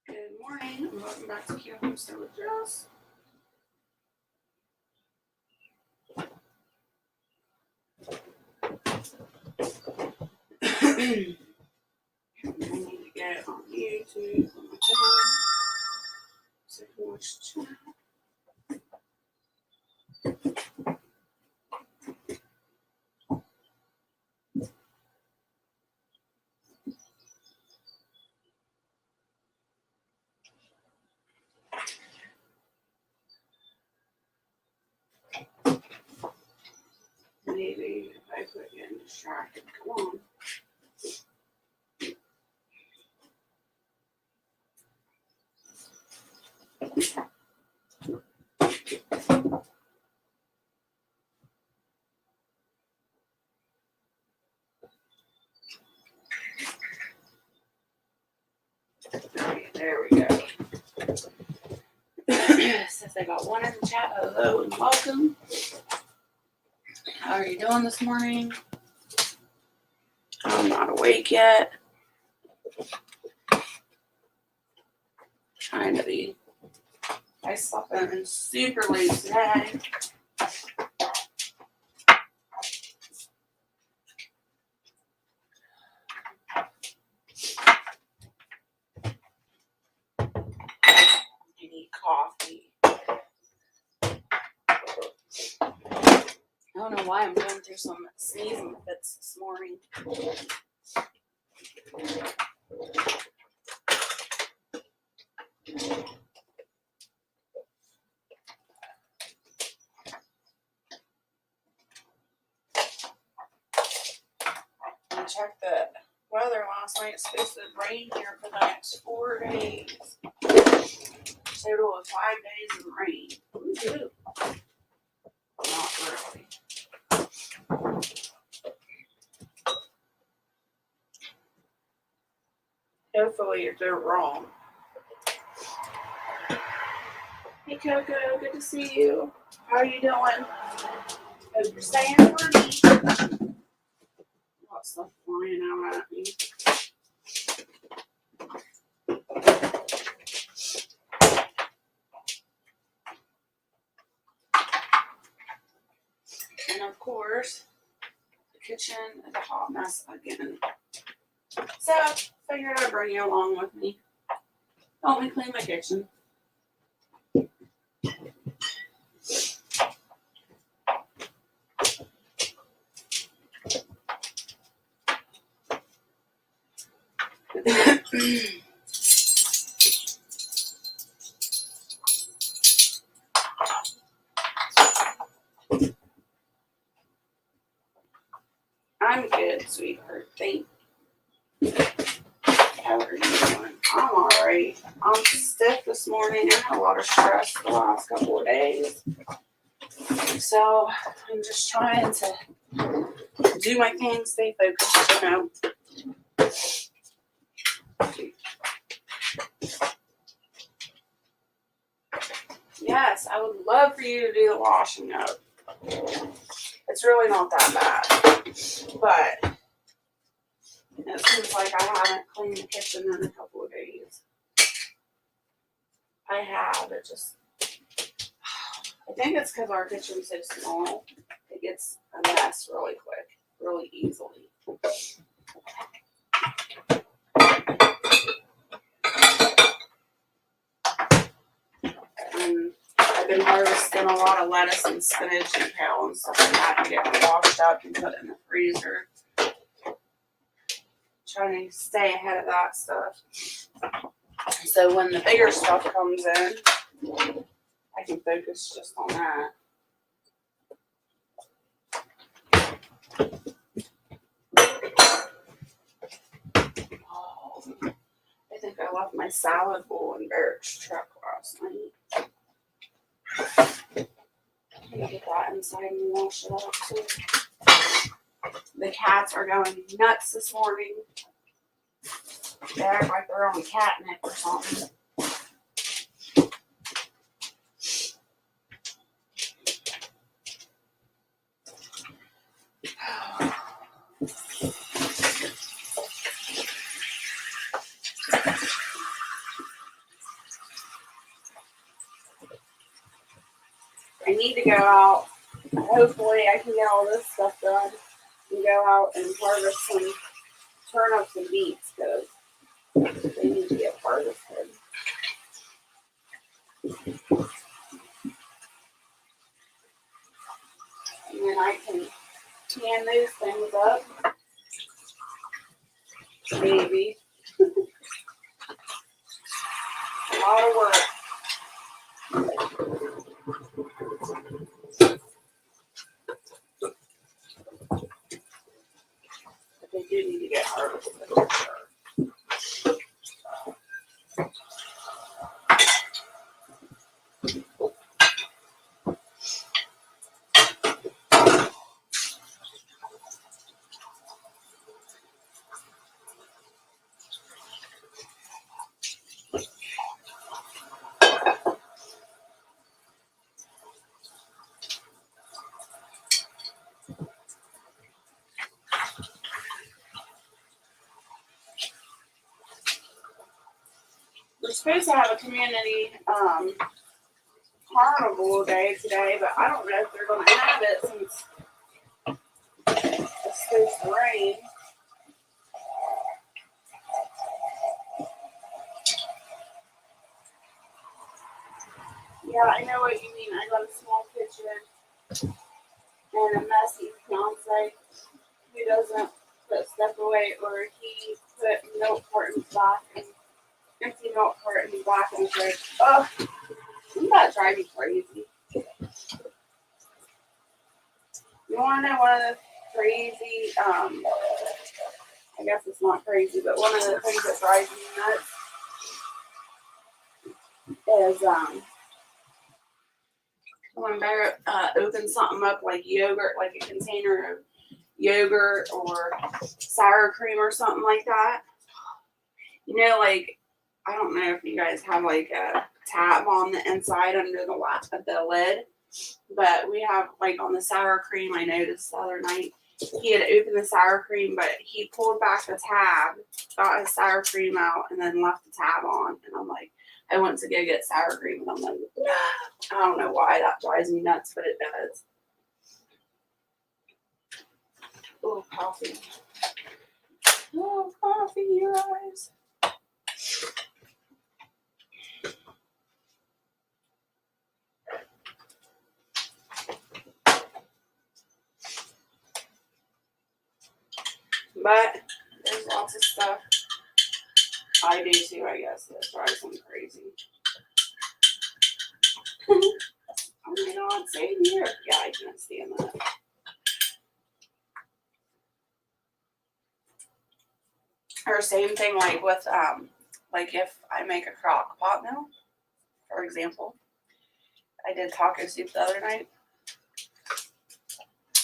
Good morning and welcome back to Homestead with Jess. I need to get it on YouTube on my phone so I can watch the channel. Maybe if I quit getting distracted, come on. There we go. Since I got one in the chat, hello and welcome. How are you doing this morning? I'm not awake yet. Trying to be. I slept in super late today. I need coffee. I don't know why I'm going through some sneezing fits this morning. I checked the weather last night. It's supposed to rain here for the next 4 days. Total of 5 days of rain. Woo-hoo. Not really. Hopefully if they're wrong. Hey Coco, good to see you. How are you doing? Hope you're staying warm. Got stuff flying out at me. And of course, the kitchen is a hot mess again. So, figured I'd bring you along with me. Help me clean my kitchen. I'm good, sweetheart. Thank you. How are you doing? I'm alright. I'm stiff this morning. I had a lot of stress the last couple of days. So I'm just trying to do my thing, stay focused, you know. Yes, I would love for you to do the washing up. It's really not that bad. But it seems like I haven't cleaned the kitchen in a couple of days. I have. It just, I think it's because our kitchen's so small. It gets a mess really quick, really easily. And I've been harvesting a lot of lettuce and spinach and kale and stuff like that to get them washed up and put in the freezer. Trying to stay ahead of that stuff. So when the bigger stuff comes in, I can focus just on that. Oh, I think I left my salad bowl in Barrett's truck last night. I'm gonna get that inside and wash it up too. The cats are going nuts this morning. They act like they're on catnip or something. I need to go out. Hopefully I can get all this stuff done and go out and harvest some turnips and beets because they need to get harvested. And then I can can those things up. Maybe. A lot of work. But they do need to get harvested for sure. We're supposed to have a community carnival day today, but I don't know if they're going to have it since it's supposed to rain. Yeah, I know what you mean. I got a small kitchen and a messy fiance who doesn't put stuff away, or he put milk cartons back and empty milk cartons back in the fridge. Oh, doesn't that drive me crazy? You want to know one of the crazy, I guess it's not crazy, but one of the things that drives me nuts is when Barrett opens something up like yogurt, like a container of yogurt or sour cream or something like that. You know, like, I don't know if you guys have like a tab on the inside under the lid, but we have like on the sour cream. I noticed the other night he had opened the sour cream, but he pulled back the tab, got his sour cream out, and then left the tab on. And I'm like, I went to go get sour cream, and I'm like, no. I don't know why that drives me nuts, but it does. Oh, coffee. Oh, coffee, you guys. But there's lots of stuff I do too, I guess, that drives me crazy. Oh my God, same here. Yeah, I can't stand that. Or same thing like with like if I make a crock pot meal, for example. I did taco soup the other night.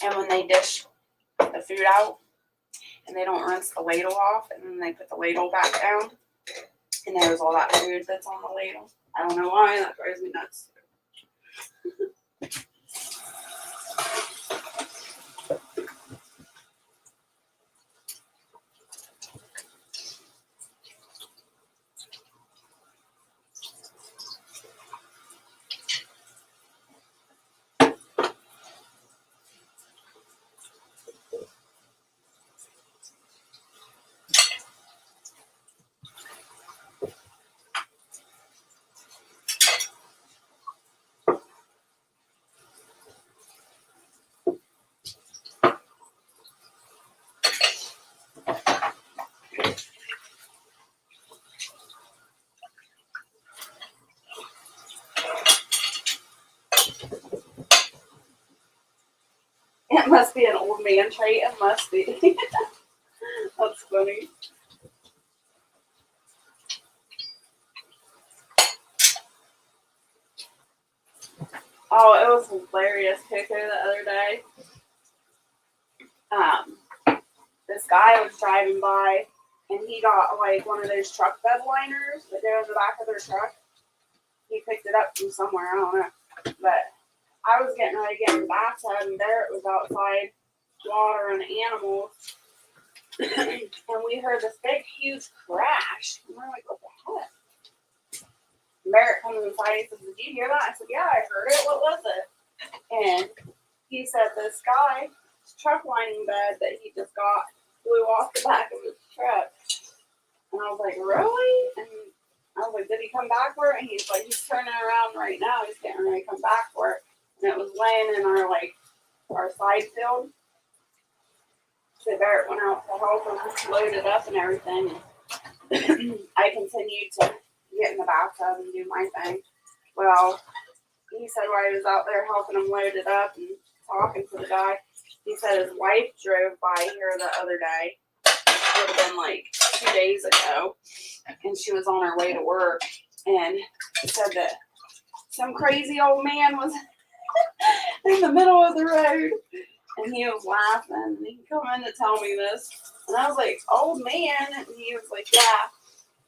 And when they dish the food out and they don't rinse the ladle off and then they put the ladle back down and there's all that food that's on the ladle. I don't know why, that drives me nuts. It must be an old man trait. It must be. That's funny. Oh, it was hilarious. Coco the other day. This guy was driving by and he got like one of those truck bed liners that go in the back of their truck. He picked it up from somewhere, I don't know. But I was getting ready to get in the bathtub and Barrett was outside watering animals. And we heard this big, huge crash. And we're like, what the heck? Merritt comes inside. He says, did you hear that? I said, yeah, I heard it. What was it? And he said this guy's truck lining bed that he just got blew off the back of his truck. And I was like, really? And I was like, did he come back for it? And he's like, he's turning around right now. He's getting ready to come back for it. And it was laying in our side field. So Barrett went out to help him load it up and everything. And I continued to get in the bathtub and do my thing. Well, he said while he was out there helping him load it up and talking to the guy, he said his wife drove by here the other day. It would have been like 2 days ago. And she was on her way to work. And he said that some crazy old man was in the middle of the road. And he was laughing. And he come in to tell me this. And I was like, old man? And he was like, yeah.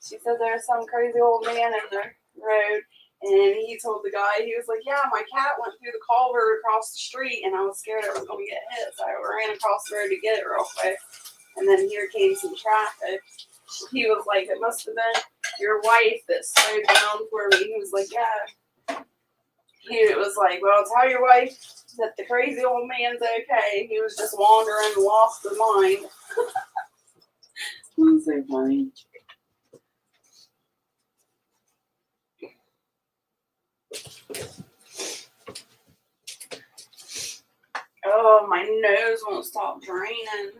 She said there's some crazy old man in the road. And he told the guy, he was like, yeah, my cat went through the culvert across the street. And I was scared I was going to get hit. So I ran across the road to get it real quick. And then here came some traffic. He was like, it must have been your wife that slowed down for me. He was like, yeah. He was like, well, tell your wife that the crazy old man's okay. He was just wandering and lost his mind. That's so funny. Oh, my nose won't stop draining.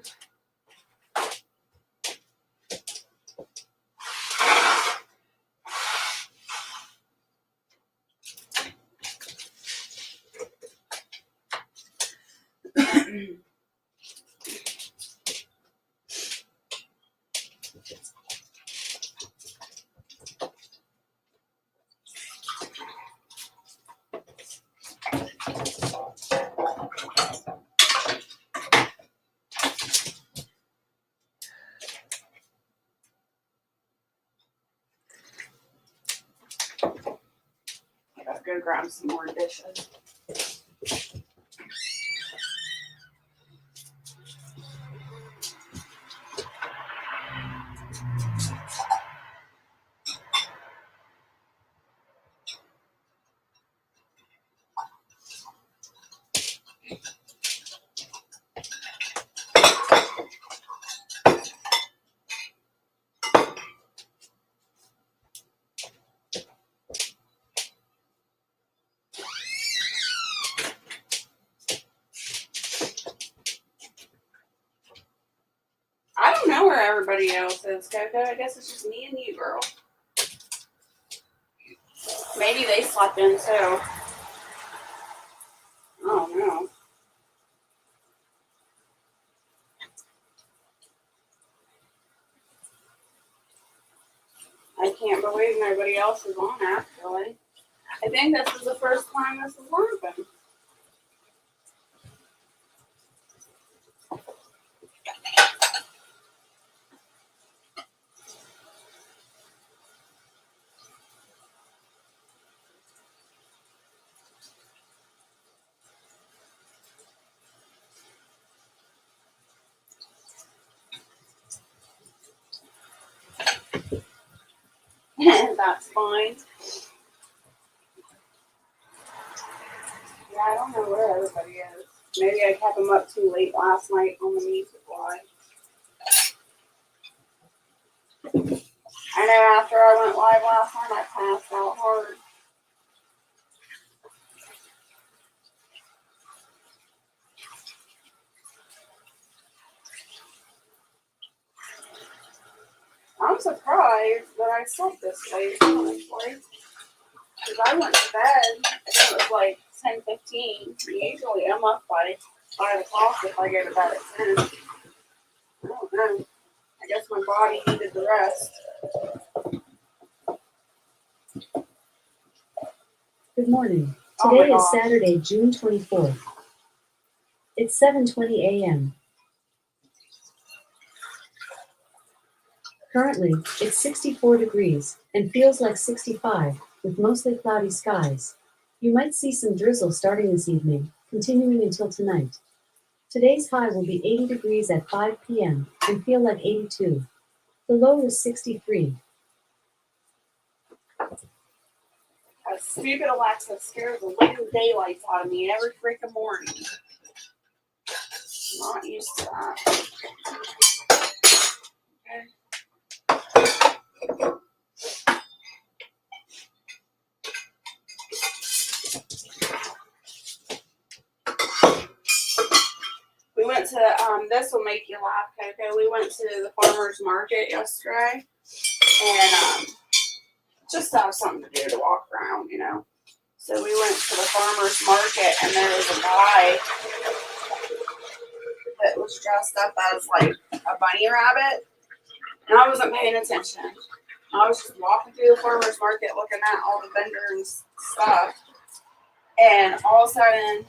I gotta go grab some more dishes. I don't know where everybody else is, Coco. I guess it's just me and you, girl. Maybe they slept in too. I don't know. I can't believe nobody else is on, actually. I think this is the first time this has happened. That's fine. Yeah, I don't know where everybody is. Maybe I kept them up too late last night on the music line. I know after I went live last night, I passed out hard. I'm surprised that I slept this late, honestly. Because I went to bed, I think it was like 10:15. Usually I'm up by 5 o'clock if I go to bed at 10. I don't know. I guess my body needed the rest. Good morning. Today is Saturday, June 24th. It's 7:20 a.m. Currently, it's 64 degrees and feels like 65 with mostly cloudy skies. You might see some drizzle starting this evening, continuing until tonight. Today's high will be 80 degrees at 5 p.m. and feel like 82. The low is 63. Stupid Alexa scares the living daylights out of me every freaking morning. Not used to that. Okay. We went to, this will make you laugh, Coco. We went to the farmer's market yesterday and just to have something to do to walk around, you know. So we went to the farmer's market and there was a guy that was dressed up as like a bunny rabbit. And I wasn't paying attention. I was just walking through the farmer's market looking at all the vendors and stuff. And all of a sudden,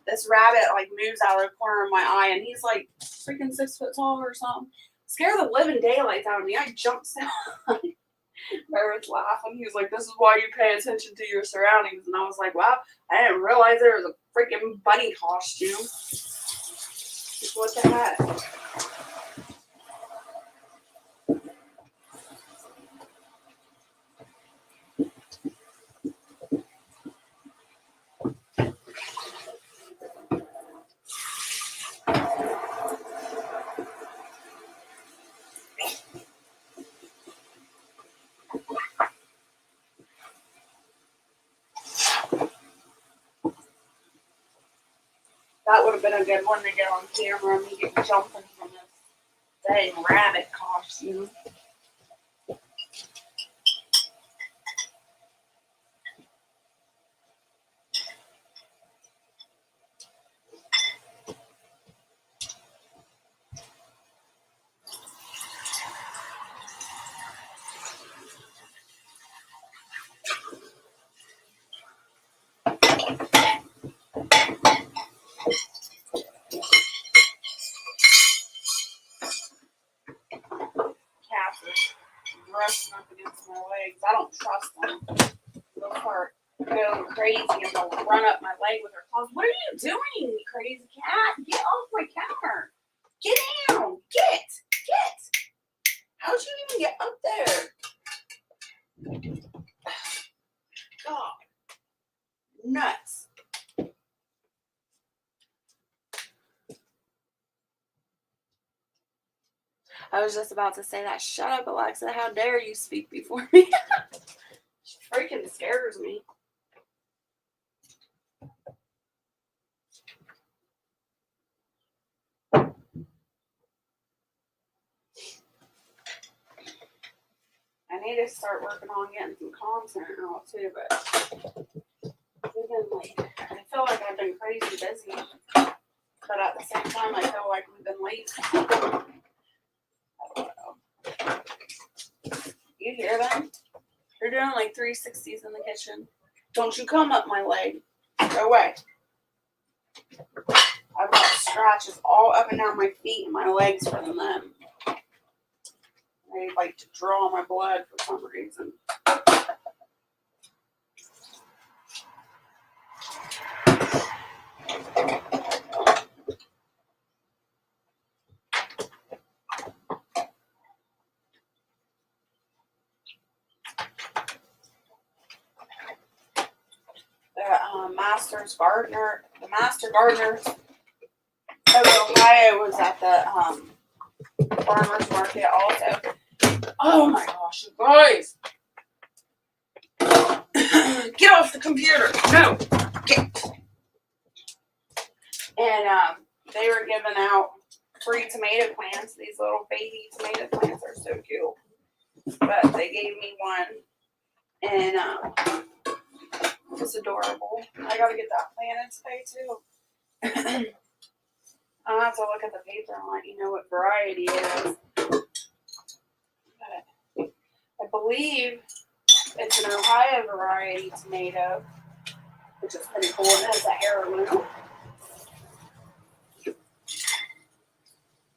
this rabbit like moves out of the corner of my eye and he's like freaking 6 foot tall or something. Scared the living daylights out of me. I jumped down. Barrett's laughing. He was like, this is why you pay attention to your surroundings. And I was like, wow, I didn't realize there was a freaking bunny costume. What the heck? That would have been a good one to get on camera and me get jumping from this dang rabbit costume. Cats are rushing up against my legs. I don't trust them. They'll start going crazy and they'll run up my leg with their claws. What are you doing, you crazy cat? Get off my counter. Get down. Get. How'd you even get up there? God. Nuts. I was just about to say that. Shut up, Alexa. How dare you speak before me? She freaking scares me. I need to start working on getting some content out too, but we've been like, I feel like I've been crazy busy, but at the same time, I feel like we've been late. I don't know. You hear them? They're doing like 360s in the kitchen. Don't you come up my leg. Go away. I've got scratches all up and down my feet and my legs from them. They like to draw my blood for some reason. The master gardener of Ohio was at the farmer's market also. Oh my gosh, you guys. Get off the computer. No. Get. And they were giving out free tomato plants. These little baby tomato plants are so cute. But they gave me one. And it's adorable. I gotta get that planted today too. I'll have to look at the paper and let you know what variety it is. But I believe it's an Ohio variety tomato, which is pretty cool. It has a heirloom.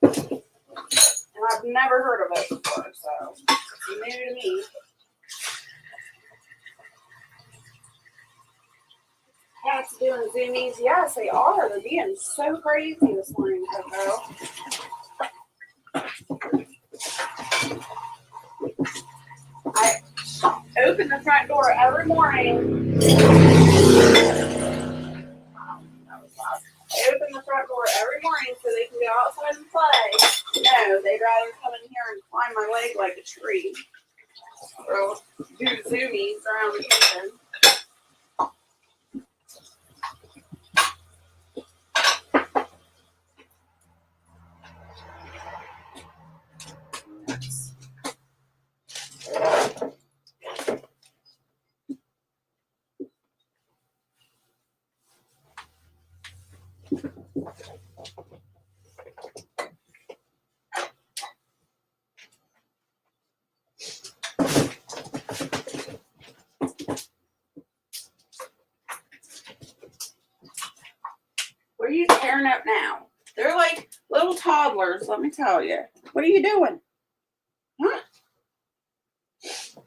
And I've never heard of it before, so it's new to me. Cats doing zoomies. Yes, they are. They're being so crazy this morning, Coco. I open the front door every morning. I open the front door every morning so they can go outside and play. No, they'd rather come in here and climb my leg like a tree. Or do zoomies around the kitchen. What are you tearing up now? They're like little toddlers, let me tell you. What are you doing? Huh?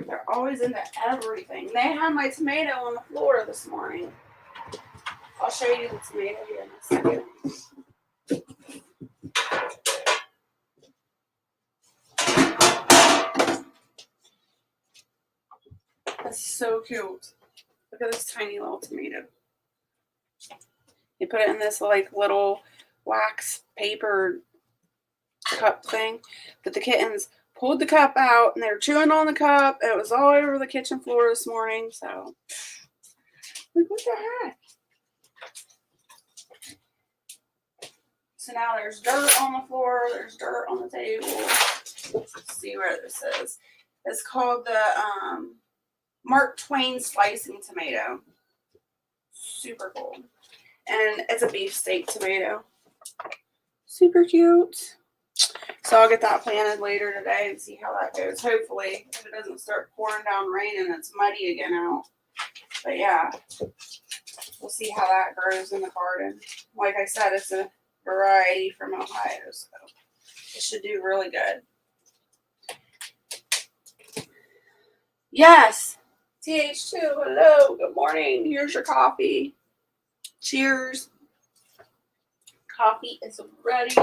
They're always into everything. They had my tomato on the floor this morning. I'll show you the tomato here in a second. That's so cute. Look at this tiny little tomato. You put it in this like little wax paper cup thing. But the kittens pulled the cup out and they were chewing on the cup. It was all over the kitchen floor this morning. So, like, what the heck? So now there's dirt on the floor. There's dirt on the table. Let's see where this is. It's called the Mark Twain slicing tomato. Super cool. And it's a beefsteak tomato. Super cute. So I'll get that planted later today and see how that goes. Hopefully, if it doesn't start pouring down rain and it's muddy again out. But yeah, we'll see how that grows in the garden. Like I said, it's a variety from Ohio, so it should do really good. Yes, TH2, hello, good morning. Here's your coffee. Cheers. Coffee is ready.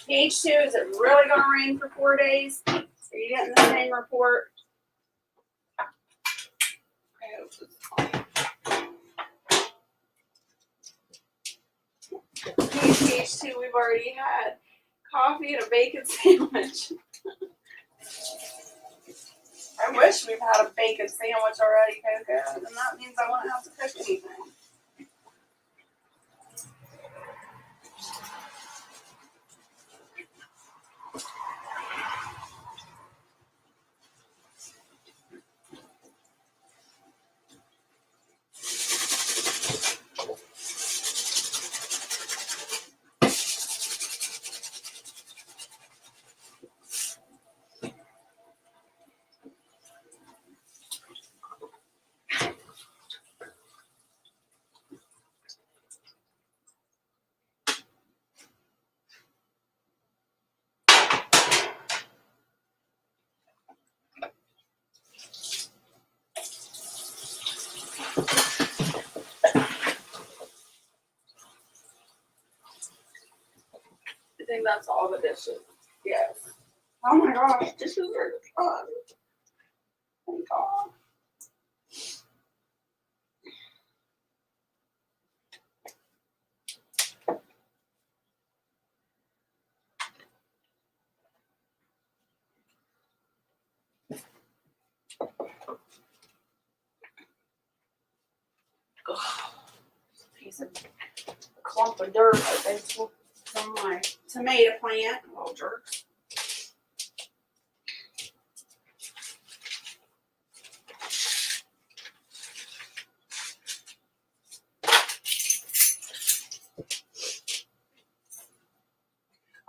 TH2, is it really going to rain for 4 days? Are you getting the same report? I hope it's TH2, we've already had coffee and a bacon sandwich. I wish we've had a bacon sandwich already, Coco, and that means I won't have to cook anything. I think that's all the dishes. Yes. Oh my gosh, dishes are fun. Thank God. Piece of clump of dirt I think from my tomato plant. Little jerks.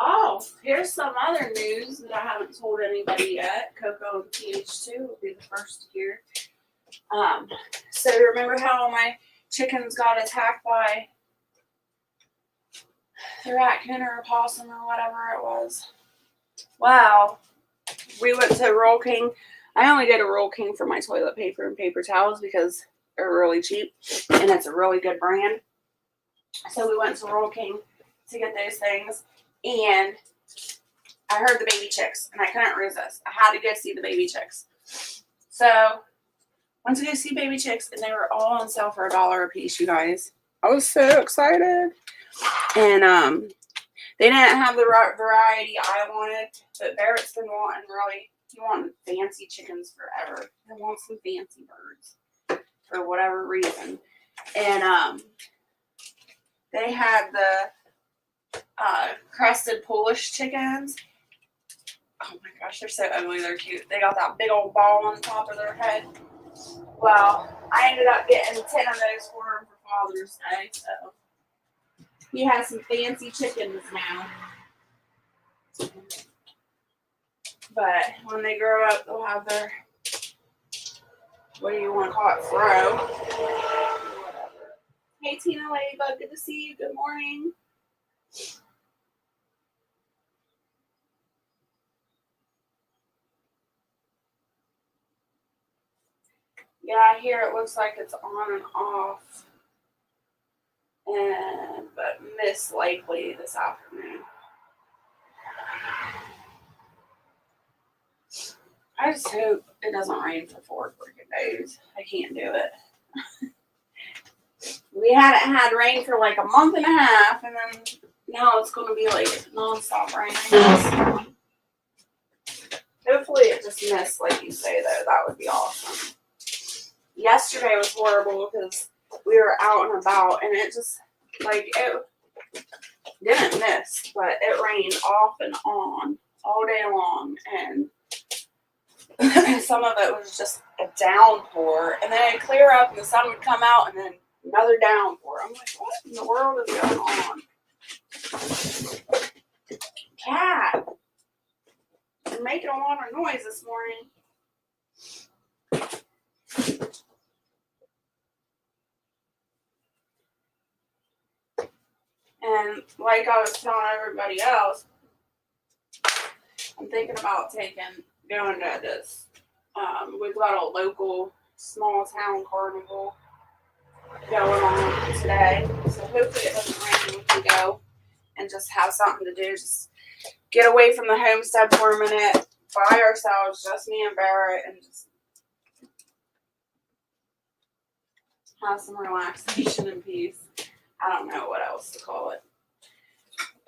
Oh, here's some other news that I haven't told anybody yet. Coco and TH2 will be the first to hear. So remember how my chickens got attacked by the raccoon or opossum or whatever it was? Wow. we went to Roll King. I only did a Roll King for my toilet paper and paper towels because they're really cheap and it's a really good brand. So we went to Roll King to get those things, and I heard the baby chicks and I couldn't resist. I had to go see the baby chicks. So went to go see baby chicks, and they were all on sale for $1 a piece, you guys. I was so excited. And they didn't have the right variety I wanted, but Barrett's been wanting he wanted fancy chickens forever. He wants some fancy birds for whatever reason. And they had the crested Polish chickens. Oh my gosh, they're so ugly. They're cute. They got that big old ball on the top of their head. Well, I ended up getting 10 of those for him for Father's Day. So he has some fancy chickens now. But when they grow up, they'll have their, what do you want to call it, fro. Whatever. Hey, Tina Ladybug, good to see you. Good morning. Yeah, here it looks like it's on and off. But miss likely this afternoon. I just hope it doesn't rain for 4 freaking days. I can't do it. We hadn't had rain for like a month and a half, and then now it's going to be like nonstop rain, I guess. Hopefully it just missed, like you say, though. That would be awesome. Yesterday was horrible because we were out and about, and it just, like, it didn't miss, but it rained off and on all day long, and some of it was just a downpour, and then it'd clear up and the sun would come out, and then another downpour. I'm like, what in the world is going on? Cat, you're making a lot of noise this morning. And like I was telling everybody else, I'm thinking about going to this. We've got a local small town carnival going on today. So hopefully it doesn't rain and we can go and just have something to do. Just get away from the homestead for a minute, by ourselves, just me and Barrett, and just have some relaxation and peace. I don't know what else to call it.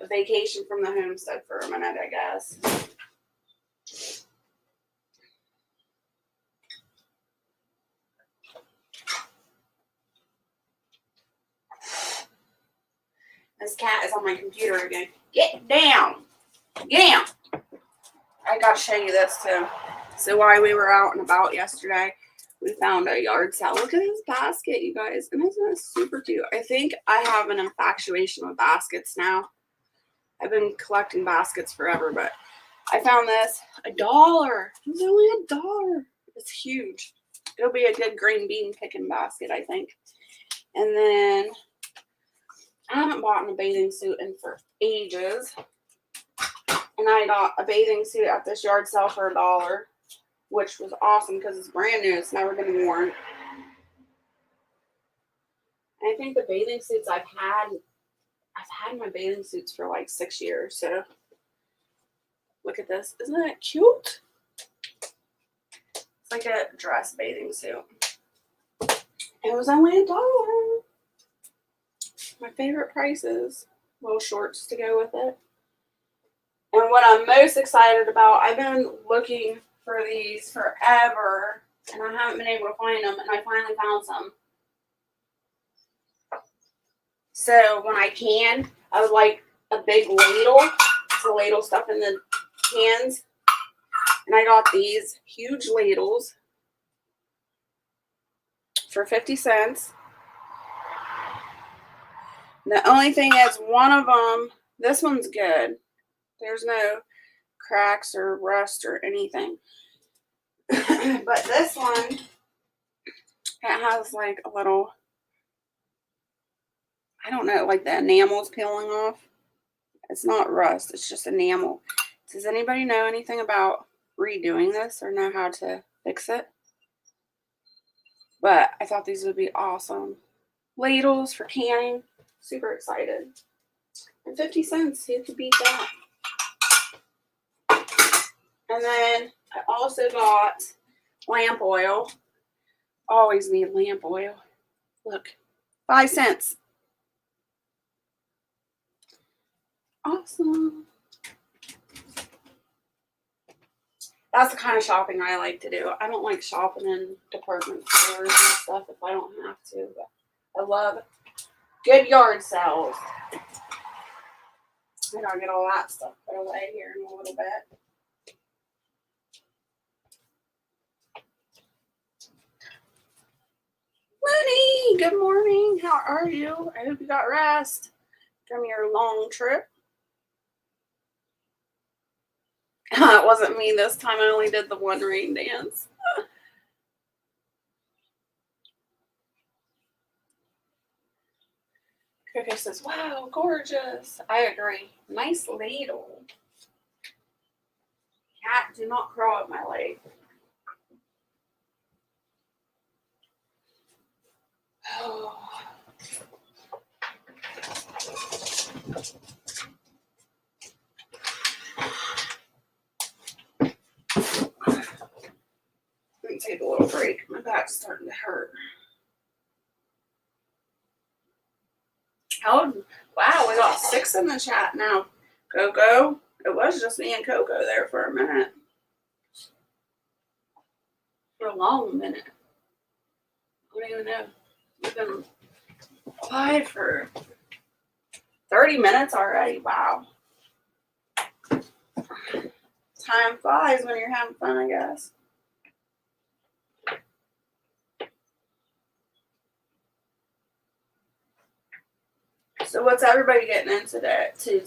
A vacation from the homestead for a minute, I guess. This cat is on my computer again. Get down! Get down! I gotta show you this too. So while we were out and about yesterday, we found a yard sale. Look at this basket, you guys. And isn't it super cute? I think I have an infatuation with baskets now. I've been collecting baskets forever, but I found this $1. It was only $1. It's huge. It'll be a good green bean picking basket, I think. And then I haven't bought a bathing suit in for ages. And I got a bathing suit at this yard sale for $1, which was awesome because it's brand new. It's never been worn. And I think the bathing suits I've had my bathing suits for like 6 years. So look at this. Isn't that cute? It's like a dress bathing suit. It was only $1. My favorite prices. Little shorts to go with it. And what I'm most excited about, I've been looking for these forever, and I haven't been able to find them, and I finally found some. So when I can, I would like a big ladle to ladle stuff in the cans. And I got these huge ladles for 50 cents. The only thing is, one of them, this one's good. There's no cracks or rust or anything. But this one, it has like a little, I don't know, like the enamel's peeling off. It's not rust, it's just enamel. Does anybody know anything about redoing this or know how to fix it. But I thought these would be awesome. Ladles for canning. Super excited. And 50 cents. Who could beat that? And then I also got lamp oil. Always need lamp oil. Look, 5 cents. Awesome. That's the kind of shopping I like to do. I don't like shopping in department stores and stuff if I don't have to. But I love good yard sales. I gotta get all that stuff put away here in a little bit. Lenny, good morning. How are you? I hope you got rest from your long trip. It wasn't me this time. I only did the one rain dance. Coco says, wow, gorgeous. I agree. Nice ladle. Cat, do not crawl up my leg. Oh. Let me take a little break. My back's starting to hurt. Oh, wow, we got 6 in the chat now. Coco, it was just me and Coco there for a minute. For a long minute. I don't even know. We've been live for 30 minutes already. Wow. Time flies when you're having fun, I guess. So what's everybody getting into today? Do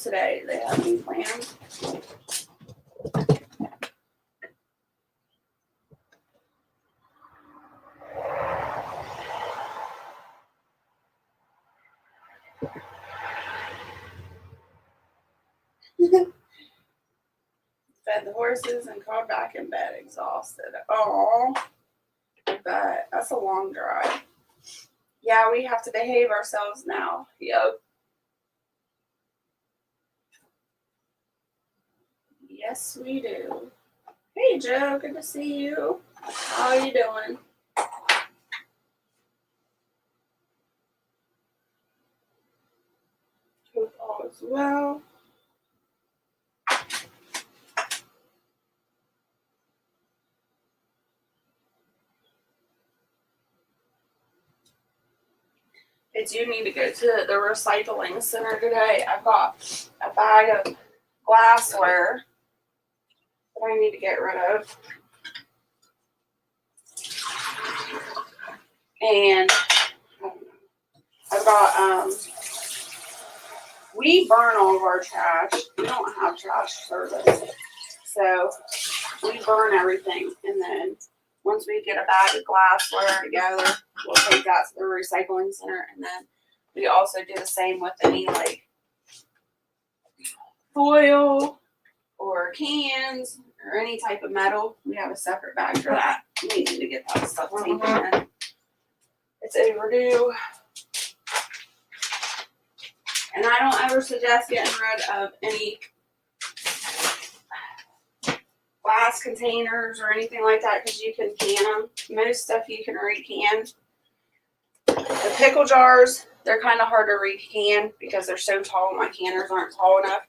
they have any plans? Fed the horses and crawled back in bed exhausted. Oh, I bet. That's a long drive. Yeah, we have to behave ourselves now. Yep. Yes, we do. Hey, Joe. Good to see you. How are you doing? Hope all is well. I do need to go to the recycling center today. I've got a bag of glassware that I need to get rid of. And I've got, we burn all of our trash. We don't have trash service. So we burn everything. And then once we get a bag of glassware together, we'll take that to the recycling center. And then we also do the same with any like foil or cans or any type of metal. We have a separate bag for that. We need to get that stuff taken in. It's overdue. And I don't ever suggest getting rid of any glass containers or anything like that because you can can them. Most stuff you can re-can. The pickle jars, they're kind of hard to re-can because they're so tall. My canners aren't tall enough.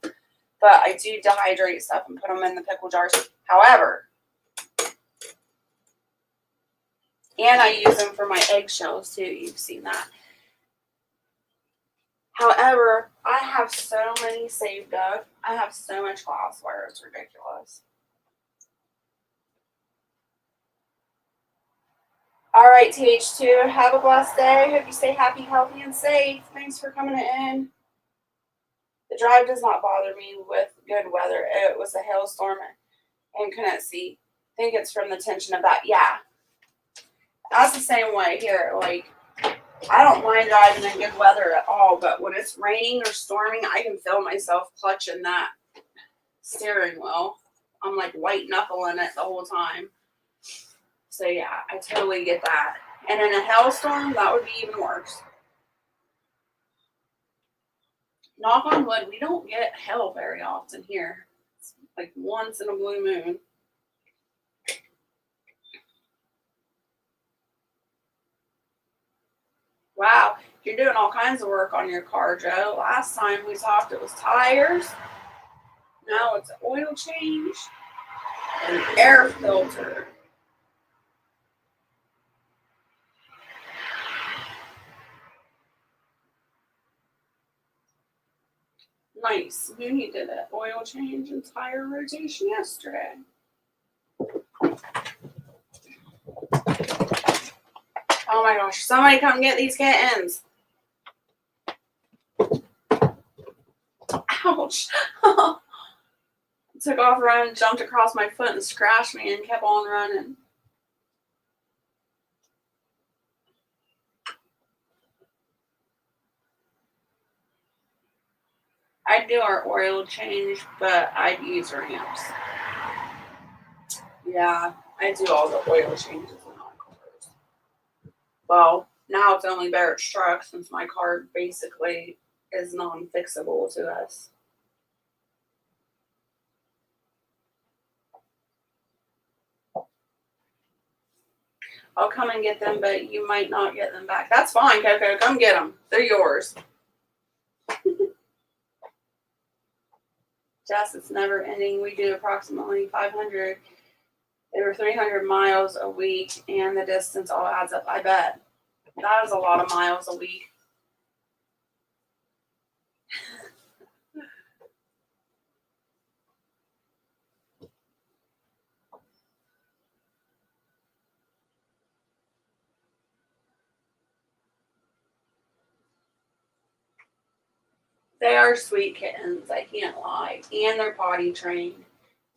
But I do dehydrate stuff and put them in the pickle jars. However, and I use them for my eggshells too. You've seen that. However, I have so many saved up. I have so much glassware. It's ridiculous. All right, TH2, have a blessed day. Hope you stay happy, healthy, and safe. Thanks for coming in. The drive does not bother me with good weather. It was a hailstorm and couldn't see. I think it's from the tension of that. Yeah. That's the same way here. Like, I don't mind driving in good weather at all, but when it's raining or storming, I can feel myself clutching that steering wheel. I'm like white knuckling it the whole time. So yeah, I totally get that. And in a hailstorm, that would be even worse. Knock on wood, we don't get hail very often here. It's like once in a blue moon. Wow, you're doing all kinds of work on your car, Joe. Last time we talked, it was tires. Now it's an oil change and air filter. Nice. Mooney did an oil change and tire rotation yesterday. Oh my gosh, somebody come get these kittens. Ouch. Took off running, jumped across my foot and scratched me and kept on running. I'd do our oil change, but I'd use ramps. Yeah, I do all the oil changes in our cars. Well, now it's only Barrett's truck since my car basically is non-fixable to us. I'll come and get them, but you might not get them back. That's fine, Coco. Come get them. They're yours. Jess, it's never ending. We do approximately 500, over 300 miles a week, and the distance all adds up. I bet. That is a lot of miles a week. They are sweet kittens, I can't lie. And they're potty trained.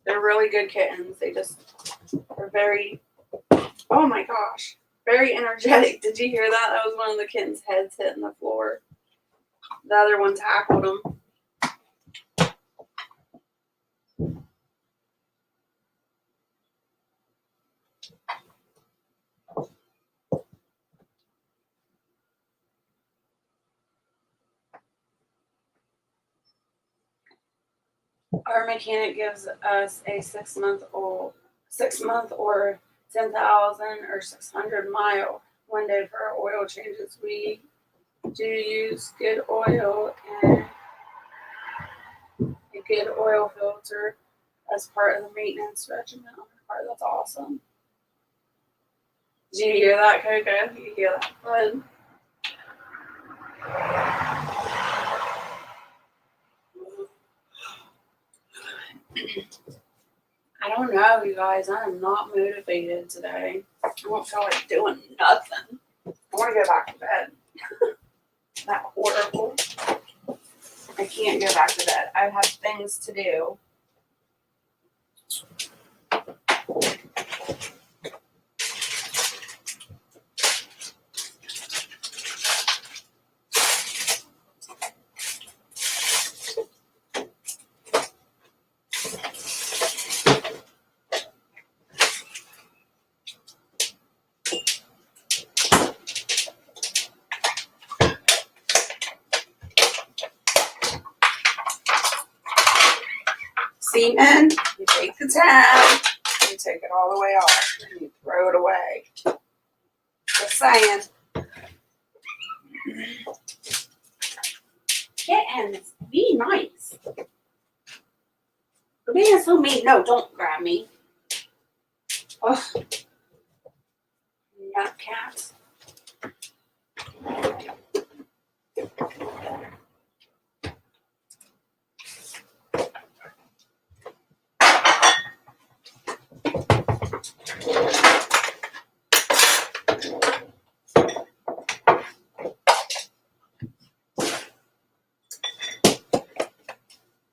They're really good kittens. They just are very, oh my gosh, very energetic. Did you hear that? That was one of the kittens' heads hitting the floor. The other one tackled him. Our mechanic gives us a 6 month or 10,000 or 600 mile window for our oil changes. We do use good oil and a good oil filter as part of the maintenance regimen on our car. That's awesome. Did you hear that, Coco? You hear that, bud? I don't know, you guys. I am not motivated today. I don't feel like doing nothing. I want to go back to bed. That horrible. I can't go back to bed. I have things to do. Seaman, you take the tab, you take it all the way off, and you throw it away. Just saying. Kittens, be nice. You're being so mean. No, don't grab me. Ugh. Nut cats.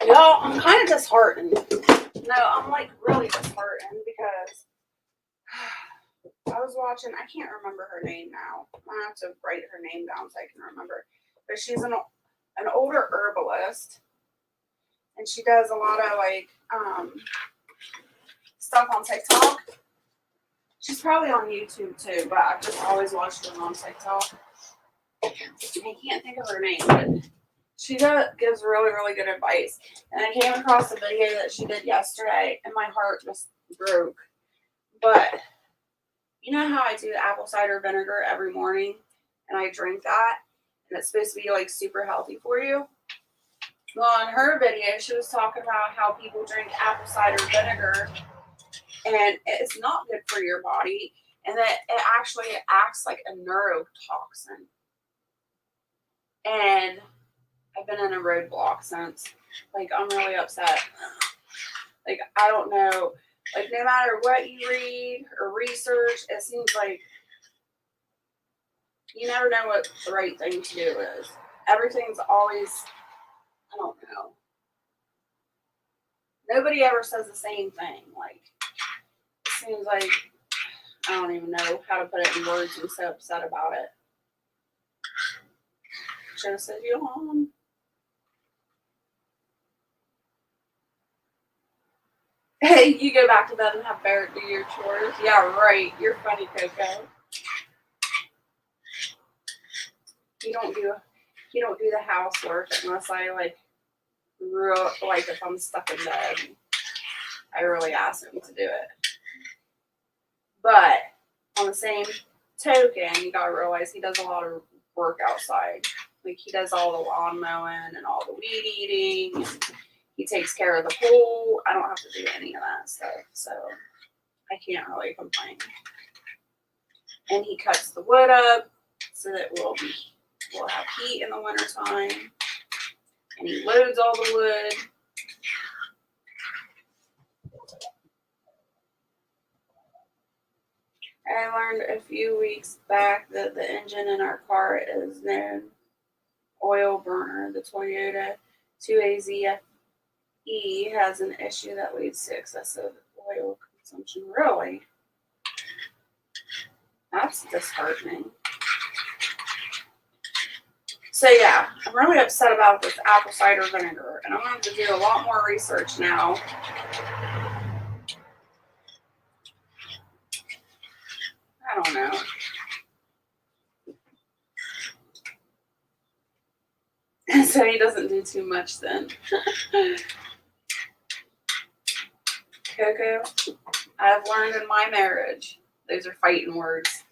Y'all, I'm kind of disheartened. No, I'm like really disheartened because I was watching, I can't remember her name now. I have to write her name down so I can remember. But she's an older herbalist. And she does a lot of like stuff on TikTok. She's probably on YouTube too, but I've just always watched her on TikTok. I can't think of her name, but she gives really, really good advice. And I came across a video that she did yesterday, and my heart just broke. But you know how I do apple cider vinegar every morning, and I drink that, and it's supposed to be like super healthy for you? Well, in her video, she was talking about how people drink apple cider vinegar, and it's not good for your body, and that it actually acts like a neurotoxin. And I've been in a roadblock since. Like, I'm really upset. Like, I don't know. Like, no matter what you read or research, it seems like you never know what the right thing to do is. Everything's always, I don't know. Nobody ever says the same thing. Like, it seems like, I don't even know how to put it in words. I'm so upset about it. Jess said, you home? Hey, you go back to bed and have Barrett do your chores. Yeah, right. You're funny, Coco. You don't do the housework unless I like if I'm stuck in bed. I really ask him to do it. But on the same token, you gotta realize he does a lot of work outside. Like he does all the lawn mowing and all the weed eating. He takes care of the pool. I don't have to do any of that stuff, so I can't really complain. And he cuts the wood up so that we'll have heat in the wintertime. And he loads all the wood. I learned a few weeks back that the engine in our car is an oil burner. The Toyota 2AZFE has an issue that leads to excessive oil consumption. Really? That's disheartening. So yeah, I'm really upset about this apple cider vinegar, and I'm going to have to do a lot more research now. I don't know. So he doesn't do too much then. Coco, I've learned in my marriage, those are fighting words.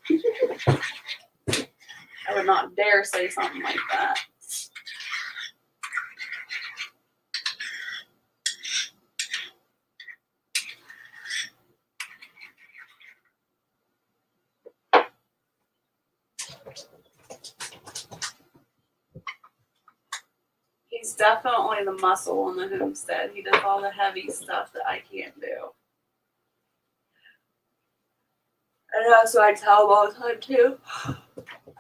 I would not dare say something like that. He's definitely the muscle in the homestead. He does all the heavy stuff that I can't do. And that's what I tell him all the time too.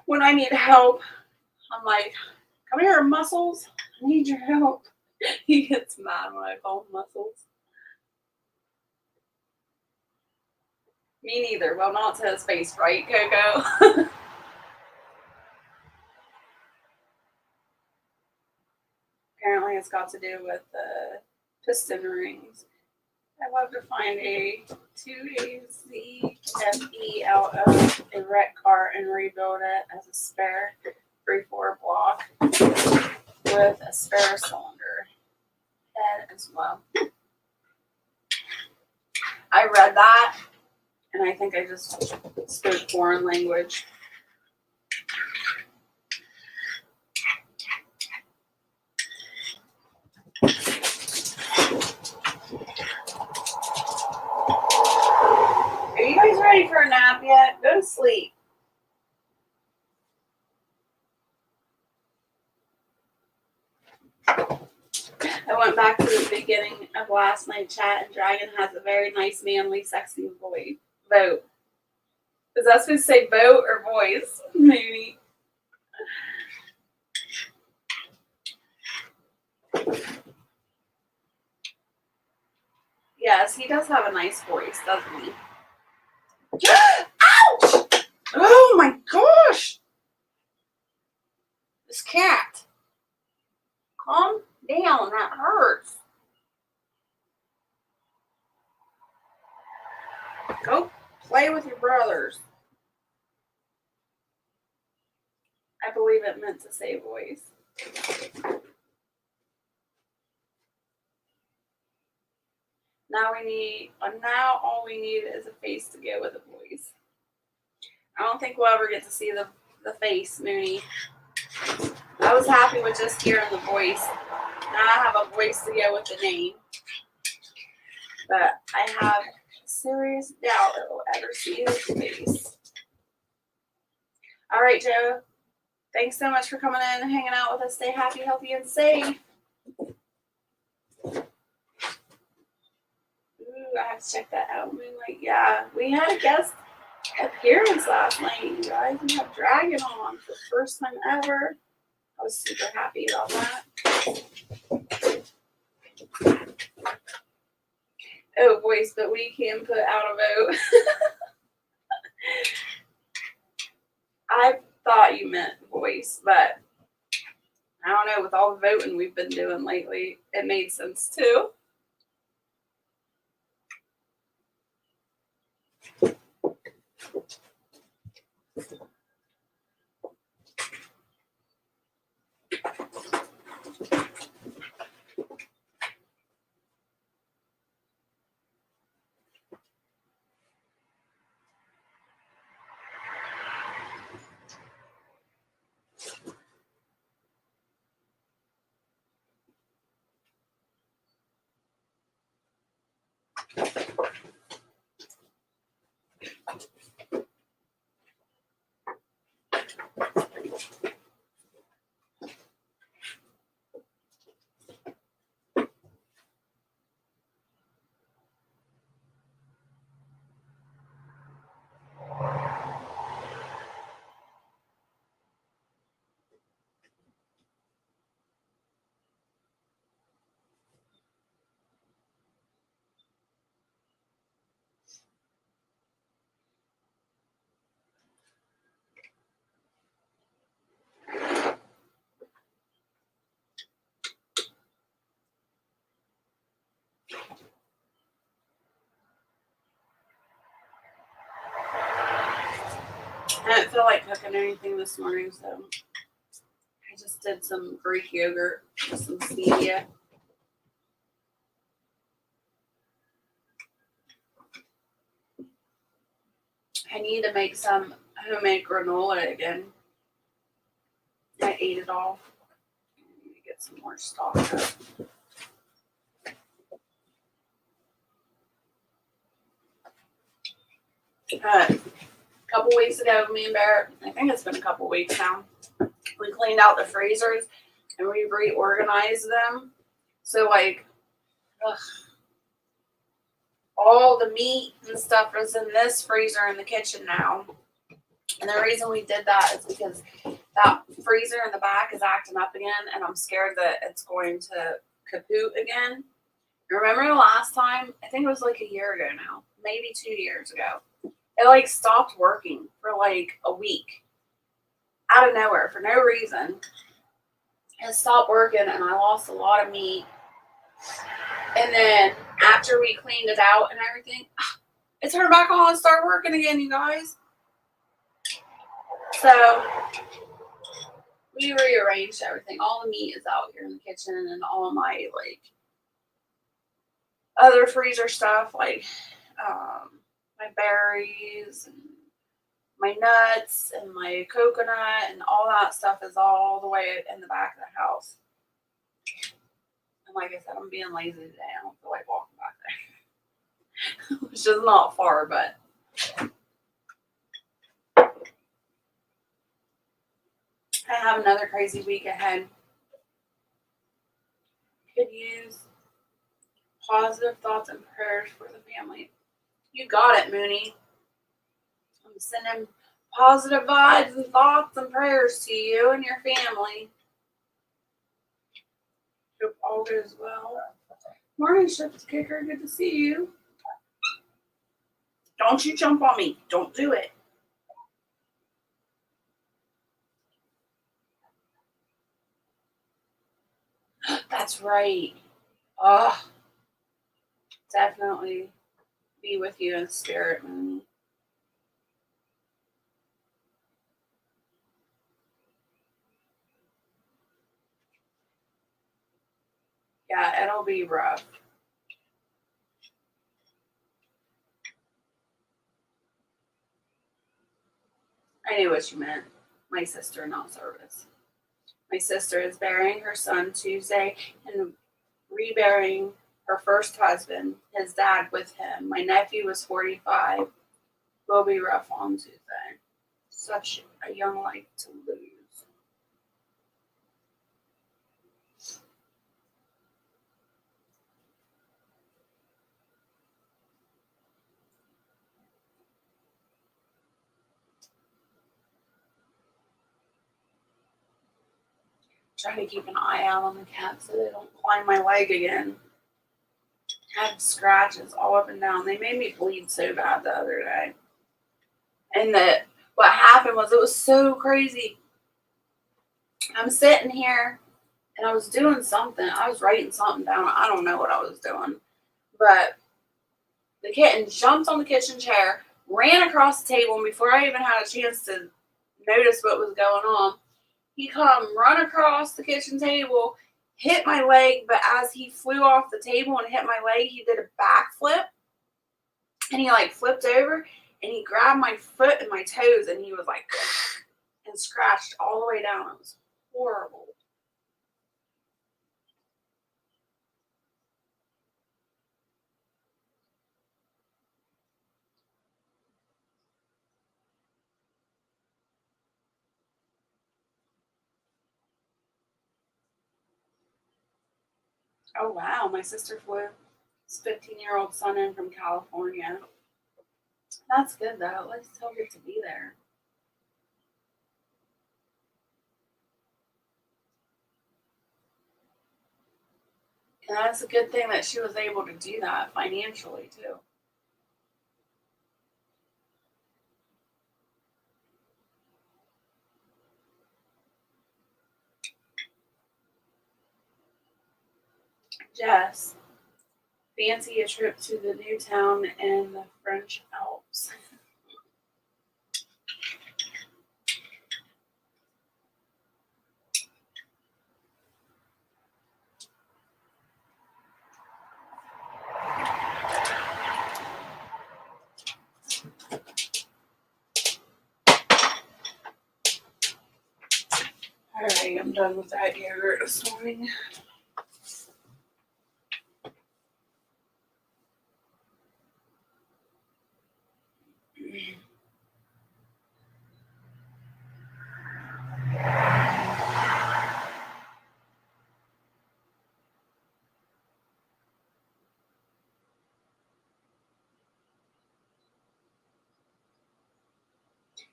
When I need help, I'm like, come here, muscles. I need your help. He gets mad when I call him muscles. Me neither. Well, not to his face, right, Coco? Apparently it's got to do with the piston rings. I love to find a 2AZFE out of a wrecked car and rebuild it as a spare 3/4 block with a spare cylinder head as well. I read that and I think I just spoke foreign language. Are you guys ready for a nap yet? Go to sleep. I went back to the beginning of last night's chat, and Dragon has a very nice, manly, sexy voice. Vote. Is that supposed to say vote or voice? Maybe. Yes, he does have a nice voice, doesn't he? Ouch! Oh my gosh! This cat. Calm down, that hurts. Go play with your brothers. I believe it meant to say voice. Now all we need is a face to go with a voice. I don't think we'll ever get to see the face, Mooney. I was happy with just hearing the voice. Now I have a voice to go with the name. But I have serious doubt that we'll ever see his face. All right, Joe. Thanks so much for coming in and hanging out with us. Stay happy, healthy, and safe. Ooh, I have to check that out. Moonlight. Yeah, we had a guest appearance last night, you guys. We have Dragon on for the first time ever. I was super happy about that. Oh, voice, but we can put out a vote. I thought you meant voice, but I don't know. With all the voting we've been doing lately, it made sense too. I didn't feel like cooking anything this morning, so I just did some Greek yogurt with some stevia. I need to make some homemade granola again. I ate it all. I need to get some more stock up. A couple weeks ago, me and Barrett, I think it's been a couple weeks now, we cleaned out the freezers and we reorganized them. So, like, all the meat and stuff is in this freezer in the kitchen now. And the reason we did that is because that freezer in the back is acting up again, and I'm scared that it's going to kaput again. Remember the last time? I think it was like a year ago now, maybe 2 years ago. It like stopped working for like a week out of nowhere for no reason. It stopped working, and I lost a lot of meat. And then after we cleaned it out and everything, it turned back on and started working again, you guys. So we rearranged everything. All the meat is out here in the kitchen, and all my like other freezer stuff, like my berries and my nuts and my coconut and all that stuff is all the way in the back of the house. And like I said, I'm being lazy today. I don't feel like walking back there, which is not far, but I have another crazy week ahead. Could use positive thoughts and prayers for the family. You got it, Mooney. I'm sending positive vibes and thoughts and prayers to you and your family. Hope all goes well. Morning, Shift Kicker. Good to see you. Don't you jump on me. Don't do it. That's right. Oh, definitely be with you in spirit, Mooney. Yeah, it'll be rough. I knew what you meant. My sister, not service. My sister is burying her son Tuesday and reburying her first husband, his dad, with him. My nephew was 45. Will be rough on Tuesday. Such a young life to lose. Try to keep an eye out on the cats so they don't climb my leg again. Had scratches all up and down. They made me bleed so bad the other day. And what happened was, it was so crazy. I'm sitting here and I was doing something. I was writing something down. I don't know what I was doing. But the kitten jumped on the kitchen chair, ran across the table, and before I even had a chance to notice what was going on, he come run across the kitchen table, hit my leg, but as he flew off the table and hit my leg, he did a backflip, and he like flipped over, and he grabbed my foot and my toes, and he was like, and scratched all the way down. It was horrible. Oh wow, my sister flew his 15-year-old son in from California. That's good though. At least he'll get to be there. And that's a good thing that she was able to do that financially too. Jess, fancy a trip to the new town in the French Alps. Alright, I'm done with that yogurt this morning.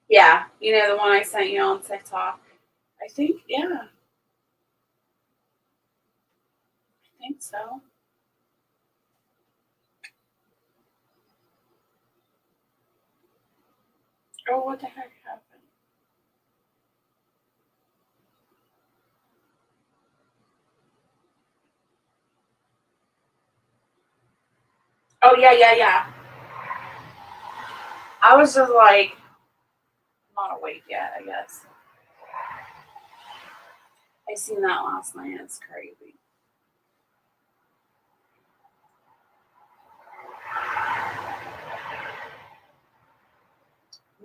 Yeah, you know the one I sent you on TikTok. I think, yeah. I think so. Oh, what the heck happened? Oh, yeah. I was just like, not awake yet, I guess. I seen that last night. It's crazy.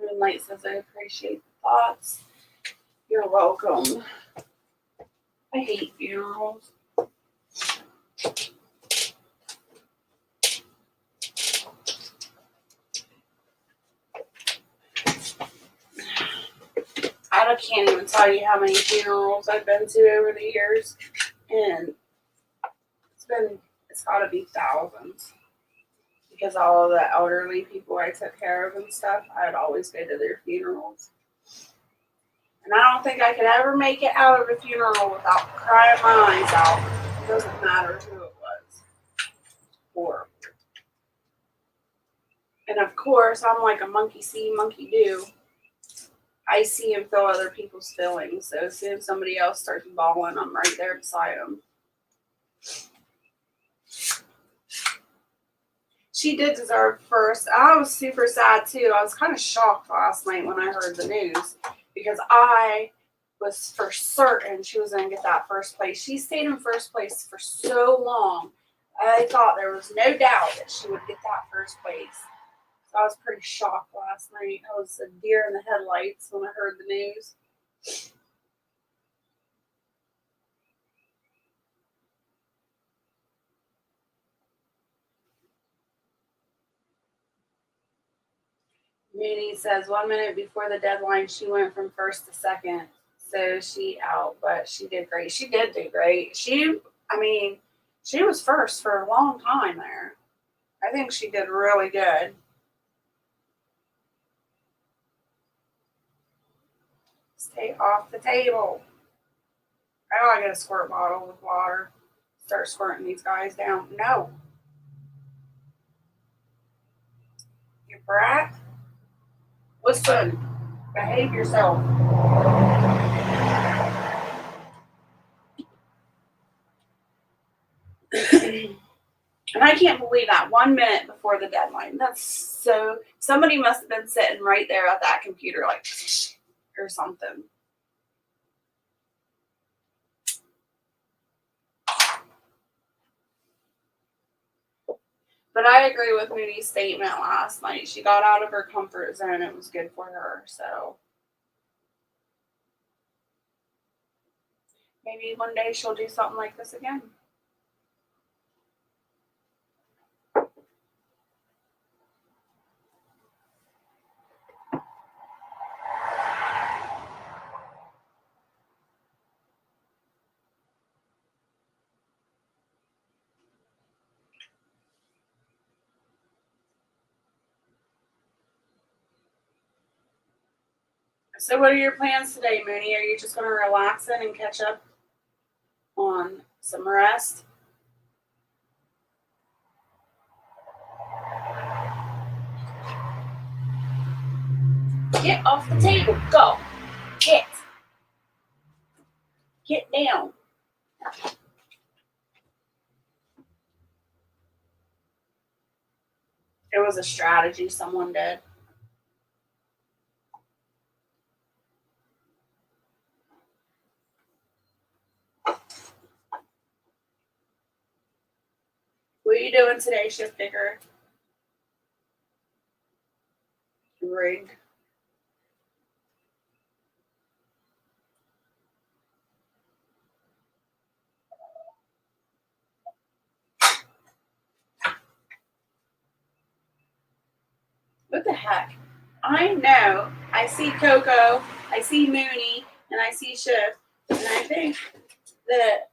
Moonlight says, I appreciate the thoughts. You're welcome. I hate funerals. I can't even tell you how many funerals I've been to over the years. And it's got to be thousands. Because all of the elderly people I took care of and stuff, I'd always go to their funerals. And I don't think I could ever make it out of a funeral without crying my eyes out. It doesn't matter who it was. Horrible. And of course, I'm like a monkey see, monkey do. I see and feel other people's feelings. So as soon as somebody else starts bawling, I'm right there beside them. She did deserve first. I was super sad too. I was kind of shocked last night when I heard the news because I was for certain she was going to get that first place. She stayed in first place for so long. I thought there was no doubt that she would get that first place. So I was pretty shocked last night. I was a deer in the headlights when I heard the news. Mooney says 1 minute before the deadline, she went from first to second. So she out, but she did great. She did do great. She was first for a long time there. I think she did really good. Stay off the table. I gotta get a squirt bottle with water. Start squirting these guys down. No. You brat. Listen. Behave yourself. And I can't believe that 1 minute before the deadline. That's so. Somebody must have been sitting right there at that computer, like, or something. But I agree with Mooney's statement last night. She got out of her comfort zone. It was good for her. So maybe one day she'll do something like this again. So what are your plans today, Mooney? Are you just going to relax in and catch up on some rest? Get off the table. Go. Get. Get down. It was a strategy someone did. What are you doing today, shift digger? Rig. What the heck? I know. I see Coco, I see Mooney, and I see Shift, and I think that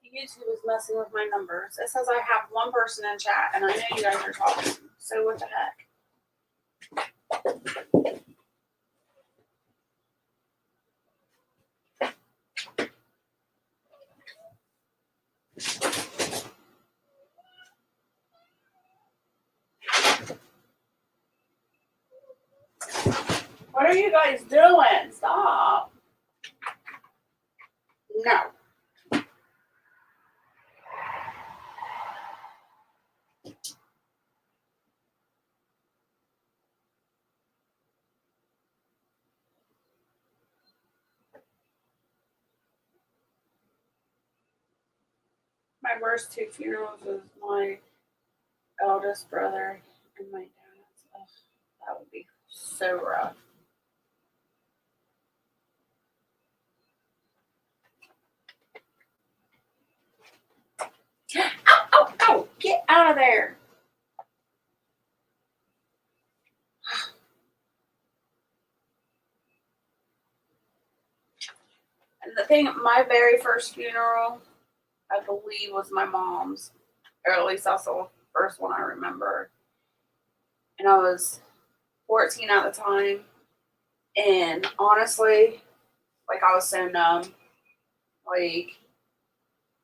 YouTube is messing with my numbers. It says I have one person in chat, and I know you guys are talking. So what the heck? What are you guys doing? Stop. No. My worst two funerals was my eldest brother and my dad's. Ugh, that would be so rough. Ow, ow, ow! Get out of there! And the thing, my very first funeral, I believe, was my mom's, or at least that's the first one I remember. And I was 14 at the time, and honestly, like I was so numb, like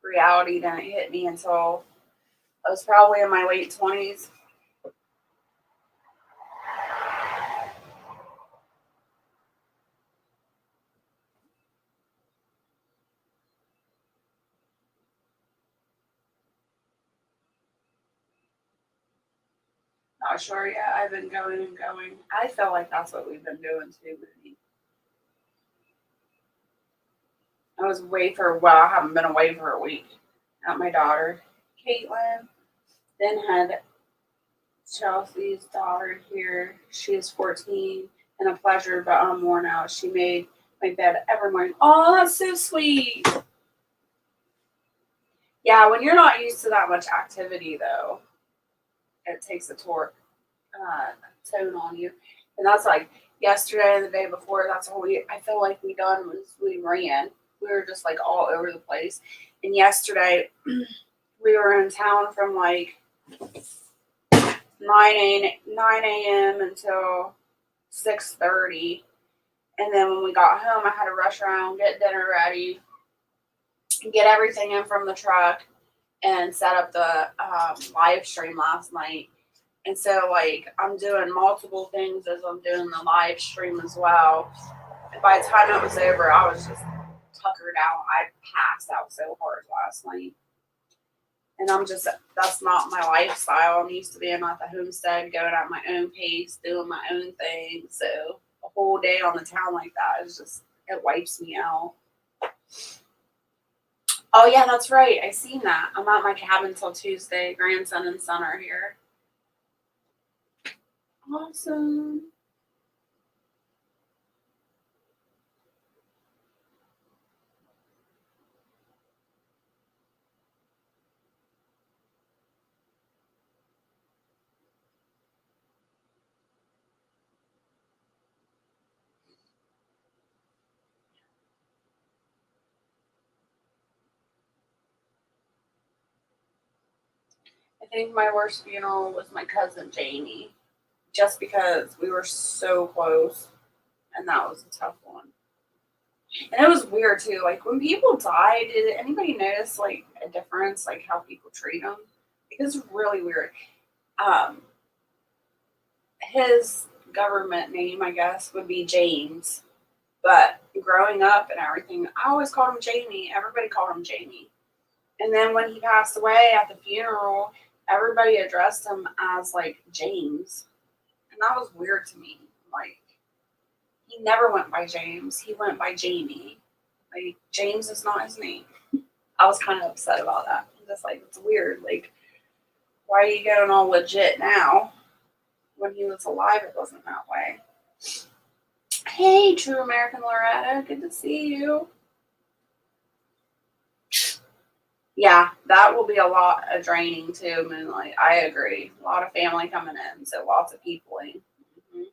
reality didn't hit me until I was probably in my late 20s. Not sure yet. I've been going and going. I feel like that's what we've been doing too, Moody. I was away for, well, I haven't been away for a week. Got my daughter, Caitlin. Then had Chelsea's daughter here. She is 14 and a pleasure, but I'm worn out. She made my bed every morning. Oh, that's so sweet. Yeah, when you're not used to that much activity, though, it takes a toll on you. And that's like yesterday and the day before. That's all I feel like we done was we ran. We were just like all over the place. And yesterday we were in town from like 9 a.m. until 6:30. And then when we got home, I had to rush around, get dinner ready, get everything in from the truck, and set up the live stream last night. And so, like, I'm doing multiple things as I'm doing the live stream as well. And by the time it was over, I was just tuckered out. I passed out so hard last night. And that's not my lifestyle. I'm used to being at the homestead, going at my own pace, doing my own thing. So a whole day on the town like that is just, it wipes me out. Oh, yeah, that's right. I seen that. I'm at my cabin till Tuesday. Grandson and son are here. Awesome. I think my worst funeral was my cousin Jamie, just because we were so close, and that was a tough one. And it was weird too. Like when people die, did anybody notice like a difference, like how people treat them? Because it's really weird. Um, his government name, I guess, would be James. But growing up and everything, I always called him Jamie. Everybody called him Jamie. And then when he passed away at the funeral, everybody addressed him as like James. And that was weird to me. Like, he never went by James. He went by Jamie. Like, James is not his name. I was kind of upset about that. I'm just like, it's weird. Like, why are you going all legit now? When he was alive, it wasn't that way. Hey, True American Loretta. Good to see you. Yeah, that will be a lot of draining too, Moonlight. I agree. A lot of family coming in, so lots of people in. Mm-hmm.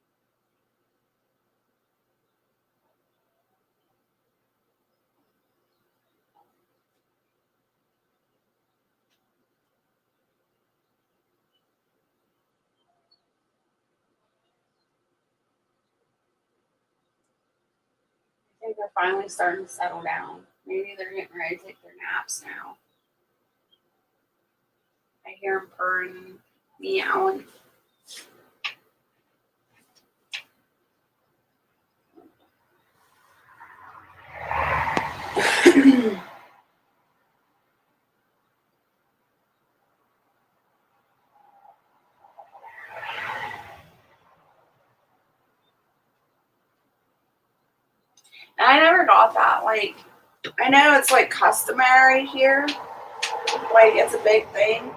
I think they're finally starting to settle down. Maybe they're getting ready to take their naps now. I hear them purring and meowing. I never got that. Like, I know it's like customary here. Like, it's a big thing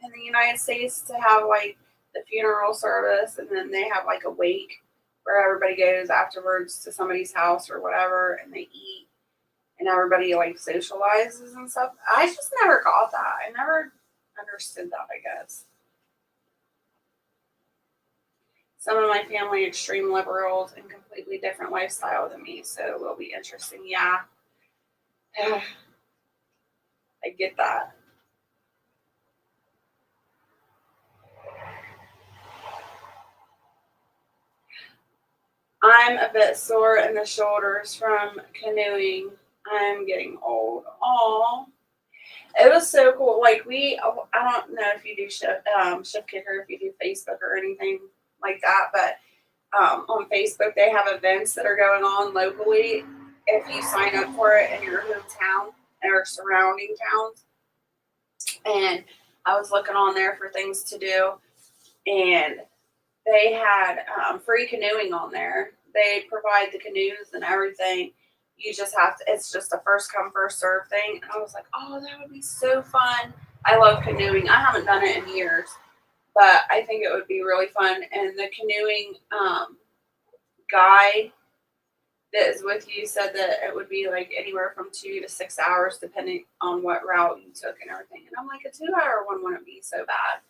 in the United States to have like the funeral service, and then they have like a wake where everybody goes afterwards to somebody's house or whatever, and they eat, and everybody like socializes and stuff. I just never got that. I never understood that, I guess. Some of my family extreme liberals and completely different lifestyle than me, so it will be interesting. Yeah, I get that. I'm a bit sore in the shoulders from canoeing. I'm getting old. Aw. It was so cool. Like I don't know if you do Shift Kicker, if you do Facebook or anything like that, but on Facebook they have events that are going on locally. If you sign up for it in your hometown or surrounding towns, and I was looking on there for things to do. and they had free canoeing on there. They provide the canoes and everything. You just have to, it's just a first come, first serve thing. And I was like, oh, that would be so fun. I love canoeing. I haven't done it in years, but I think it would be really fun. And the canoeing guy that is with you said that it would be like anywhere from 2 to 6 hours, depending on what route you took and everything. And I'm like, a 2-hour one wouldn't be so bad.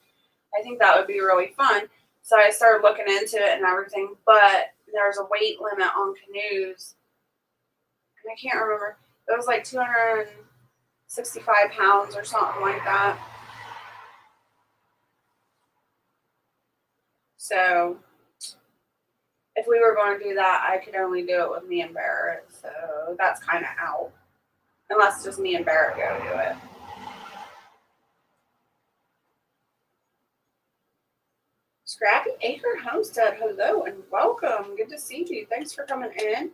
I think that would be really fun. So I started looking into it and everything, but there's a weight limit on canoes. And I can't remember. It was like 265 pounds or something like that. So if we were going to do that, I could only do it with me and Barrett. So that's kind of out. Unless just me and Barrett go do it. Scrappy Acre Homestead, hello and welcome. Good to see you. Thanks for coming in.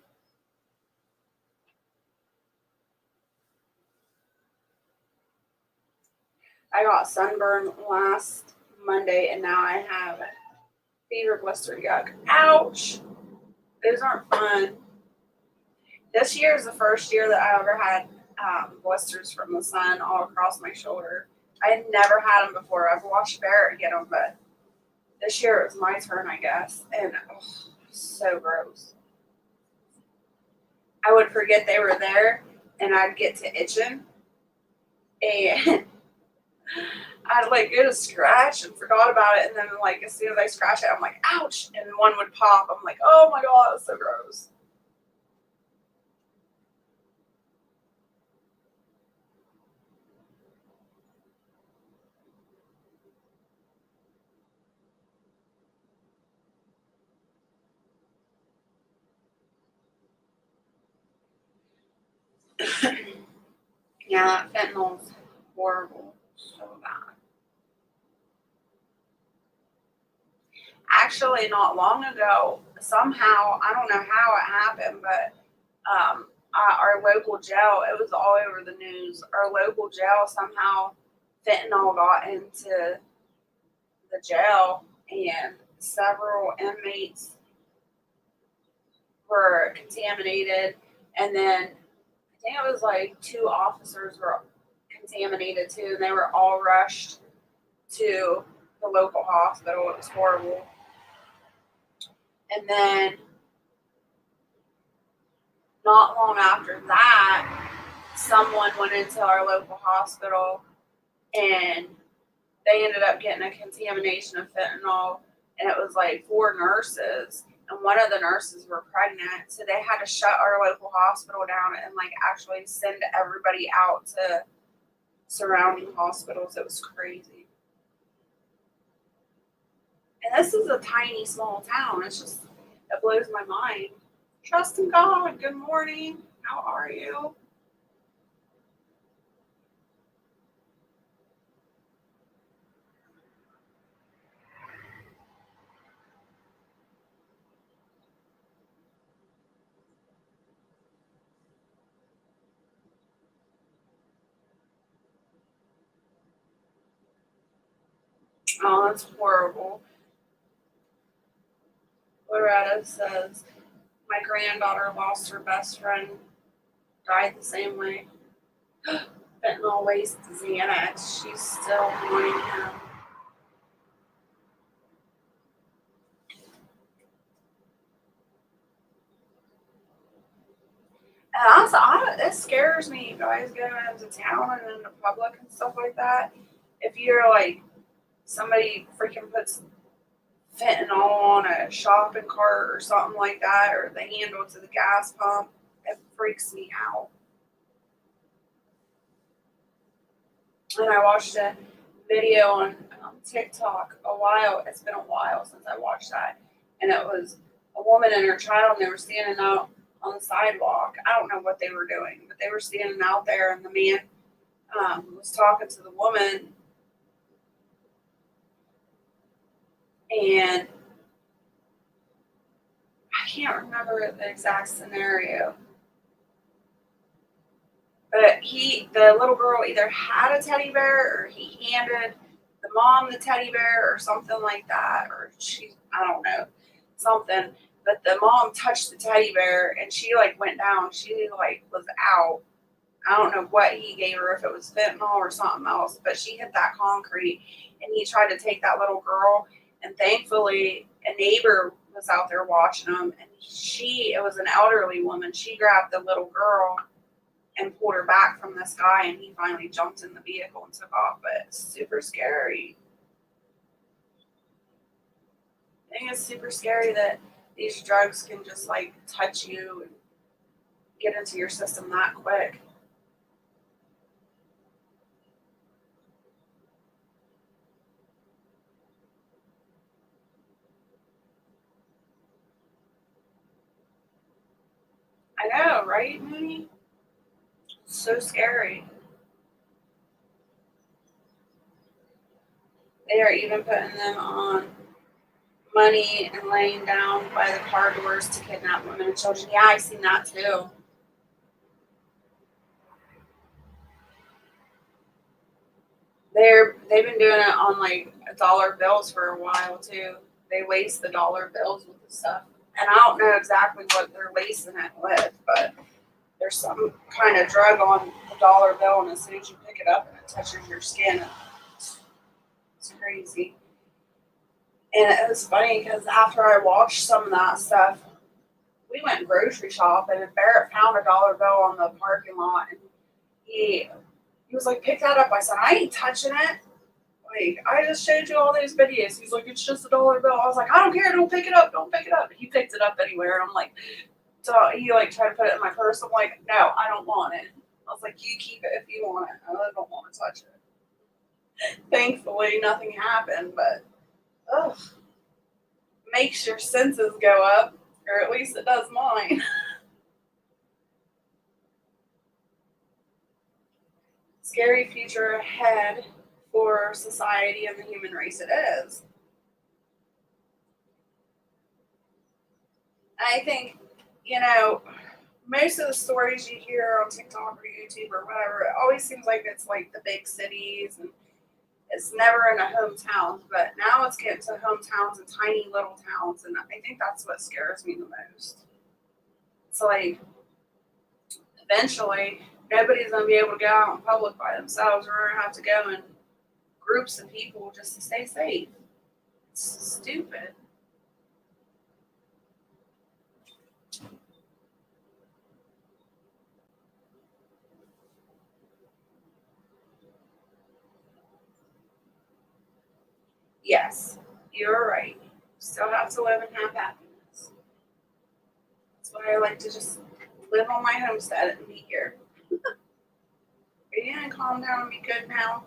I got sunburned last Monday and now I have fever, blister, yuck. Ouch. Those aren't fun. This year is the first year that I ever had blisters from the sun all across my shoulder. I had never had them before. I've watched Barrett get them, but this year it was my turn, I guess. And so gross. I would forget they were there and I'd get to itching. And I'd like go to scratch and forgot about it. And then like as soon as I scratch it, I'm like, ouch. And one would pop. I'm like, oh my God, that's so gross. Yeah, fentanyl's horrible. So bad. Actually, not long ago, somehow, I don't know how it happened, but our local jail, it was all over the news. Our local jail somehow fentanyl got into the jail and several inmates were contaminated. And then I think it was like 2 officers were contaminated too, and they were all rushed to the local hospital. It was horrible. And then not long after that, someone went into our local hospital and they ended up getting a contamination of fentanyl, and it was like 4 nurses, and one of the nurses were pregnant, so they had to shut our local hospital down and like actually send everybody out to surrounding hospitals. It was crazy. And this is a tiny small town. It's just, it blows my mind. Trust in God. Good morning. How are you? Oh, that's horrible. Loretta says, my granddaughter lost her best friend, died the same way. Fentanyl laced Xanax. She's still mourning him. And also, it scares me, you guys, going into town and into public and stuff like that. If you're like, somebody freaking puts fentanyl on a shopping cart or something like that, or the handle to the gas pump, it freaks me out. And I watched a video on TikTok it's been a while since I watched that, and it was a woman and her child, and they were standing out on the sidewalk. I don't know what they were doing, but they were standing out there, and the man was talking to the woman, and I can't remember the exact scenario, but the little girl either had a teddy bear or he handed the mom the teddy bear or something like that, or I don't know, something. But the mom touched the teddy bear and she like went down. She like was out. I don't know what he gave her, if it was fentanyl or something else, but she hit that concrete and he tried to take that little girl. And thankfully, a neighbor was out there watching him. And it was an elderly woman. She grabbed the little girl and pulled her back from this guy. And he finally jumped in the vehicle and took off. But it's super scary. I think it's super scary that these drugs can just like touch you and get into your system that quick. I know, right, Mooney? So scary. They are even putting them on money and laying down by the car doors to kidnap women and children. Yeah, I've seen that too. They've been doing it on like dollar bills for a while too. They lace the dollar bills with the stuff. And I don't know exactly what they're lacing it with, but there's some kind of drug on the dollar bill, and as soon as you pick it up and it touches your skin, it's crazy. And it was funny because after I watched some of that stuff, we went grocery shopping and Barrett found a dollar bill on the parking lot, and he was like, "Pick that up." I said, "I ain't touching it. Like, I just showed you all these videos." He's like, "It's just a dollar bill." I was like, "I don't care. Don't pick it up. Don't pick it up." He picked it up anywhere. And I'm like, so he like tried to put it in my purse. I'm like, "No, I don't want it." I was like, "You keep it if you want it. I don't want to touch it." Thankfully, nothing happened, but ugh, makes your senses go up, or at least it does mine. Scary future ahead for society and the human race it is. I think, most of the stories you hear on TikTok or YouTube or whatever, it always seems like it's like the big cities and it's never in a hometown. But now it's getting to hometowns and tiny little towns, and I think that's what scares me the most. It's like eventually nobody's gonna be able to go out in public by themselves. We're gonna have to go in groups of people just to stay safe. It's stupid. Yes, you're right. Still have to live and have happiness. That's why I like to just live on my homestead and be here. Are you gonna calm down and be good now?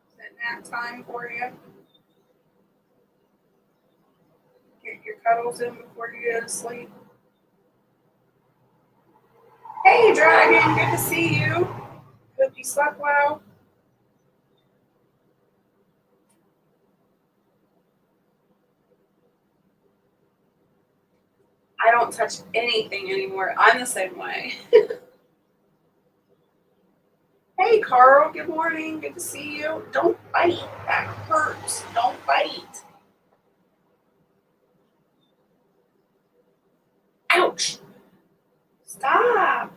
Is it nap time for you? Get your cuddles in before you go to sleep. Hey, Dragon, good to see you. Hope you slept well. I don't touch anything anymore. I'm the same way. Hey, Carl, good morning. Good to see you. Don't bite. That hurts. Don't bite. Ouch. Stop.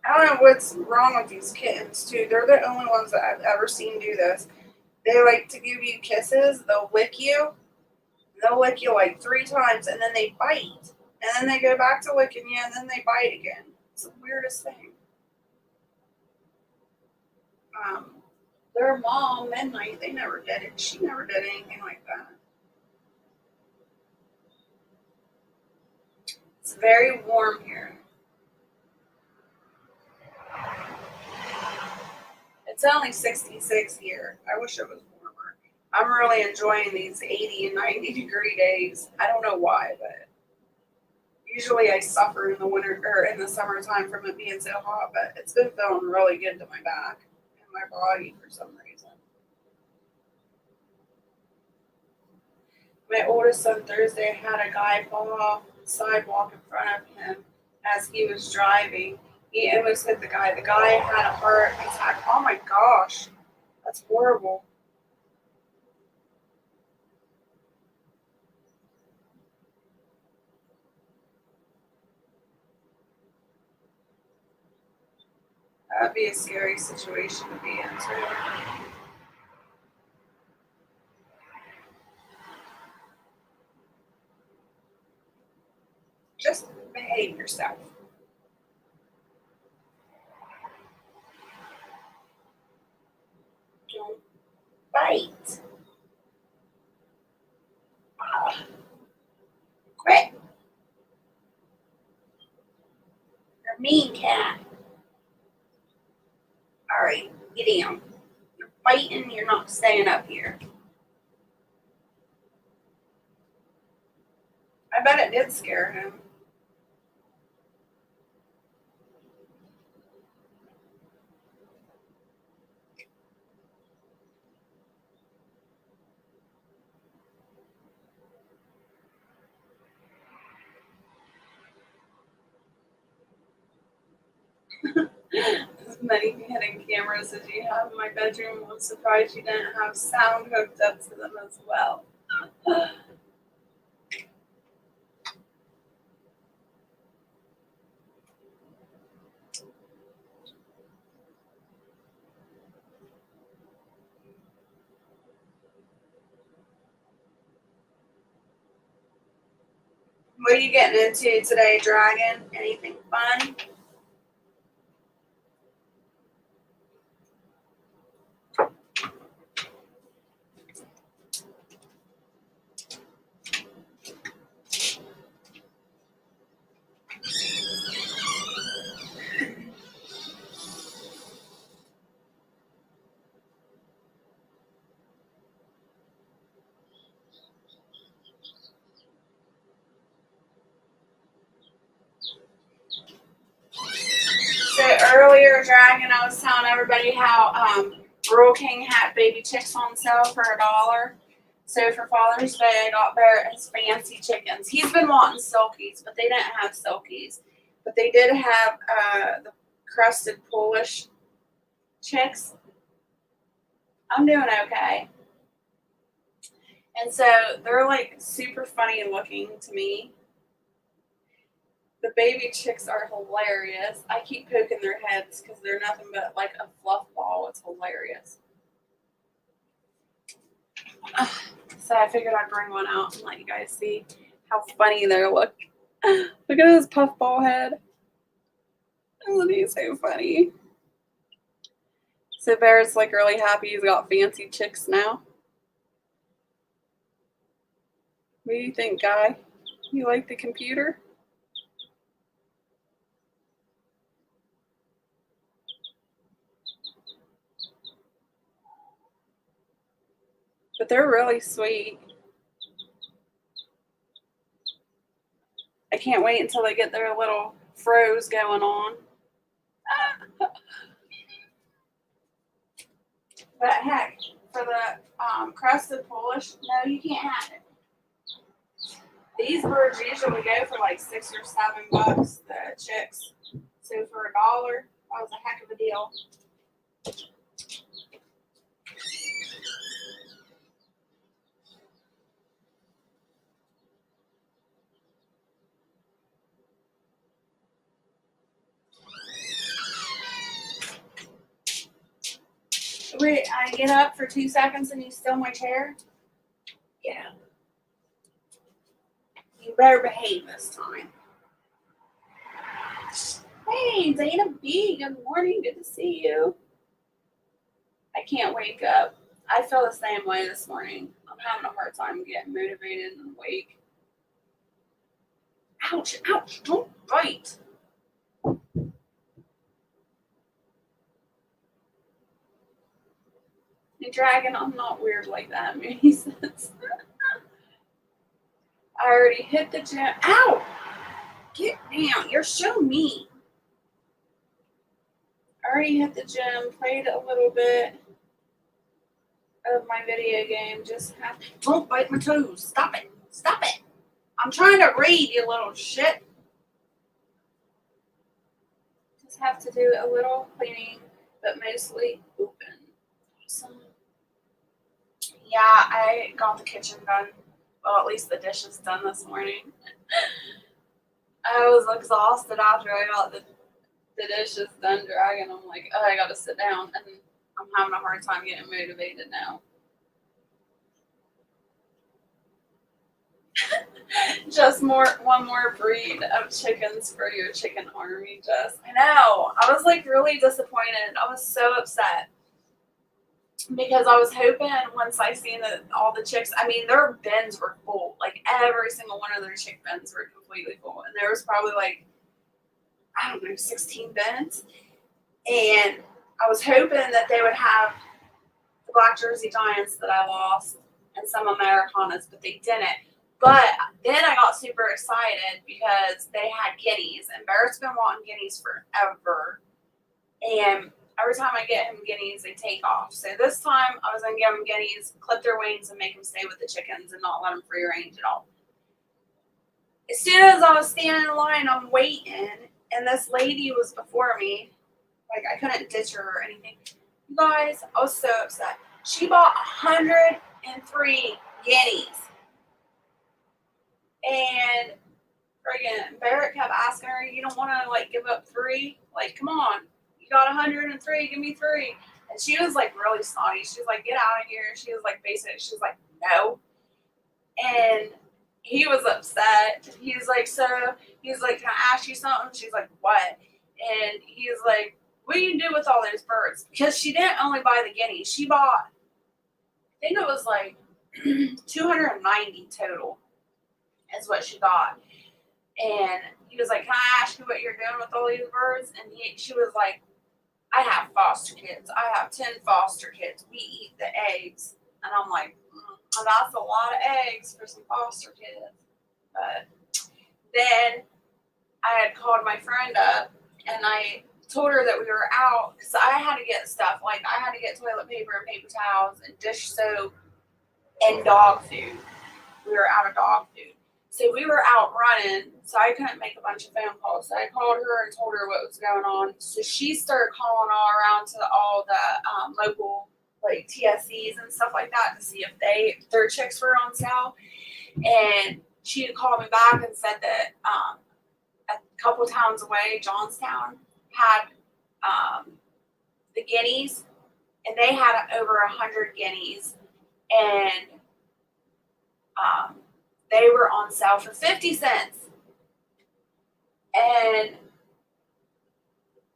I don't know what's wrong with these kittens, too. They're the only ones that I've ever seen do this. They like to give you kisses. They'll lick you. They'll lick you like 3 times, and then they bite. And then they go back to licking you, and then they bite again. It's the weirdest thing. Their mom, Midnight, they never did it. She never did anything like that. It's very warm here. It's only 66 here. I wish it was warmer. I'm really enjoying these 80 and 90-degree days. I don't know why, but usually I suffer in the winter or in the summertime from it being so hot, but it's been feeling really good to my back and my body for some reason. My oldest son Thursday had a guy fall off sidewalk in front of him as he was driving. He almost hit the guy. The guy had a heart attack. Oh my gosh. That's horrible. That'd be a scary situation to be in, too. Just behave yourself. Don't bite. Quit. You're a mean cat. All right, get down. You're biting. You're not staying up here. I bet it did scare him. As many hidden cameras as you have in my bedroom, I'm surprised you didn't have sound hooked up to them as well. What are you getting into today, Dragon? Anything fun? So earlier, Dragon, I was telling everybody how Rural King had baby chicks on sale for $1. So for Father's Day, I got Barrett his fancy chickens. He's been wanting silkies, but they didn't have silkies. But they did have the crusted Polish chicks. I'm doing okay. And so they're like super funny looking to me. The baby chicks are hilarious. I keep poking their heads because they're nothing but like a fluff ball. It's hilarious. So I figured I'd bring one out and let you guys see how funny they look. Look at his puffball head. Isn't he so funny? So Bear's like really happy he's got fancy chicks now. What do you think, Guy? You like the computer? But they're really sweet. I can't wait until they get their little froze going on. But heck, for the crusted Polish, no, you can't have it. These birds usually go for like $6 or $7, the chicks. So for $1, that was a heck of a deal. Wait, I get up for 2 seconds and you steal my chair? Yeah. You better behave this time. Hey, Dana B, good morning. Good to see you. I can't wake up. I feel the same way this morning. I'm having a hard time getting motivated and awake. Ouch, ouch, don't bite. Hey, Dragon, I'm not weird like that, Mary says. I already hit the gym. Ow! Get down. You're so mean. I already hit the gym, played a little bit of my video game. Just don't bite my toes. Stop it. Stop it. I'm trying to read, you little shit. Just have to do a little cleaning, but mostly open. So, yeah, I got the kitchen done. Well, at least the dishes done this morning. I was exhausted after I got the dishes done dragging. I'm like, oh, I gotta sit down, and I'm having a hard time getting motivated now. Just one more breed of chickens for your chicken army, Jess. I know. I was like really disappointed. I was so upset because I was hoping once I seen all the chicks. I mean, their bins were full. Like every single one of their chick bins were completely full, and there was probably like, I don't know, 16 bins. And I was hoping that they would have the Black Jersey Giants that I lost and some Americanas, but they didn't. But then I got super excited because they had guineas, and Barrett's been wanting guineas forever. And every time I get him guineas, they take off. So this time I was going to give him guineas, clip their wings, and make them stay with the chickens and not let them free range at all. As soon as I was standing in line, I'm waiting, and this lady was before me. Like, I couldn't ditch her or anything. You guys, I was so upset. She bought 103 guineas. And friggin' Barrett kept asking her, you don't want to, like, give up 3? Like, come on. You got 103, give me 3. And she was, like, really snotty. She was like, get out of here. She was, like, basically, she was like, no. And he was upset. He was like, can I ask you something? She's like, what? And he was like, what do you do with all those birds? Because she didn't only buy the guineas. She bought, I think it was like 290 total is what she got. And he was like, can I ask you what you're doing with all these birds? And she was like, I have foster kids. I have 10 foster kids. We eat the eggs. And I'm like, that's a lot of eggs for some foster kids. But then I had called my friend up and I told her that we were out because I had to get stuff. Like, I had to get toilet paper and paper towels and dish soap and dog food. We were out of dog food. So we were out running, so I couldn't make a bunch of phone calls. So I called her and told her what was going on. So she started calling all around to all the local, like, TSCs and stuff like that to see if their chicks were on sale. And she called me back and said that a couple towns away, Johnstown, had the guineas, and they had over 100 guineas, and they were on sale for 50 cents. And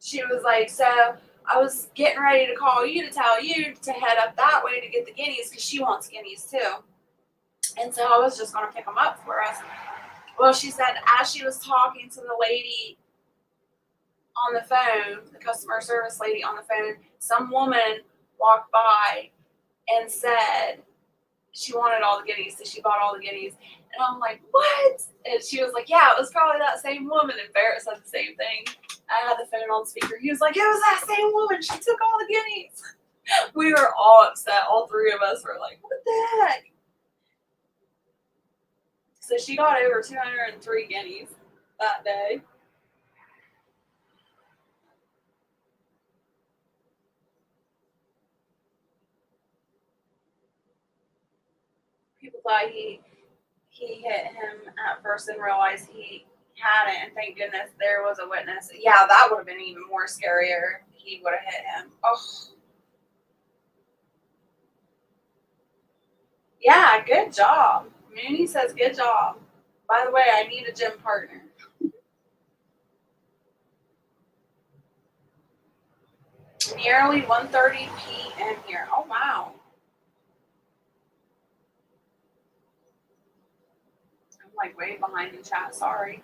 she was like, so I was getting ready to call you to tell you to head up that way to get the guineas because she wants guineas too. And so I was just going to pick them up for us. Well, she said as she was talking to the lady on the phone, the customer service lady on the phone, some woman walked by and said she wanted all the guineas, so she bought all the guineas. And I'm like, what? And she was like, yeah, it was probably that same woman. And Barrett said the same thing. I had the phone on speaker. He was like, it was that same woman. She took all the guineas. We were all upset. All three of us were like, what the heck? So she got over 203 guineas that day. People thought he hit him at first and realized he hadn't, and thank goodness there was a witness. Yeah, that would have been even more scarier. He would have hit him. Oh. Yeah, good job. Mooney says good job. By the way, I need a gym partner. Nearly 1:30 p.m. here. Oh, wow. I'm like way behind in chat. Sorry.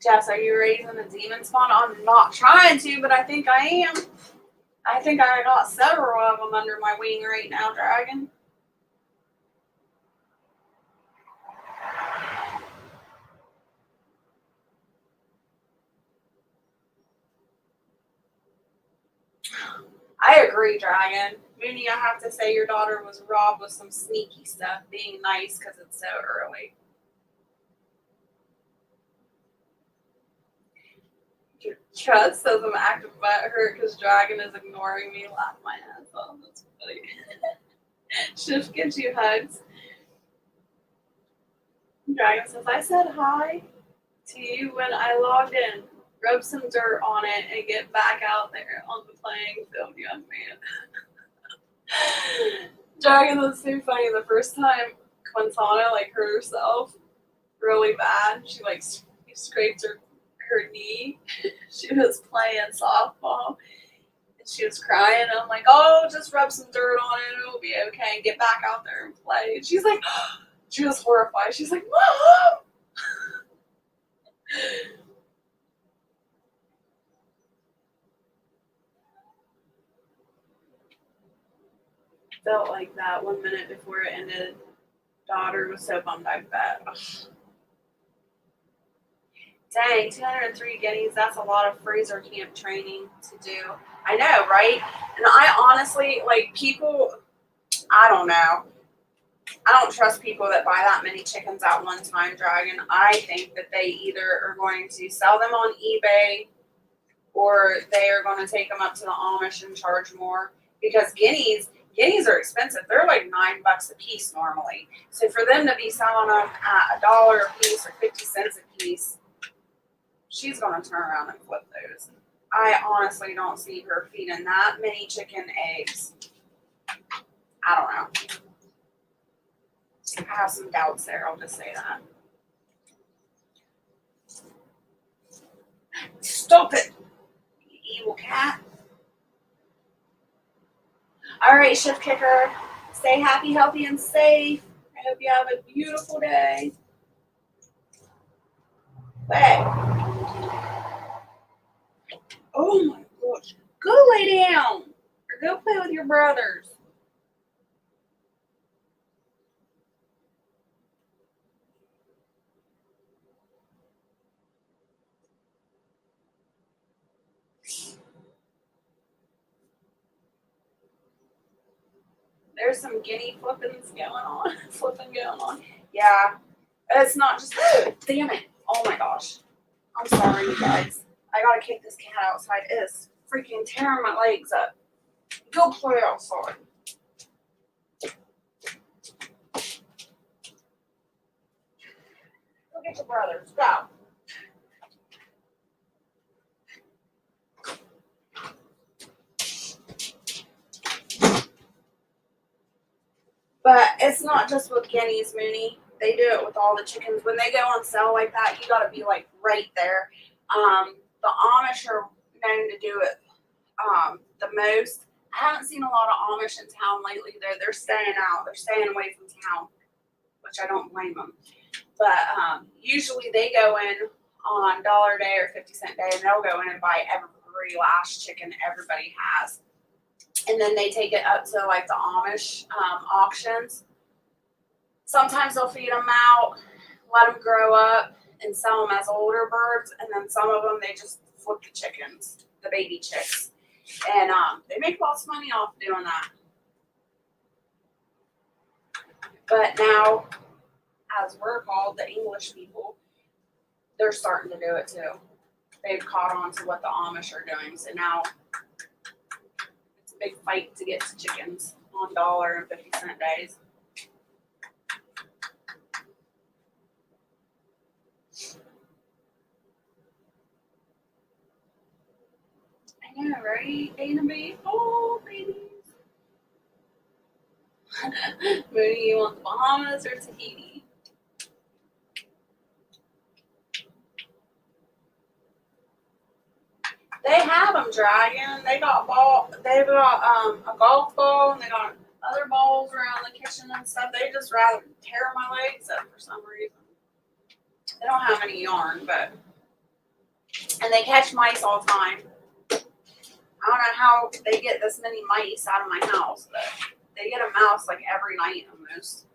Jess, are you raising a demon spawn? I'm not trying to, but I think I am. I think I got several of them under my wing right now, Dragon. I agree, Dragon. Mooney, I have to say your daughter was robbed with some sneaky stuff, being nice because it's so early. Trust says I'm acting butthurt because Dragon is ignoring me. Laugh my ass off. That's funny. Shift gives you hugs. Dragon says, I said hi to you when I logged in. Rub some dirt on it and get back out there on the playing field, young man. Dragon was so funny. The first time Quintana hurt herself really bad, she scraped her knee. She was playing softball and she was crying. I'm like, oh, just rub some dirt on it, it'll be okay, and get back out there and play. And she's like, she was horrified. She's like, Mom! Felt like that 1 minute before it ended. Daughter was so bummed I bet. Ugh. Dang, 203 guineas, that's a lot of freezer camp training to do. I know, right? And I honestly, people, I don't know. I don't trust people that buy that many chickens at one time, Dragon. I think that they either are going to sell them on eBay or they are going to take them up to the Amish and charge more. Because guineas are expensive. They're like $9 a piece normally. So for them to be selling them at $1 a piece or 50 cents a piece, she's going to turn around and flip those. I honestly don't see her feeding that many chicken eggs. I don't know. I have some doubts there, I'll just say that. Stop it, you evil cat. All right, Shift Kicker. Stay happy, healthy, and safe. I hope you have a beautiful day. Hey. Oh my gosh. Go lay down. Or go play with your brothers. There's some guinea flipping going on. Yeah. It's not just, damn it. Oh my gosh. I'm sorry, you guys. I gotta kick this cat outside. It's freaking tearing my legs up. Go play outside. Go get your brothers. Go. But it's not just with guineas, Mooney. They do it with all the chickens. When they go on sale like that, you gotta be right there. The Amish are known to do it the most. I haven't seen a lot of Amish in town lately. They're staying out. They're staying away from town, which I don't blame them. But usually they go in on dollar day or 50-cent day, and they'll go in and buy every last chicken everybody has. And then they take it up to the Amish auctions. Sometimes they'll feed them out, let them grow up, and sell them as older birds. And then some of them, they just flip the chickens, the baby chicks. And they make lots of money off doing that. But now, as we're called, the English people, they're starting to do it too. They've caught on to what the Amish are doing. So now it's a big fight to get to chickens on dollar and 50-cent days. I know, right? Dana B. Oh, babies. Mooney, you want the Bahamas or Tahiti? They have them, Dragon. They got They've got a golf ball, and they got other balls around the kitchen and stuff. They just rather tear my legs up for some reason. They don't have any yarn, and they catch mice all the time. I don't know how they get this many mice out of my house, but they get a mouse every night almost.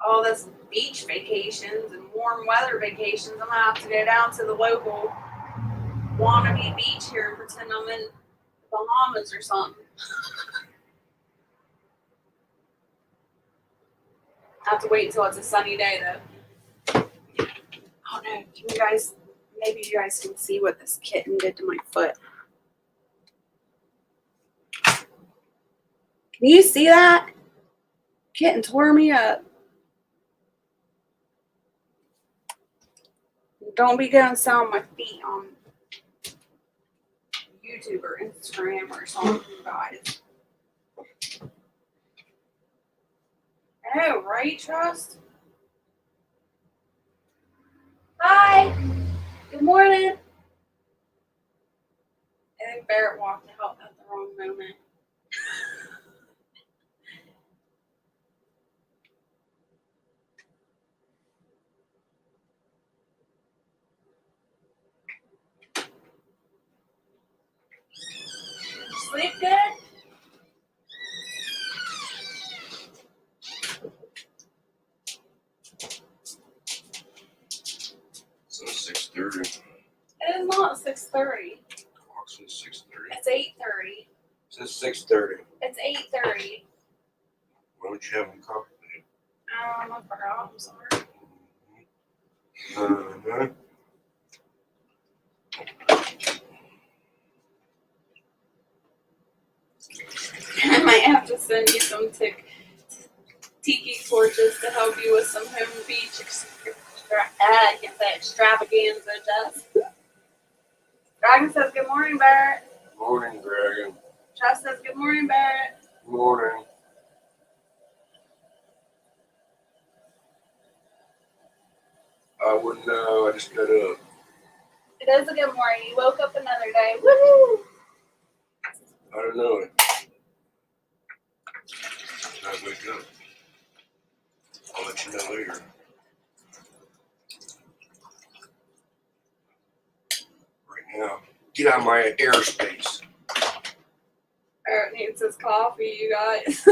all this beach vacations and warm weather vacations. I'm gonna have to go down to the local wannabe beach here and pretend I'm in the Bahamas or something. I have to wait until it's a sunny day though. Oh no, maybe you guys can see what this kitten did to my foot. Can you see that? Kitten tore me up. Don't be going selling my feet on YouTube or Instagram or something, guys. Oh, right, Trust? Hi. Good morning. I think Barrett walked out at the wrong moment. Sleep good? So 6:30. It is not 6:30. Clock says 6:30. It's 8:30. It says 6:30. It's 8:30. Why would you have them coffee? I forgot. I'm sorry. I might have to send you some tiki torches to help you with some home beach I can't say extravaganza, Jess. Dragon says good morning, Barrett. Morning, Dragon. Jess says good morning, Barrett. Morning. I wouldn't know. I just got up. It is a good morning. You woke up another day. Woohoo! I don't know it. I wake up. I'll let you know later. Right now, get out of my airspace. Barrett needs his coffee, you guys.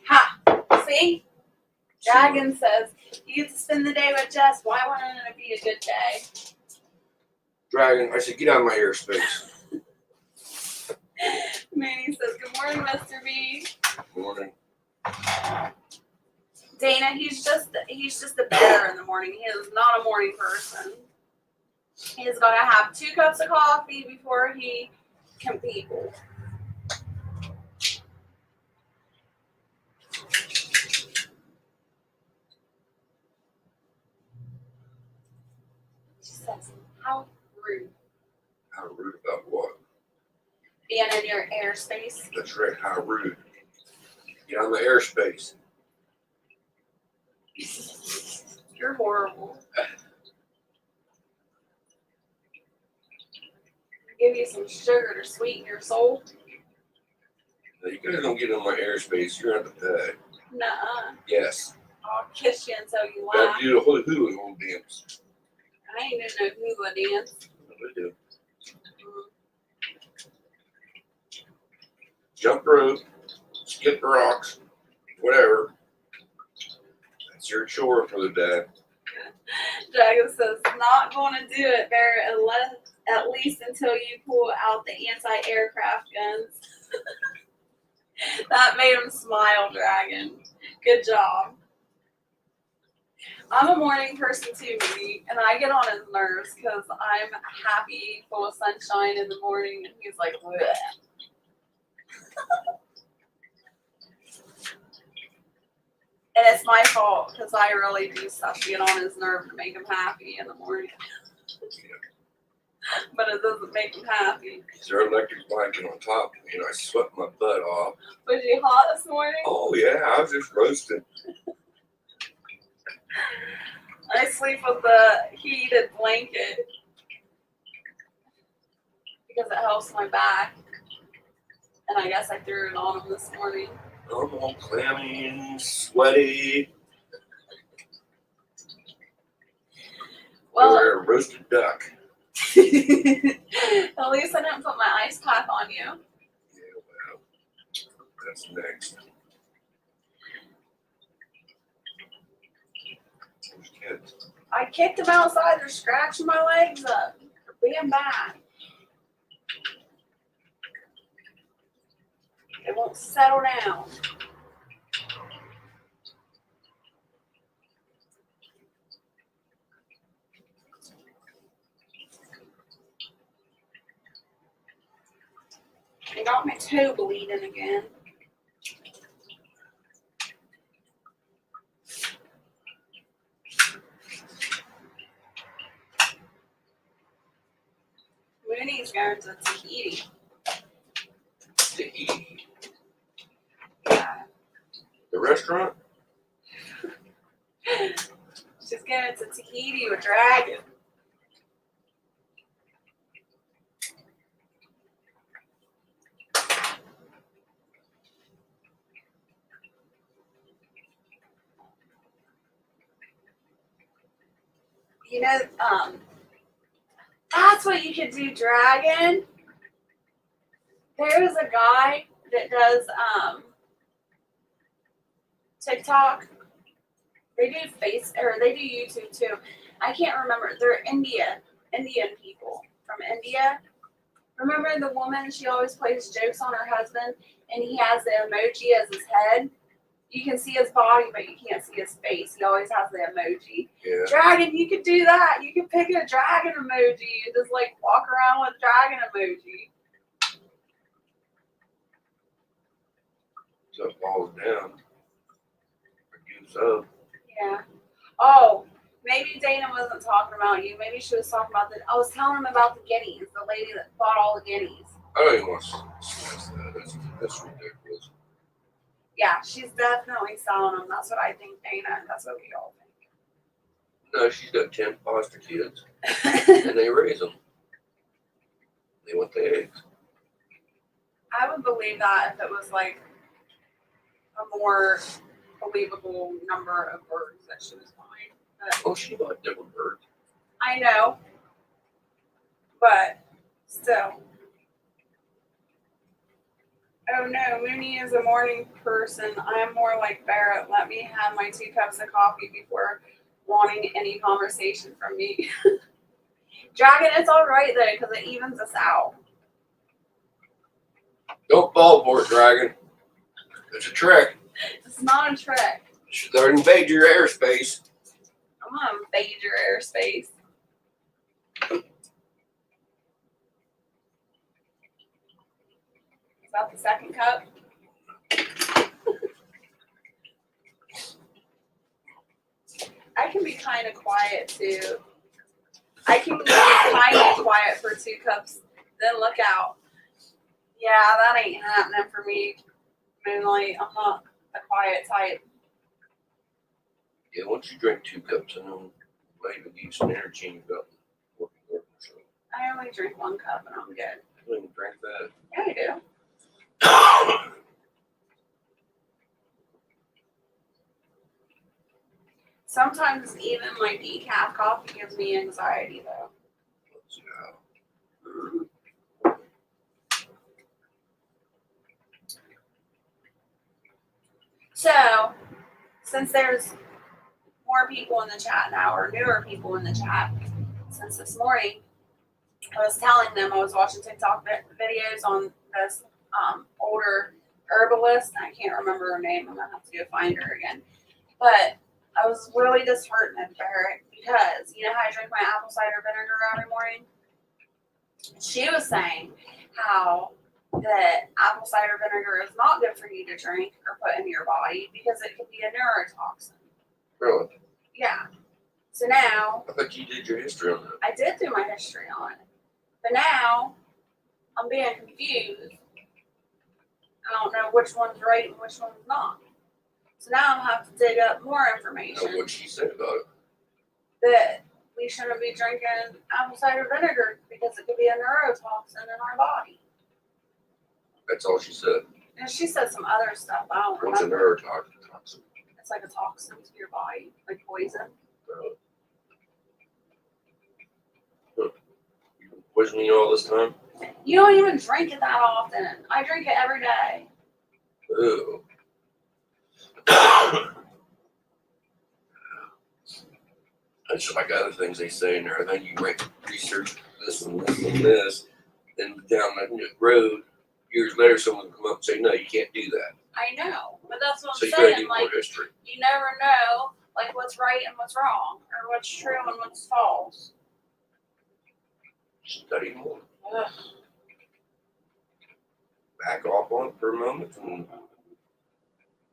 Ha! See? Dragon says, you get to spend the day with Jess. Why wouldn't it be a good day? Dragon, I said, get out of my airspace. Manny says, good morning, Mr. B. Morning. Dana, he's just a bear in the morning. He is not a morning person. He's got to have 2 cups of coffee before he can people. She says, how rude. How rude about what? Being in your airspace. That's right, how rude. Get out of my airspace. You're horrible. Give you some sugar to sweeten your soul. Now, you guys don't get in my airspace, you're going to have to pay. Nuh-uh. Yes. I'll kiss you until you Gotta laugh. do the hula hula dance. I ain't doing no hula dance. They do. Jump rope, skip rocks, whatever. That's your chore for the day. Dragon says, not going to do it, Barrett, at least until you pull out the anti-aircraft guns. That made him smile, Dragon. Good job. I'm a morning person too, Minnie, and I get on his nerves because I'm happy, full of sunshine in the morning, and he's like, bleh. And it's my fault because I really do stuff to get on his nerve to make him happy in the morning. But it doesn't make him happy. Is there an electric blanket on top? You know, I swept my butt off. Was you hot this morning? Oh, yeah, I was just roasting. I sleep with the heated blanket because it helps my back. And I guess I threw it on him this morning. I'm all clammy and sweaty. Well, You're a roasted duck. at least I didn't put my ice pack on you. Yeah, well, that's next. Those kids. I kicked them outside. They're scratching my legs up. They're being bad. They won't settle down. I got my toe bleeding again. Mooney's going to Tahiti. Tahiti. Yeah. The restaurant? She's going to Tahiti with Dragon. You know, that's what you could do, Dragon. There's a guy that does TikTok. They do they do YouTube too. I can't remember. They're Indian people from India. Remember the woman? She always plays jokes on her husband, and he has the emoji as his head. You can see his body, but you can't see his face. He always has the emoji. Yeah. Dragon, you could do that. You could pick a dragon emoji and just like walk around with dragon emoji. So it falls down. Or gives up. Yeah. Oh, maybe Dana wasn't talking about you. Maybe she was talking about I was telling him about the guineas, the lady that bought all the guineas. I don't even want to stress that. That's ridiculous. Yeah, she's definitely selling them. That's what I think, Dana. That's what we all No, she's got 10 foster kids, think. and they raise them. They want the eggs. I would believe that if it was like a more believable number of birds that she was buying. But Oh, she bought different birds. I know, but still. Oh no, Mooney is a morning person. I'm more like Barrett. Let me have my 2 cups of coffee before wanting any conversation from me. Dragon, it's all right though, because it evens us out. Don't fall for it, Dragon. It's a trick. It's not a trick. They'll invade your airspace. I'm gonna invade your airspace. Is that the second cup? I can be kind of quiet too. I can be kind of quiet for 2 cups, then look out. Yeah, that ain't happening for me, Moonlight. I'm not a quiet type. Yeah, once you drink 2 cups, and then maybe give you some energy and you've got working. So I only drink 1 cup and I'm good. I don't even drink that. Yeah, I do. Sometimes even my decaf coffee gives me anxiety though. Let's see how. So, since there's more people in the chat now, or newer people in the chat since this morning, I was telling them I was watching TikTok videos on this older herbalist. I can't remember her name. I'm going to have to go find her again. But I was really disheartened for her because, you know how I drink my apple cider vinegar every morning? She was saying how that apple cider vinegar is not good for you to drink or put in your body because it could be a neurotoxin. Really? Yeah. So now, I thought you did your history on that. I did do my history on it. But now, I'm being confused. I don't know which one's right and which one's not. So now I'm gonna have to dig up more You information know what she said about it. that we shouldn't be drinking apple cider vinegar because it could be a neurotoxin in our body. That's all she said. And she said some other stuff. I don't What's a remember. neurotoxin? It's like a toxin to your body, like poison. You've been poisoning you all this time? You don't even drink it that often. I drink it every day. Ew. That's just like other things they say in there. And then you might research this and this and this. Then down the road, years later, someone will come up and say, no, you can't do that. I know, but that's what So I'm you gotta saying. do more Like, history. you never know, like, what's right and what's wrong, or what's true and what's false. Study more. Ugh. Back off on it for a moment and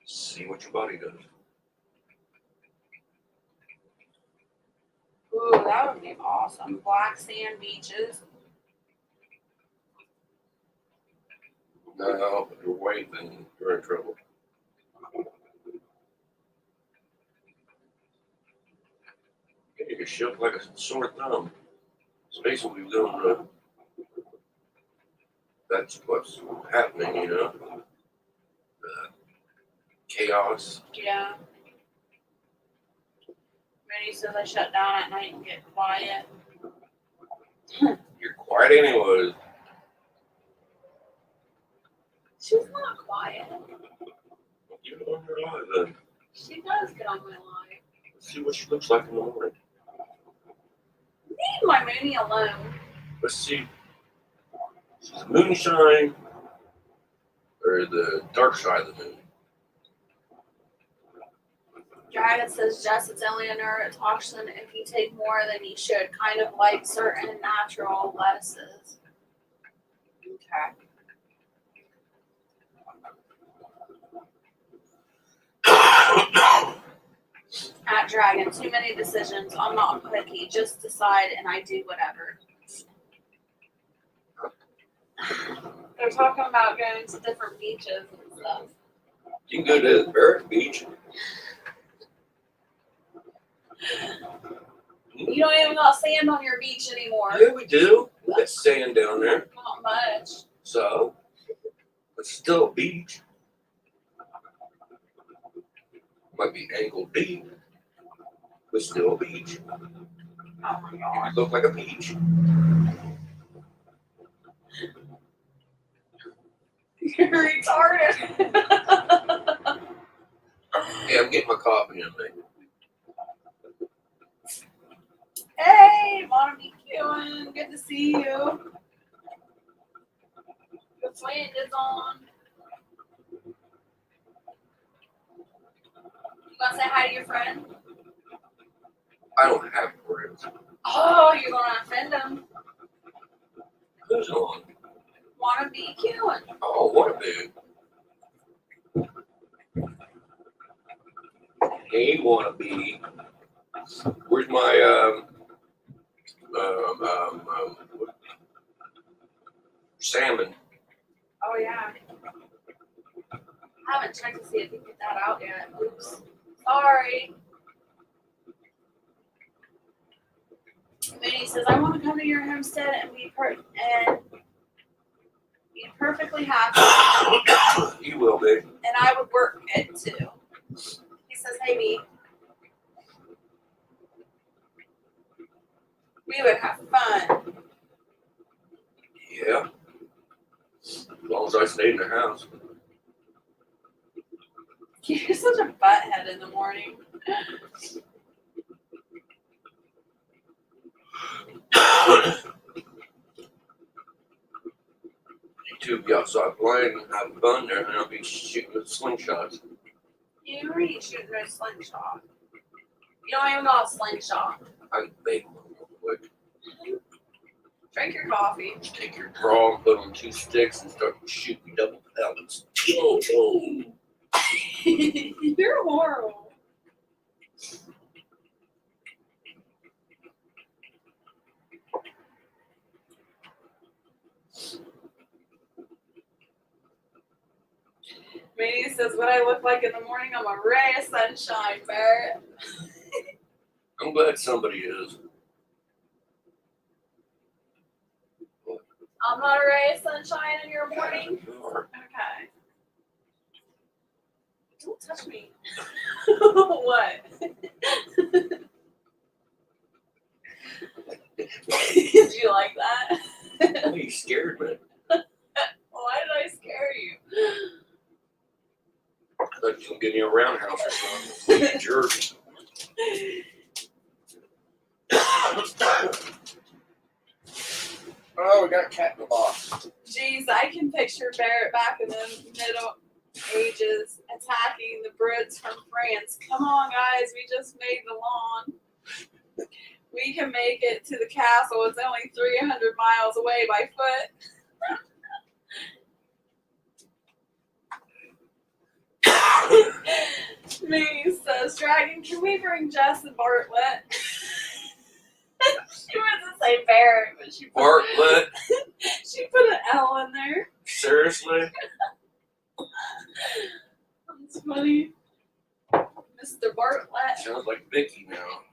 see what your body does. Ooh, that would be awesome. Black sand beaches. No, if you're white, then you're in trouble. You get shook like a sore thumb. It's basically doing that's what's happening, you know. Chaos. Yeah. Minnie says I shut down at night and get quiet. You're quiet anyways. She's not quiet. You're on your live then. She does get on my live. Let's see what she looks like in the morning. Leave my Mooney alone. Let's see. She's moonshine or the dark side of the moon. Dragon says, Jess, it's only a neurotoxin if you take more than you should, kind of like certain natural lettuces. Okay. At Dragon, too many decisions. I'm not picky. Just decide and I do whatever. They're talking about going to different beaches and stuff. You can go to the Barrett Beach. You don't even got sand on your beach anymore. Yeah, we do. We got sand down there. Not much. So, it's still a beach. Might be ankle deep, but still a beach. Oh my god. It look like a beach. You're retarded. Yeah, I'm getting my coffee in me. Hey, Monica McEwen, good to see you. The wind is on. You want to say hi to your friend? I don't have friends. Oh, you're going to offend him. Who's on? Want to be McEwen. Oh, what a dude. Hey, wanna be. Where's my salmon? Oh, yeah. I haven't checked to see if you put that out yet. Oops. Sorry. Minnie says, I want to come to your homestead and be perfectly happy. You will be. And I would work it too. He says, hey, me. We would have fun. Yeah. As long as I stayed in the house. You're such a butthead in the morning. You two be outside playing and having fun there, and I'll be shooting with slingshots. You already shooting a slingshot. You don't even got a slingshot. I can make one real quick. Drink your coffee. Just take your draw and put on 2 sticks and start shooting double pellets. Ching, ching. You're horrible. Minnie says, what I look like in the morning, I'm a ray of sunshine, Barrett. I'm glad somebody is. I'm not a ray of sunshine in your morning. You are. Okay. Don't touch me. What? Did you like that? Oh, you scared me. Why did I scare you? I thought you were going to get me a roundhouse or something. You jerk. Oh, we got a cat in the box. Jeez, I can picture Barrett back in the Middle Ages attacking the Brits from France. Come on, guys, we just made the lawn. We can make it to the castle. It's only 300 miles away by foot. Me says, Dragon, can we bring Jess and Bartlett? She wants to say Barrett, but she Bartlett? she put an L in there. Seriously? That's funny. Mr. Bartlett. Sounds like Vicky now.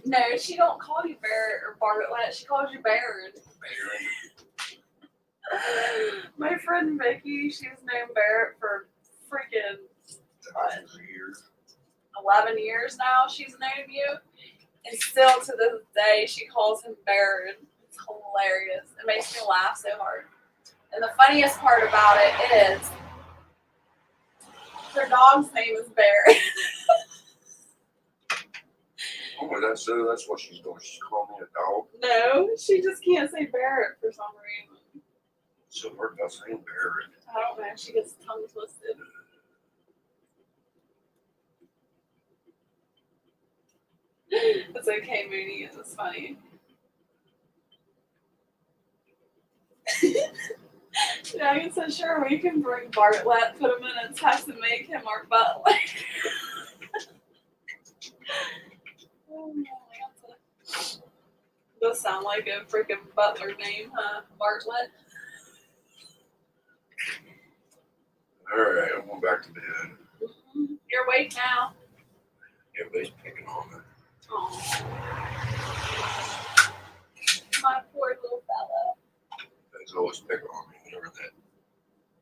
No, she don't call you Barrett or Bartlett. She calls you Baron. My friend Vicky, she's known Barrett for freaking Years. 11 years now. She's known you. And still to this day, she calls him Baron. It's hilarious. It makes me laugh so hard. And the funniest part about it is her dog's name is Barrett. Oh, that's what she's doing. She's calling me a dog. No, she just can't say Barrett for some reason. So hard about saying Barrett. I don't know. She gets tongue twisted. It's okay, Mooney. It was funny. Dragon said, sure, we can bring Bartlett, put him in a text, and make him our butler. Oh, does sound like a freaking butler name, huh? Bartlett. Alright, I'm going back to bed. Mm-hmm. You're awake now. Everybody's picking on me. Oh. My poor little fella. They always picking on me whenever that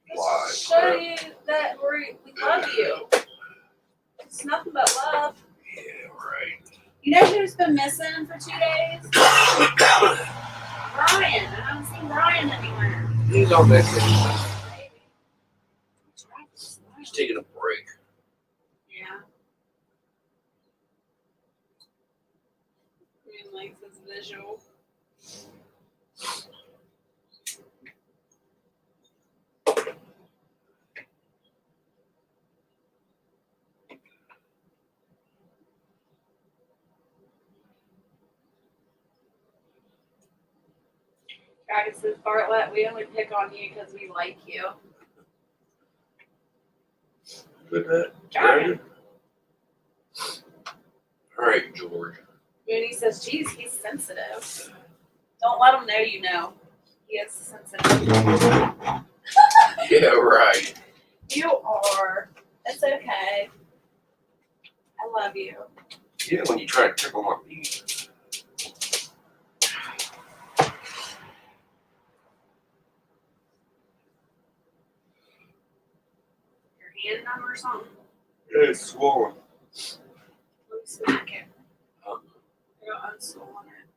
Just flies. show you that we love you. It's nothing but love. Yeah, right. You know who's been missing for 2 days? Brian. I haven't seen Brian anywhere. He's on vacation. He's taking a break. Yeah. I mean, like this visual. Dragon says, Bartlett, we only pick on you because we like you. Good night. Dragon. Alright, George. Mooney says, geez, he's sensitive. Don't let him know you know. He is sensitive. Yeah, right. You are. It's okay. I love you. Yeah, when you try to tickle my feet. Your hand number or something? Yeah, it's swollen. Let me smack it. Huh? I got unswollen it.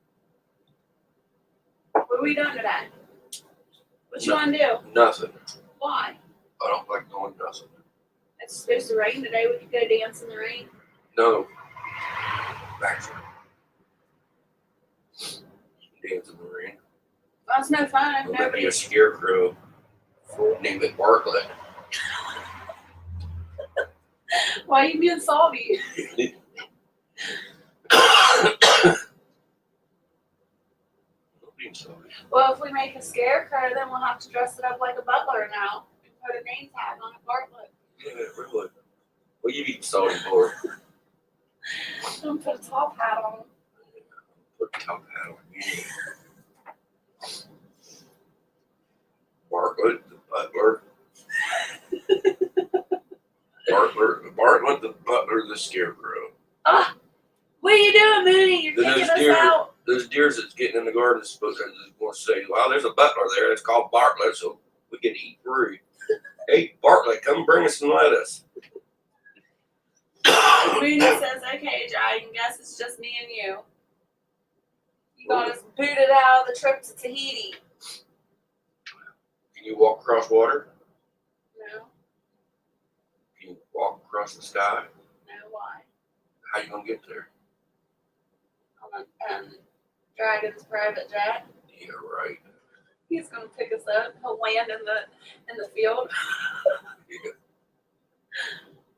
What are we doing today? What you want to do? Nothing. Why? I don't like doing nothing. It's supposed to rain today. We could go dance in the rain. No. Actually. Dance in the rain. That's no fun. There might be Nobody. a scarecrow. Name it Bartlett. Why are you being salty? Well, if we make a scarecrow, then we'll have to dress it up like a butler now and put a name tag on it, Bartlett. Yeah, really. What you eating salty for? Don't put a top hat on him. Put a top hat on you. Bartlett, the butler. Butler the Scarecrow. Ah, what are you doing, Mooney? You're Then kicking us out. those deers that's getting in the garden is supposed to want to say, well, there's a butler there. It's called Bartlett, so we can eat free. Hey, Bartlett, come bring us some lettuce. Mooney says, okay, I guess it's just me and you. You got us booted out of the trip to Tahiti. Can you walk across water? No, Can you walk across the sky? no, why? How you gonna get there? On a Dragon's private jet. Yeah, right. He's gonna pick us up. He'll land in the field. Yeah.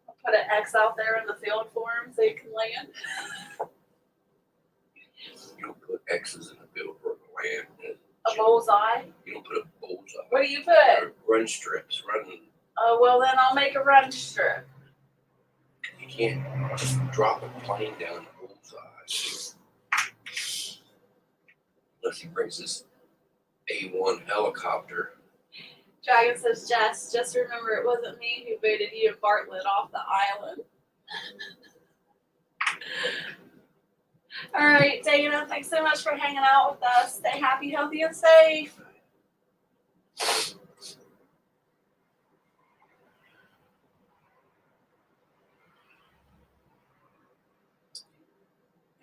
I'll put an X out there in the field for him so he can land. You don't put X's in the field for the land. A bullseye. You don't put a bullseye. What do you put? Run strips. Run. Oh, well, then I'll make a run strip. You can't just drop a plane down the bullseye. Unless he brings this A1 helicopter. Dragon says, Jess, just remember it wasn't me who booted you and Bartlett off the island. All right, Dana, thanks so much for hanging out with us. Stay happy, healthy, and safe.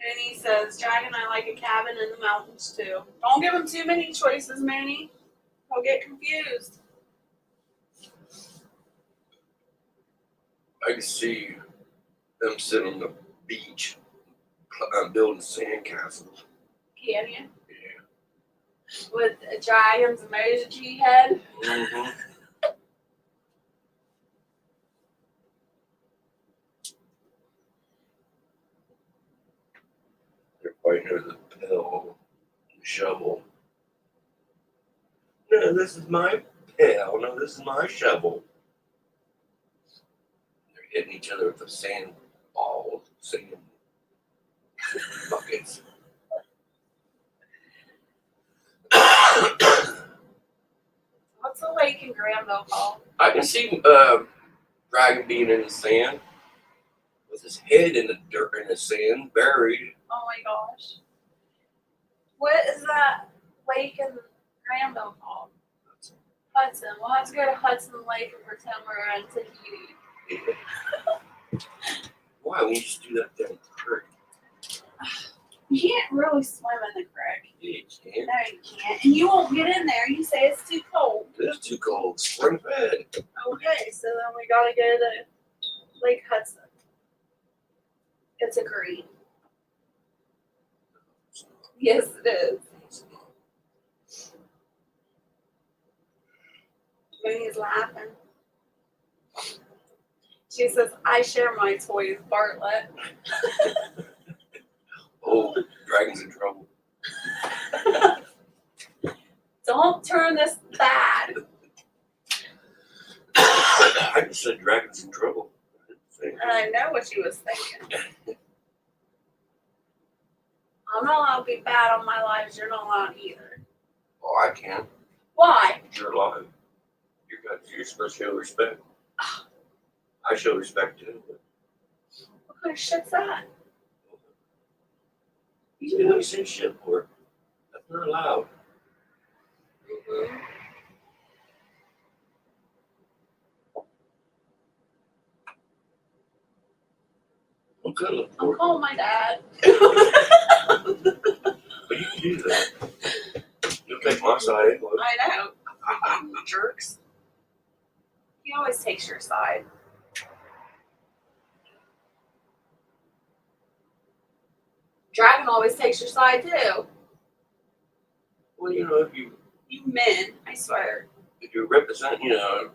And he says, Dragon, I like a cabin in the mountains too. Don't give him too many choices, Mooney. He'll get confused. I can see them sitting on the beach building sandcastles. Can you? Yeah. With a dragon's emoji head. Mm-hmm. They're fighting over the pail, the shovel. No, this is my pail. No, this is my shovel. They're hitting each other with the sand balls, sand buckets. What's the lake in Granville called? I can see Dragon being in the sand with his head in the dirt, in the sand, buried. Oh my gosh. What is that lake in Granville called? Hudson. We'll have to go to Hudson Lake and pretend we're in Tahiti. Yeah. Why? We just do that down the creek. You can't really swim in the creek. Yeah, you can't. No, you can't. And you won't get in there. You say it's too cold. It's too cold. Spring fed. Okay, so then we gotta go to Lake Hudson. It's a green. Yes, it is. Mooney's laughing. She says, I share my toys, Bartlett. Oh, Dragon's in trouble. Don't turn this bad. I just said Dragon's in trouble. And I know what she was thinking. I'm not allowed to be bad on my lives. You're not allowed either. Oh, I can't. Why? You're alive. You're supposed to show respect. I show respect too. But What kind of shit's that? you know you say shit for. That's not allowed. Mm-hmm. I'm gonna look I'm for it. calling my dad. But you can do that. You'll take my side anyway. I know. Jerks. He always takes your side. Dragon always takes your side too. Well, you know, if you men, I swear. if you represent, you know,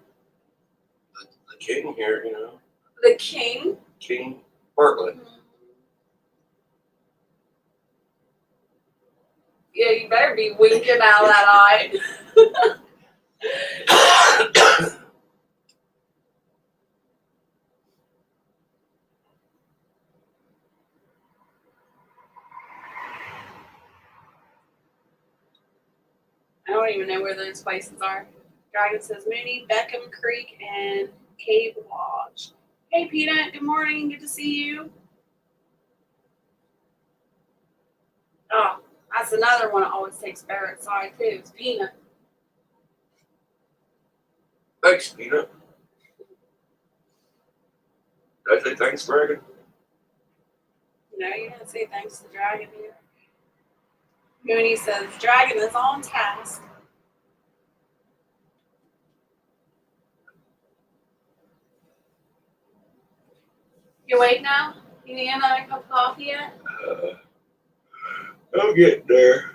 the king here, you know, The king. King Bartlett. Yeah, you better be winking out of that eye. I don't even know where those places are. Dragon says Mooney, Beckham Creek, and Cave Lodge. Hey, Peanut. Good morning. Good to see you. Oh, that's another one that always takes bear outside, too. It's Peanut. Thanks, Peanut. Did I say thanks, Dragon? No, you didn't say thanks to Dragon either. Mooney says, Dragon is on task. You awake now? You need another cup of coffee yet? I'll get there.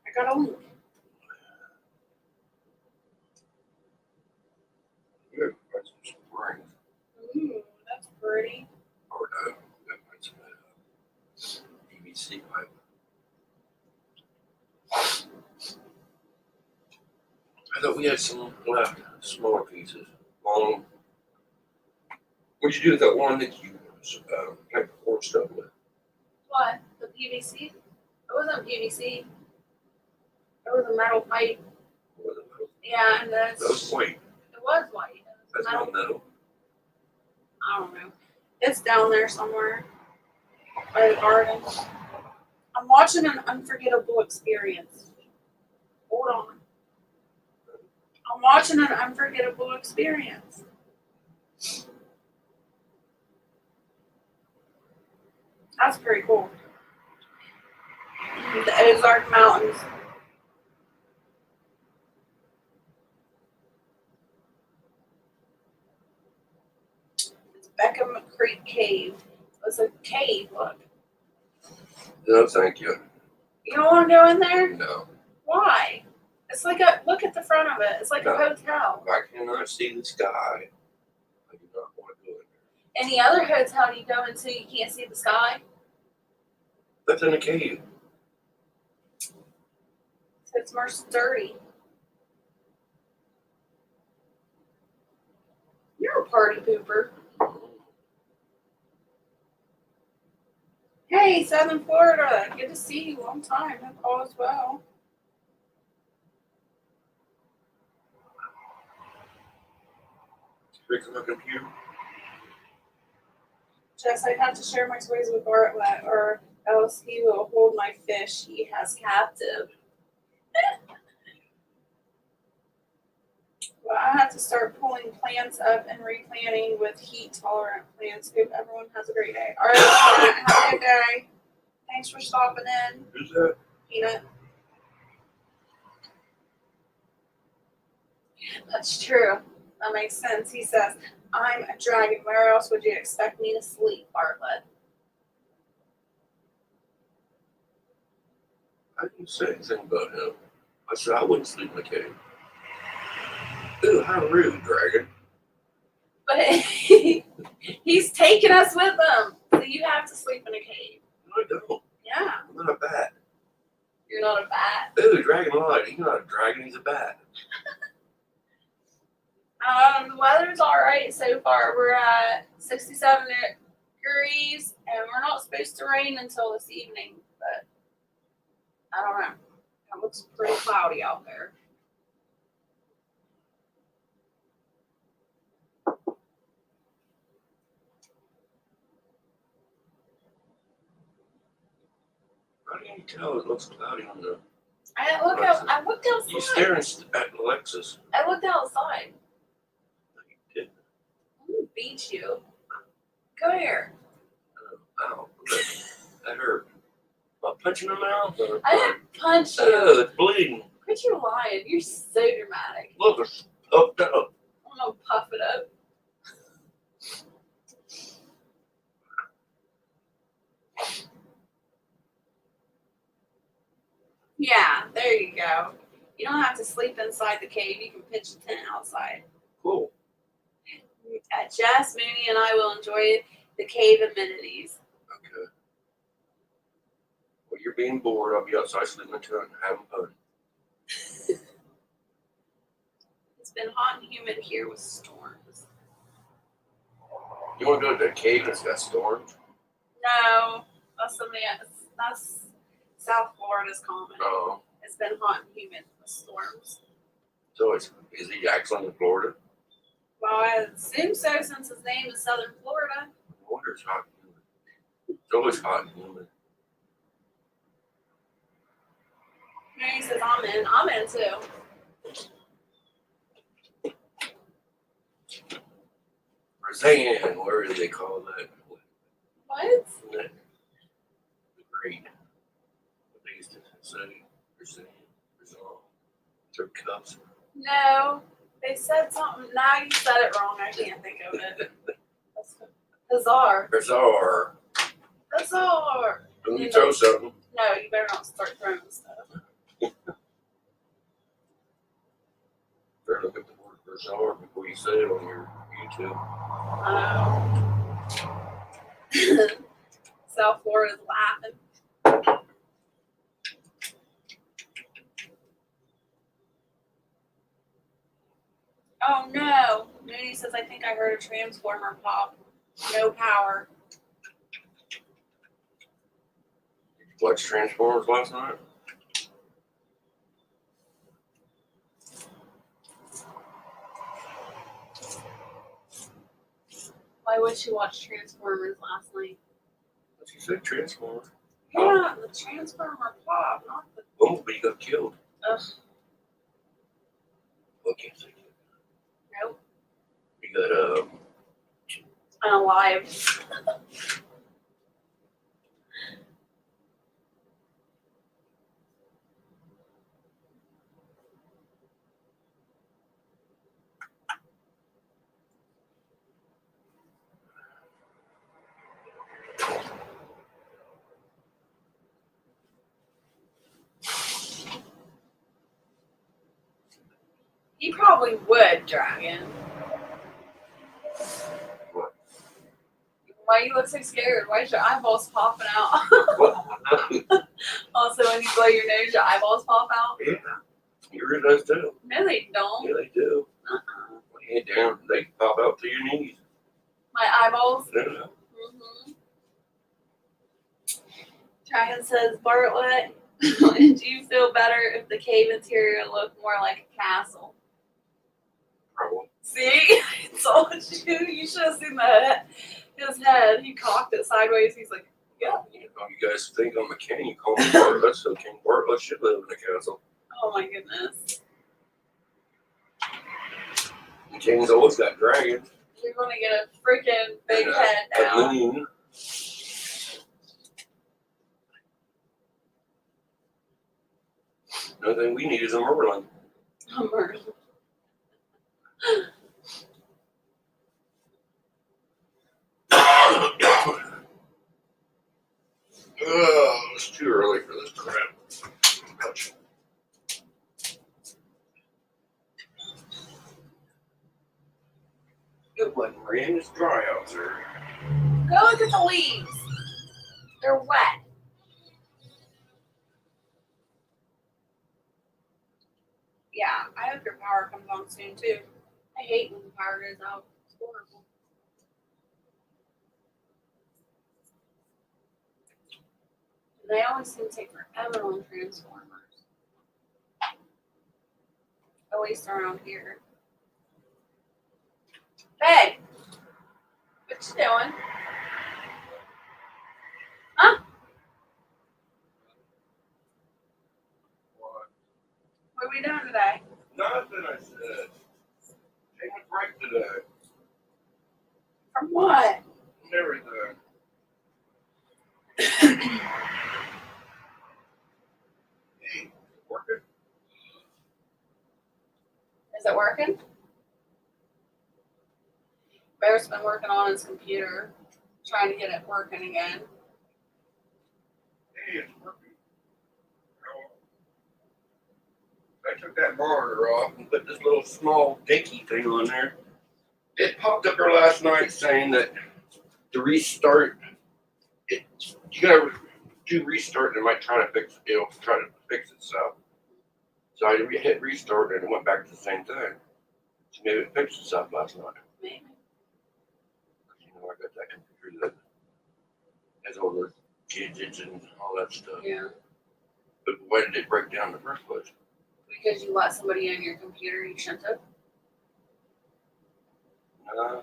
I got a link. Yeah, that's some springs. Ooh, that's pretty. Or no, that's some PVC pipe. I thought we had some left, smaller pieces. What'd you do with that one that you had poured stuff with? What? The PVC? It wasn't PVC. It was a metal pipe. What was it? Yeah, and That was white. it was white. It was That's metal. not metal. I don't know. It's down there somewhere by the garden. I'm watching an unforgettable experience. Hold on. I'm watching an unforgettable experience. That's pretty cool. The Ozark Mountains. It's Beckham Creek Cave. It's a cave, look. No, thank you. You don't want to go in there? No. Why? It's like a, look at the front of it. It's like a hotel. If I cannot see the sky, I do not want to go in there. Any other hotel you go into, you can't see the sky? That's in a cave. So it's more sturdy. You're a party pooper. Hey, Southern Florida. Good to see you. Long time. Hope all is well. Fixing my computer. Jess, I have to share my toys with Bartlett, or else he will hold my fish he has captive. Well, I have to start pulling plants up and replanting with heat-tolerant plants. Hope everyone has a great day. All right, have a good day. Thanks for stopping in, Who's that? Peanut. That's true. That makes sense. He says, I'm a dragon. Where else would you expect me to sleep, Bartlett? I didn't say anything about him. I said I wouldn't sleep in the cave. Ew, how rude, Dragon. But he's taking us with him. So you have to sleep in a cave. No, I don't. Yeah. I'm not a bat. You're not a bat. Ew, Dragon lied. He's not a dragon, he's a bat. The weather's all right so far. We're at 67 degrees, and we're not supposed to rain until this evening. But I don't know. It looks pretty cloudy out there. How can you tell it looks cloudy on the... I looked outside. You staring at Alexis. I looked outside. No, you didn't. I'm gonna beat you. Come here. Ow, look. That hurt. Am I punching her mouth? I didn't punch you. Oh, it's bleeding. Quit you lying. You're so dramatic. Look, it's puffed up. I'm gonna puff it up. Yeah, there you go. You don't have to sleep inside the cave. You can pitch a tent outside. Cool. Jess, Mooney, and I will enjoy the cave amenities. Okay. Well, you're being bored. I'll be outside sleeping in the tent and having fun. It's been hot and humid here with storms. You want to go to the cave that's got storms? No, that's somebody else. That's South Florida's common. No. It's it's been hot and humid with storms. So is he actually in Florida? Well, I assume so since his name is Southern Florida. No wonder it's hot and humid. It's always hot and humid. And he says, I'm in. I'm in too. Roseanne, where do they call that? What? Isn't that the grade? What they used to say? Roseanne. Their cups. No. They said something. Now you said it wrong. I can't think of it. Bizarre. Bizarre. Bizarre. Let me throw something. No, you better not start throwing stuff. Better look at the word bizarre before you say it on your YouTube. South Florida's laughing. Oh no. Mooney says, I think I heard a transformer pop. No power. Did you watch Transformers last night? Why would you watch Transformers last night? What you said, Transformers? Yeah, the transformer pop, not the. Bumblebee got killed. Ugh, What can't say? nope. We got Unalive. He probably would, Dragon. What? Why you look so scared? Why is your eyeballs popping out? what? Also, when you blow your nose, your eyeballs pop out? Yeah. Yours does too. No, they don't. Yeah, they do. When you head down, they pop out to your knees. My eyeballs? Yeah. Mm-hmm. Dragon says, Bartlett, do you feel better if the cave interior looked more like a castle? Probably. See? I told you. You should have seen his head. He cocked it sideways. He's like, yeah. You know, you guys think I'm a king, you call me Bartlett, so King Bartlett should live in a castle. Oh my goodness. The king's always got dragons. You're going to get a freaking big And head a now. moon. The only thing we need is a Merlin. Oh, it's too early for this crap. Ouch. Good one, Maria. It's dry out there. Go look at the leaves. They're wet. Yeah, I hope your power comes on soon too. I hate when the power goes out. It's horrible. And they always seem to take forever on Transformers. At least around here. Hey! What you doing? Huh? What are we doing today? Nothing, I said. Taking a break today. From what? And everything. Hey, working? Is it working? Bear's been working on his computer, trying to get it working again. Hey, it's working. I took that monitor off and put this little small dinky thing on there. It popped up here last night saying that to restart it, you gotta do restart and it might try to fix itself. So I hit restart and it went back to the same thing. So maybe it fixed itself last night. Maybe. You know, I got that computer that has all the gadgets and all that stuff. Yeah. But why did it break down in the first place? Because you let somebody on your computer you shouldn't have.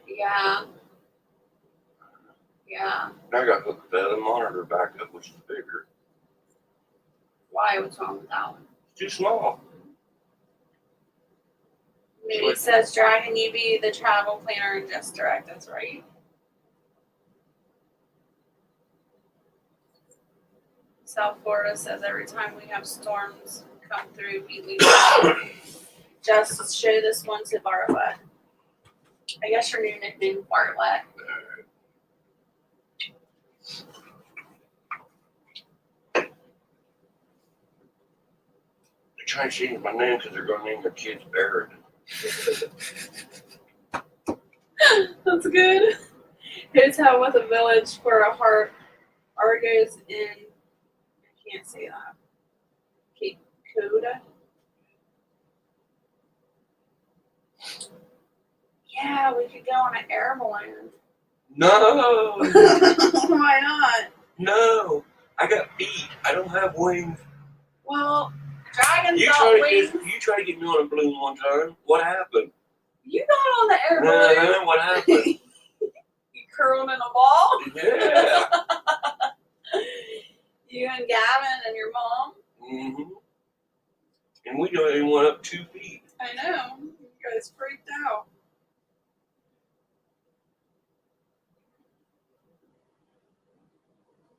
Yeah. Yeah. Now I got hooked to the monitor backup, which is bigger. Why? What's wrong with that one? It's too small. Moody says, Dragon, you be the travel planner and just direct. That's right. South Florida says every time we have storms come through, we lose. Just show this one to Bartlett. I guess your new nickname, Bartlett. They're trying to change my name because they're going to name their kids Barrett. That's good. Hotel with a village for a heart. Argos in, I can't say that. Cape Coda. Yeah, we could go on an air balloon. No! Why not? No! I got feet. I don't have wings. Well, dragons You got wings. try to get me on a balloon one time. What happened? You got on the air balloon. What happened? You curled in a ball. Yeah. You and Gavin and your mom. Mm-hmm. And we don't even went up 2 feet. I know. You guys freaked out.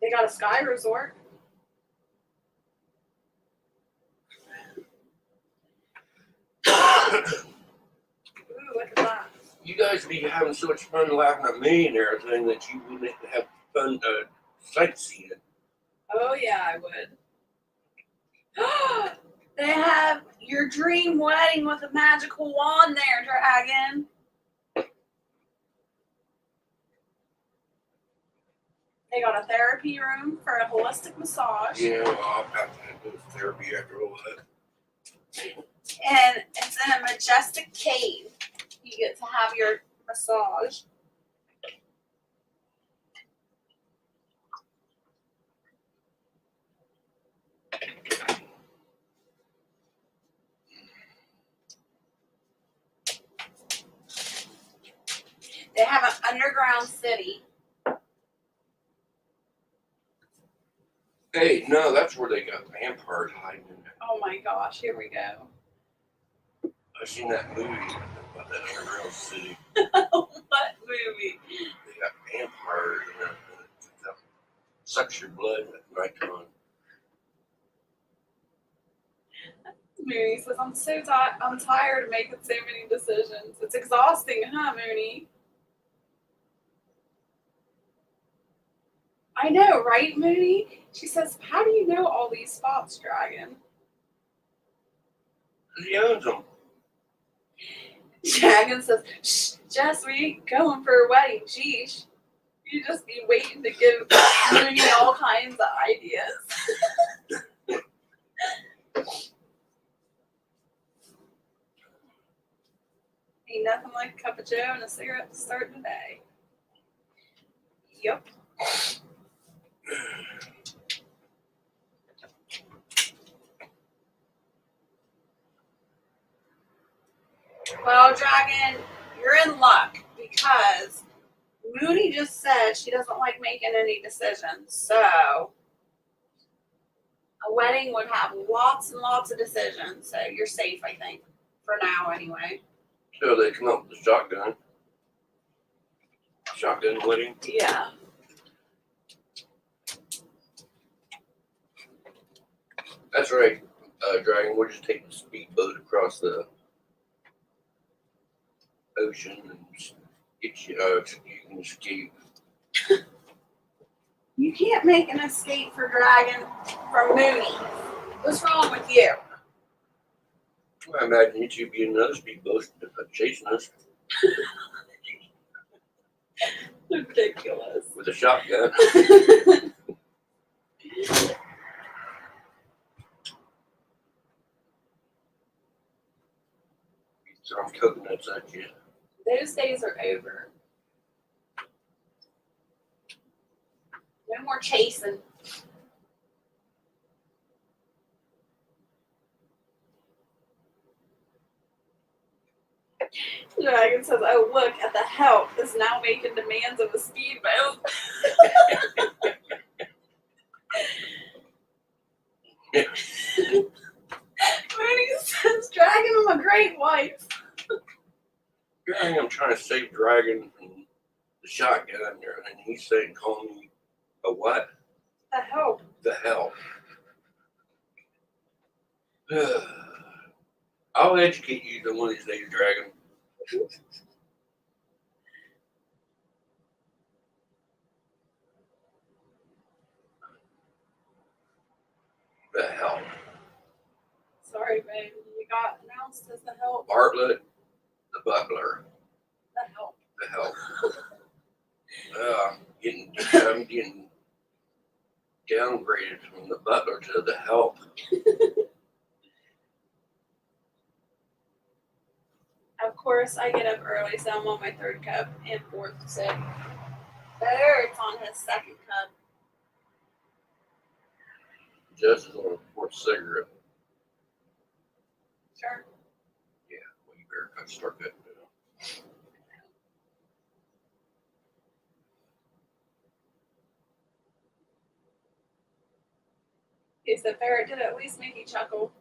They got a ski resort. Ooh, look at that. You guys be having so much fun laughing at me and everything that you wouldn't have fun sightseeing. Oh, yeah, I would. They have your dream wedding with a magical wand there, Dragon. They got a therapy room for a holistic massage. Yeah, well, I'll have to go to therapy after all that. And it's in a majestic cave. You get to have your massage. They have an underground city. Hey, no, that's where they got vampires hiding in there. Oh my gosh, here we go. I've seen that movie about that underground city. What movie? They got vampires in there that sucks your blood at nighttime. Mooney says, I'm tired of making so many decisions. It's exhausting, huh, Mooney? I know, right, Mooney? She says, how do you know all these spots, Dragon? Because he owns them. Dragon says, shh, Jess, we ain't going for a wedding, sheesh. You just be waiting to give Mooney all kinds of ideas. Ain't nothing like a cup of joe and a cigarette to start the day. Yep. Well, Dragon, you're in luck because Mooney just said she doesn't like making any decisions. So a wedding would have lots and lots of decisions. So you're safe, I think, for now anyway. So they come up with a shotgun. Shotgun wedding. Yeah. That's right, Dragon. We'll just take the speedboat across the ocean and get you, you can escape. You can't make an escape for Dragon from Mooney. What's wrong with you? I imagine you two be in another speedboat chasing us Ridiculous. with a shotgun. Throwing coconuts at you. Those days are over. No more chasing. Dragon says, "Oh look at the help is now making demands of a speedboat." Mooney says, "Dragon, I'm a great wife." Here I am trying to save Dragon from the shotgun, and he's saying, call me a what? The help. The hell. I'll educate you one of these days, Dragon. The hell. Sorry, babe. You got announced as the help. Bartlett, the butler. The help. The hell. I'm getting downgraded from the butler to the help. Of course, I get up early, so I'm on my third cup and fourth sip. Barrett's on his second cup. Jess is on a fourth cigarette. Sure. Yeah, well, you better start that now. He said Barrett did at least make you chuckle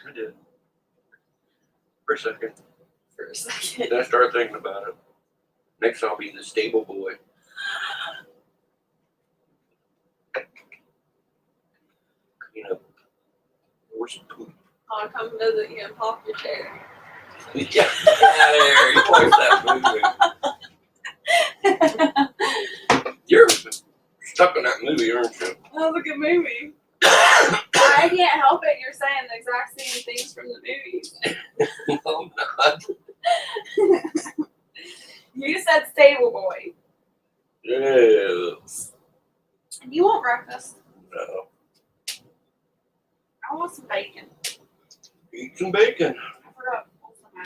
I did. For a second. for a second. Then I started thinking about it. Next, I'll be the stable boy. Clean up horse poop. I'll come visit you and pop your chair. Get out of here. You watch that movie. You're stuck in that movie, aren't you? That was a good movie. I can't help it. You're saying the exact same things from the movies. No, I'm not. You said stable boy. Yes. You want breakfast? No. I want some bacon. Eat some bacon. I forgot.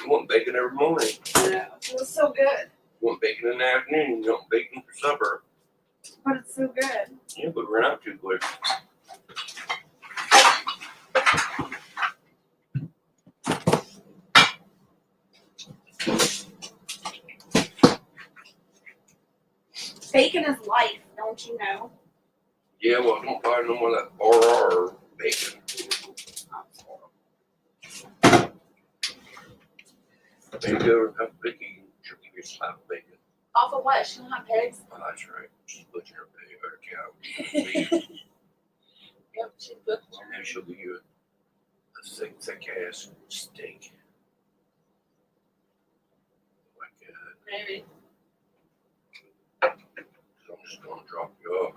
You want bacon every morning. Yeah, it was so good. You want bacon in the afternoon. You want bacon for supper. But it's so good. Yeah, but run out too quick. Bacon is life, don't you know? Yeah, well, don't buy no more of that RR bacon. Maybe go and have Vicky. She'll give you a slap of bacon. Off of what? She don't have pigs? Oh, that's right. She's butchering her pig or cow. Yep, she's good. And then she'll give you a thick ass steak. Like that. Maybe. So I'm just gonna drop you off.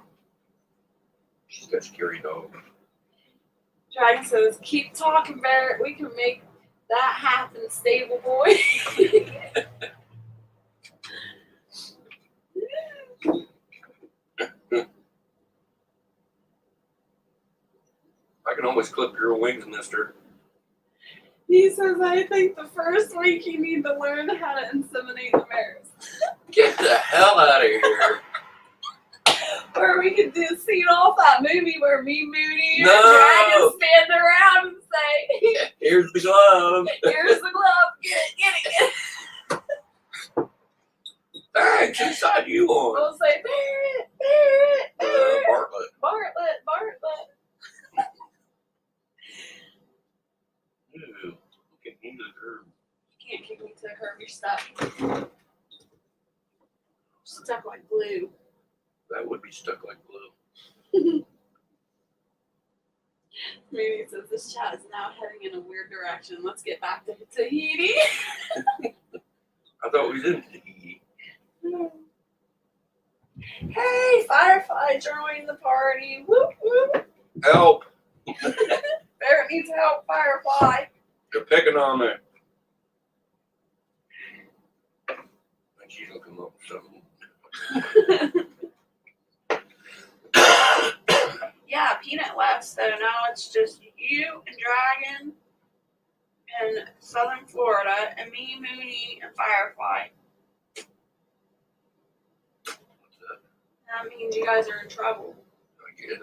She's got a scary dog. Dragon says, keep talking, Barrett. We can make that happen, stable boy. I can almost clip your wings, mister. He says, I think the first week you need to learn how to inseminate the mares. Get the hell out of here. Or we could do scene off that movie where me, Mooney, No. and Dragon stand around and say, Here's the glove. here's the glove, get it. Thanks, whose side you on? We'll say, Barrett, Bartlett. Bartlett. Ew. Get into the curb. You can't kick me to the curb, you're stuck. Stuck like glue. That would be stuck like glue. Maybe it says this chat is now heading in a weird direction. Let's get back to Tahiti. I thought we was in Tahiti. Hey, Firefly, join the party. Whoop, whoop. Help! Barrett needs help, Firefly. They're picking on me. And she's gonna come up with something. Yeah, Peanut left, so now it's just you and Dragon and Southern Florida and me, Mooney, and Firefly. What's that? That means you guys are in trouble. I get it.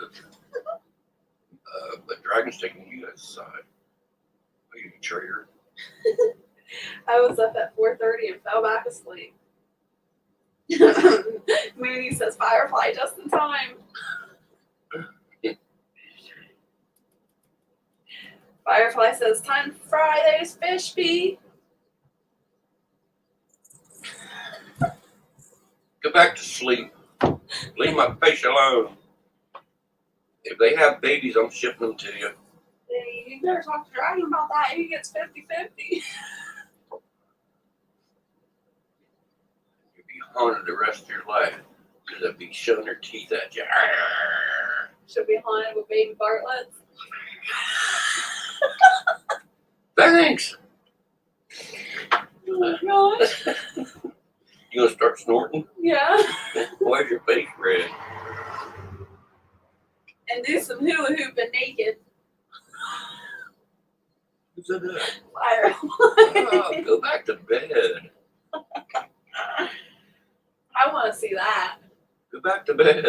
But Dragon's taking you guys aside. Are you a traitor? I was up at 4:30 and fell back asleep. Mooney says Firefly just in time. Firefly says time to fry those fish, B. Go back to sleep. Leave my fish alone. If they have babies, I'm shipping them to you. Hey, you better talk to Dragon about that. He gets 50-50. You'll be haunted the rest of your life because they'll be showing their teeth at you. She'll be haunted with baby Bartletts. Thanks. Oh my gosh. You gonna start snorting? Yeah. Why's your face red? And do some hula hooping naked. Who's that? Firefly. Oh, go back to bed. I want to see that. Go back to bed.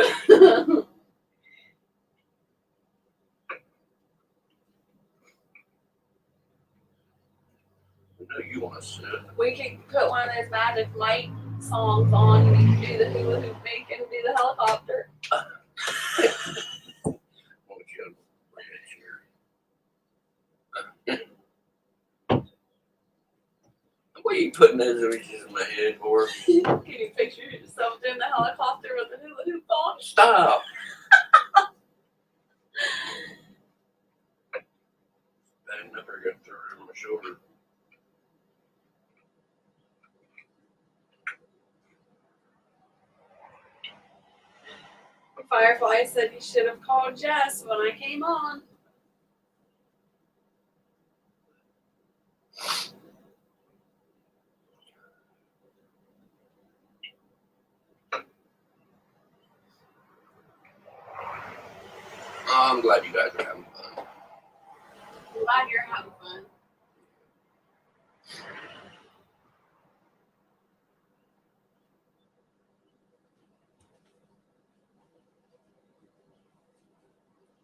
No, you want to sit. We can put one of those Magic Mike songs on and you can do the hula hoop make and do the helicopter. Won't you bring it here? What are you putting those images in my head for? Can you picture yourself doing the helicopter with the hula hoop on? Stop. I never got through it on my shoulder. Firefly said you should have called Jess when I came on. Oh, I'm glad you guys are having fun. I'm glad you're having fun.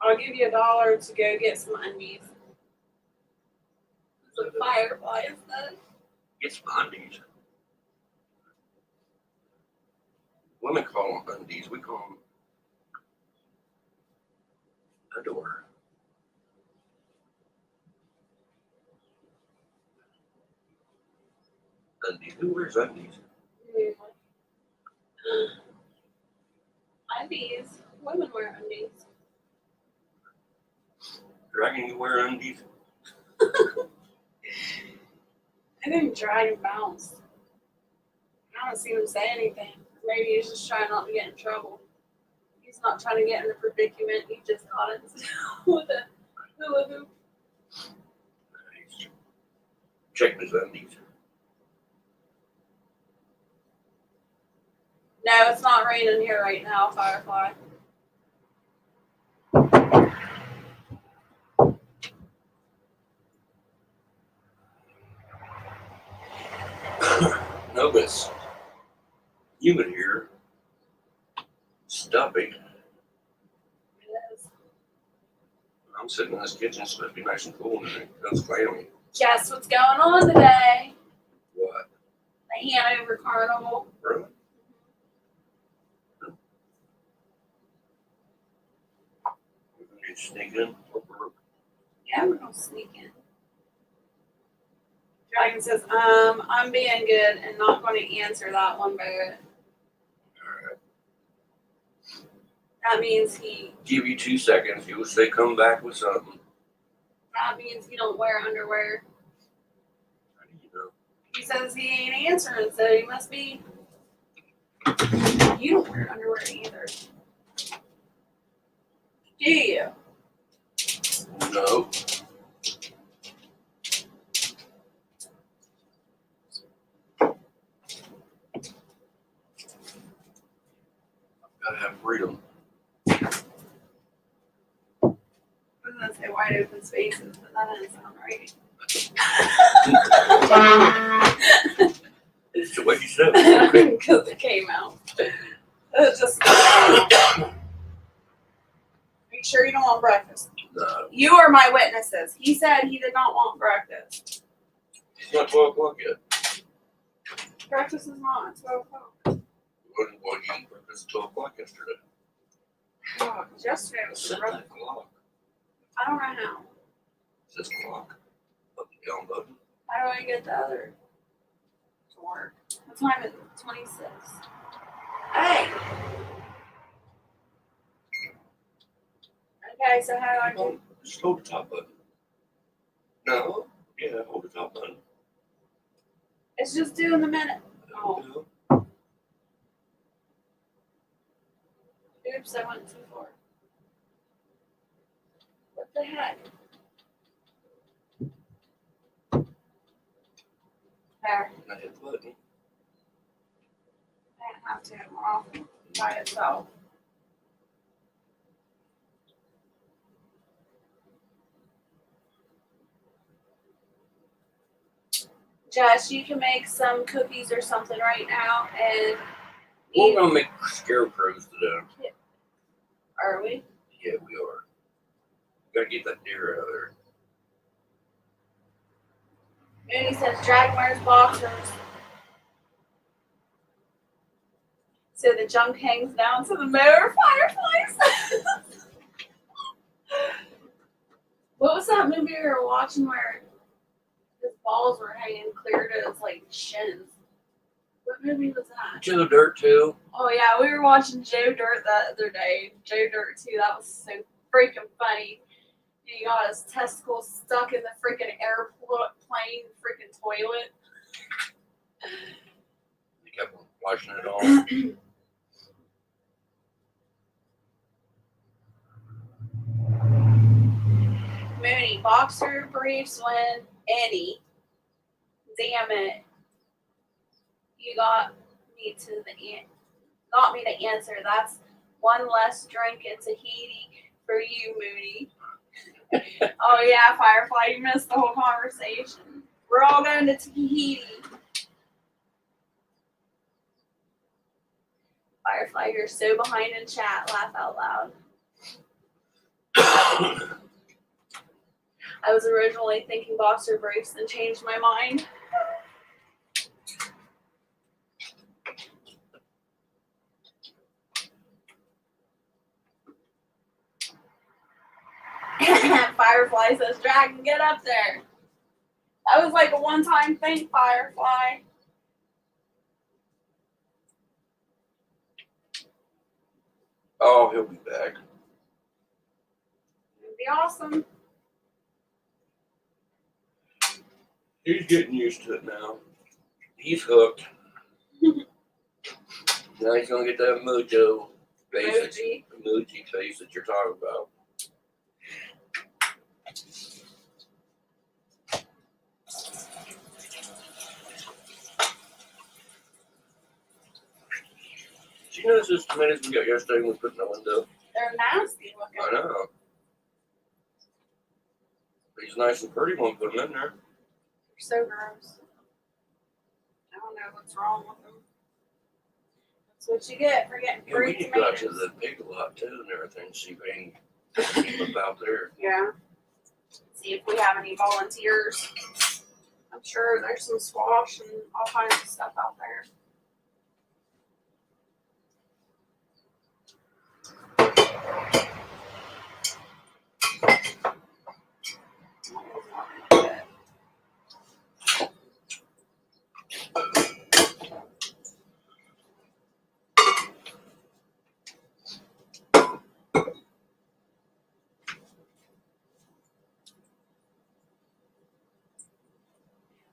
I'll give you $1 to go get some undies. That's what Firefly said. Get some undies. Women call them undies. We call them underwear. Undies. Who wears undies? Undies. Women wear undies. Dragon, you wear undies? I think Dragon bounced. I don't see him say anything. Maybe he's just trying not to get in trouble. He's not trying to get in a predicament. He just got into with a hula hoop. Nice. Check his undies. No, it's not raining here right now, Firefly. No, it's humid here. Stuffy. It is. I'm sitting in this kitchen, it's supposed to be nice and cool, and it goes clammy. Guess what's going on today? What? The Hanover Carnival. Really? You sneak in? Yeah, we're gonna sneak in. Dragon says, I'm being good and not going to answer that one, but Alright. that means he. Give you 2 seconds. You'll say come back with something. That means you don't wear underwear. How do you know? He says he ain't answering, so he must be. You don't wear underwear either. Do you? No. Gotta have freedom. I was gonna say wide open spaces, but that doesn't sound right. It's the way you said it. Because it came out. It just. Are you sure you don't want breakfast? No. You are my witnesses. He said he did not want breakfast. It's not 12 o'clock yet. Breakfast is not at 12 o'clock. When you eat breakfast at 12 o'clock yesterday? Oh, yesterday was Set the rough. that clock. I don't know how. It says clock. Up and down button. How do I get the other to work? What time is it? 26. Hey! Okay, so how do I do? Just hold the top button. No? Yeah, hold the top button. It's just doing the minute. Oh, No. oops, I went too far. What the heck? There. I hit the button. I didn't have to. It went off by itself. Jess, you can make some cookies or something right now and We're eat. gonna make scarecrows today. Are we? Yeah, we are. Gotta get that deer out of there. Mooney says Dragmar's boxers. So the junk hangs down to the motor fireflies. What was that movie we were watching where his balls were hanging clear to his like shins? What movie was that? Joe Dirt too. Oh yeah, we were watching Joe Dirt the other day. Joe Dirt 2, that was so freaking funny. He got his testicles stuck in the freaking airplane freaking toilet. You kept watching it all. Mooney, boxer briefs when any. Damn it. You got me to answer. That's one less drink in Tahiti for you, Mooney. Oh yeah, Firefly, you missed the whole conversation. We're all going to Tahiti. Firefly, you're so behind in chat. Laugh out loud. I was originally thinking boxer briefs and changed my mind. Firefly says, Dragon, get up there. That was like a one-time thing, Firefly. Oh, he'll be back. It'd be awesome. He's getting used to it now. He's hooked. Now he's gonna get that mojo face, emoji face that you're talking about. Did you notice those tomatoes we got yesterday when we put in the window? They're nasty looking. I know. But he's nice and pretty when we put them in there. They're so gross. I don't know what's wrong with them. That's what you get for getting Yeah, we free need to go out to tomatoes. the pig lot too and everything, see if they can keep up out there. Yeah. See if we have any volunteers. I'm sure there's some squash and all kinds of stuff out there.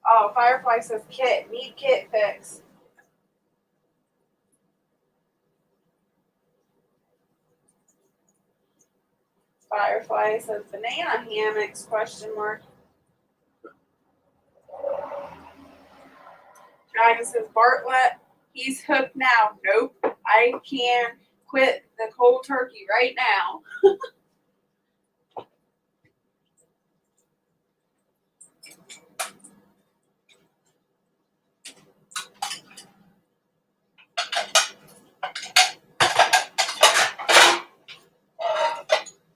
Oh, Firefly says kit. Need kit fix. Firefly says banana hammocks, question mark. Dragon says Bartlett, he's hooked now. Nope. I can quit the cold turkey right now.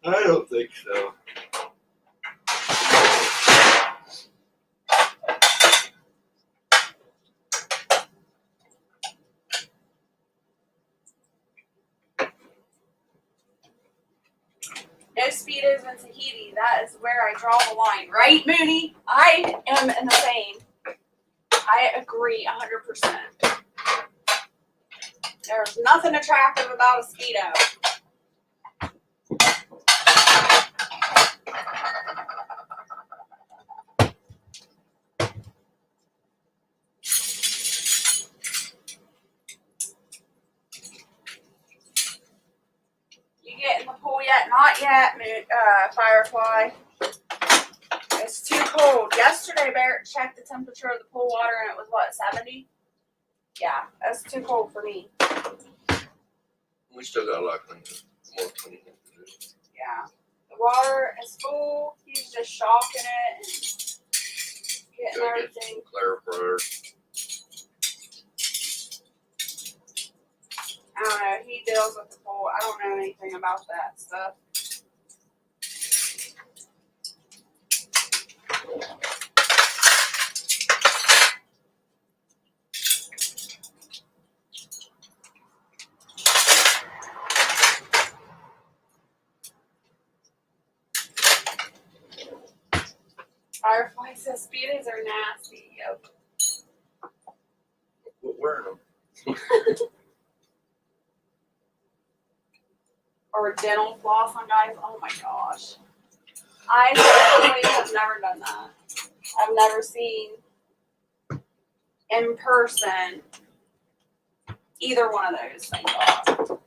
I don't think so. No speedos in Tahiti. That is where I draw the line. Right, Mooney? I am in the same. I agree 100%. There's nothing attractive about a Speedo. You get in the pool yet? Not yet, Firefly. It's too cold. Yesterday, Barrett checked the temperature of the pool water and it was what, 70? Yeah, that's too cold for me. We still got a lot of more cleaning to do. Yeah. The water is full. He's just shocking it and getting Gotta get everything. some clarifier. I don't know. He deals with the pool. I don't know anything about that stuff. Firefly says speedos are nasty. Yep. We're wearing them. Or dental floss on guys. Oh my gosh. I personally have never done that. I've never seen in person either one of those things.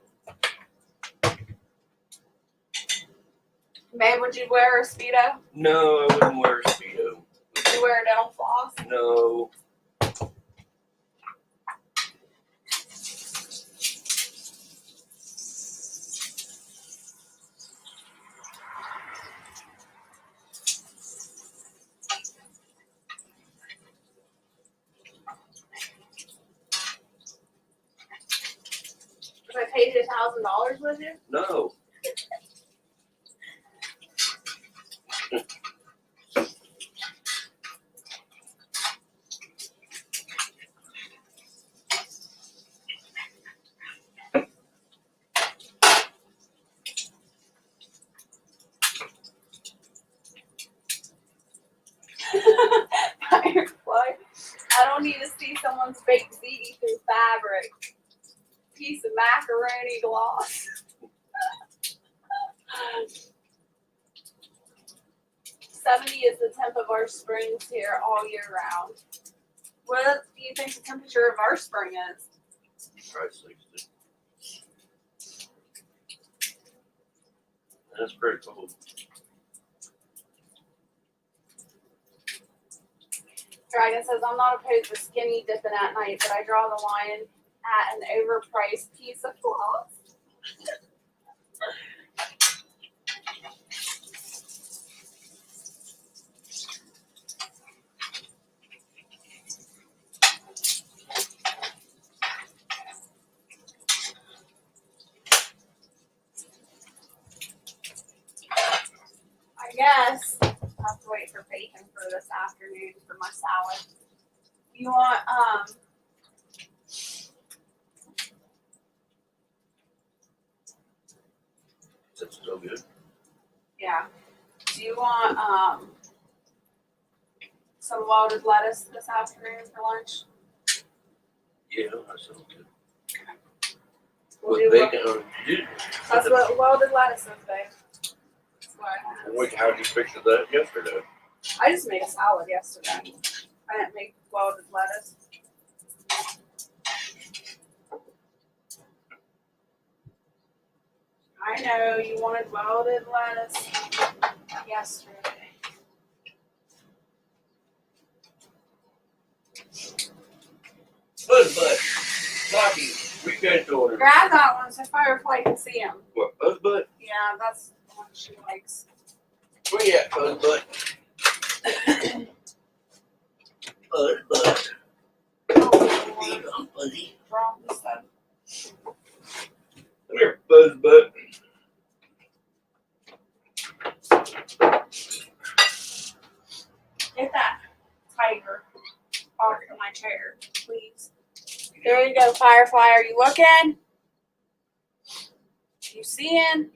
Babe, would you wear a Speedo? No, I wouldn't wear a Speedo. Would you wear a dental floss? No. If I paid you $1,000, would you? No. Firefly. I don't need to see someone's baked ziti through fabric. Piece of macaroni gloss. 70 is the temp of our springs here all year round. What do you think the temperature of our spring is? Try 60. That's pretty cold. Dragon says, I'm not opposed to skinny dipping at night, but I draw the line at an overpriced piece of cloth. I guess I'll have to wait for bacon for this afternoon for my salad. You want, That's still good. yeah. Do you want, some loaded lettuce this afternoon for lunch? Yeah, that sounds good. We'll With do bacon on it. That's what loaded lettuce is, babe. That's what I have. Wait, how'd you picture that yesterday? I just made a salad yesterday. I didn't make loaded lettuce. I know you wanted loaded lettuce yesterday. Buzzbutt. Lucky. Weekend order. Grab that one so Firefly can see him. What, Buzzbutt? Yeah, that's the one she likes. Where you at, Buzzbutt? Buzzbutt. Oh, I'm fuzzy. wrong stuff. Come here, Buzzbutt. Get that tiger off of my chair, please. There you go, Firefly. Are you looking? You seeing?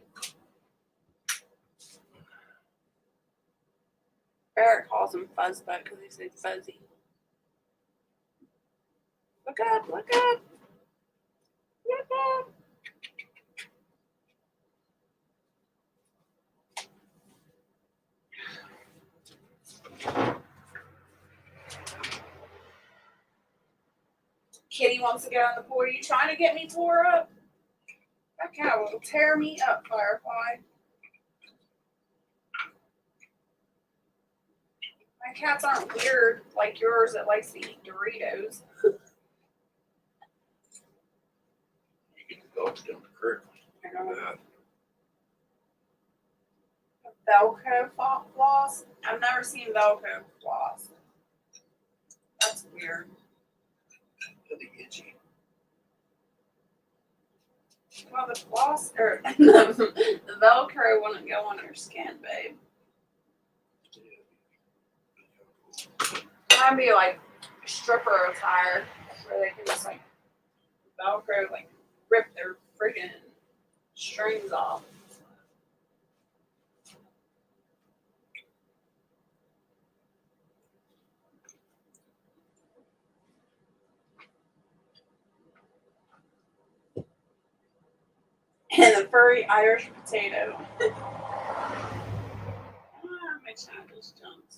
Barrett calls him fuzzbutt because he says fuzzy. Look up, look up, look up. Kitty wants to get on the pool. Are you trying to get me tore up? That cat will tear me up, Firefly. My cats aren't weird like yours that likes to eat Doritos. You can go down the creek. Velcro floss? I've never seen Velcro floss. That's weird. It'll be itchy. Well, the floss or the Velcro wouldn't go on your skin, babe. Might be like stripper attire where they can just like Velcro, like rip their freaking strings off. And the furry Irish potato. My chat just jumped.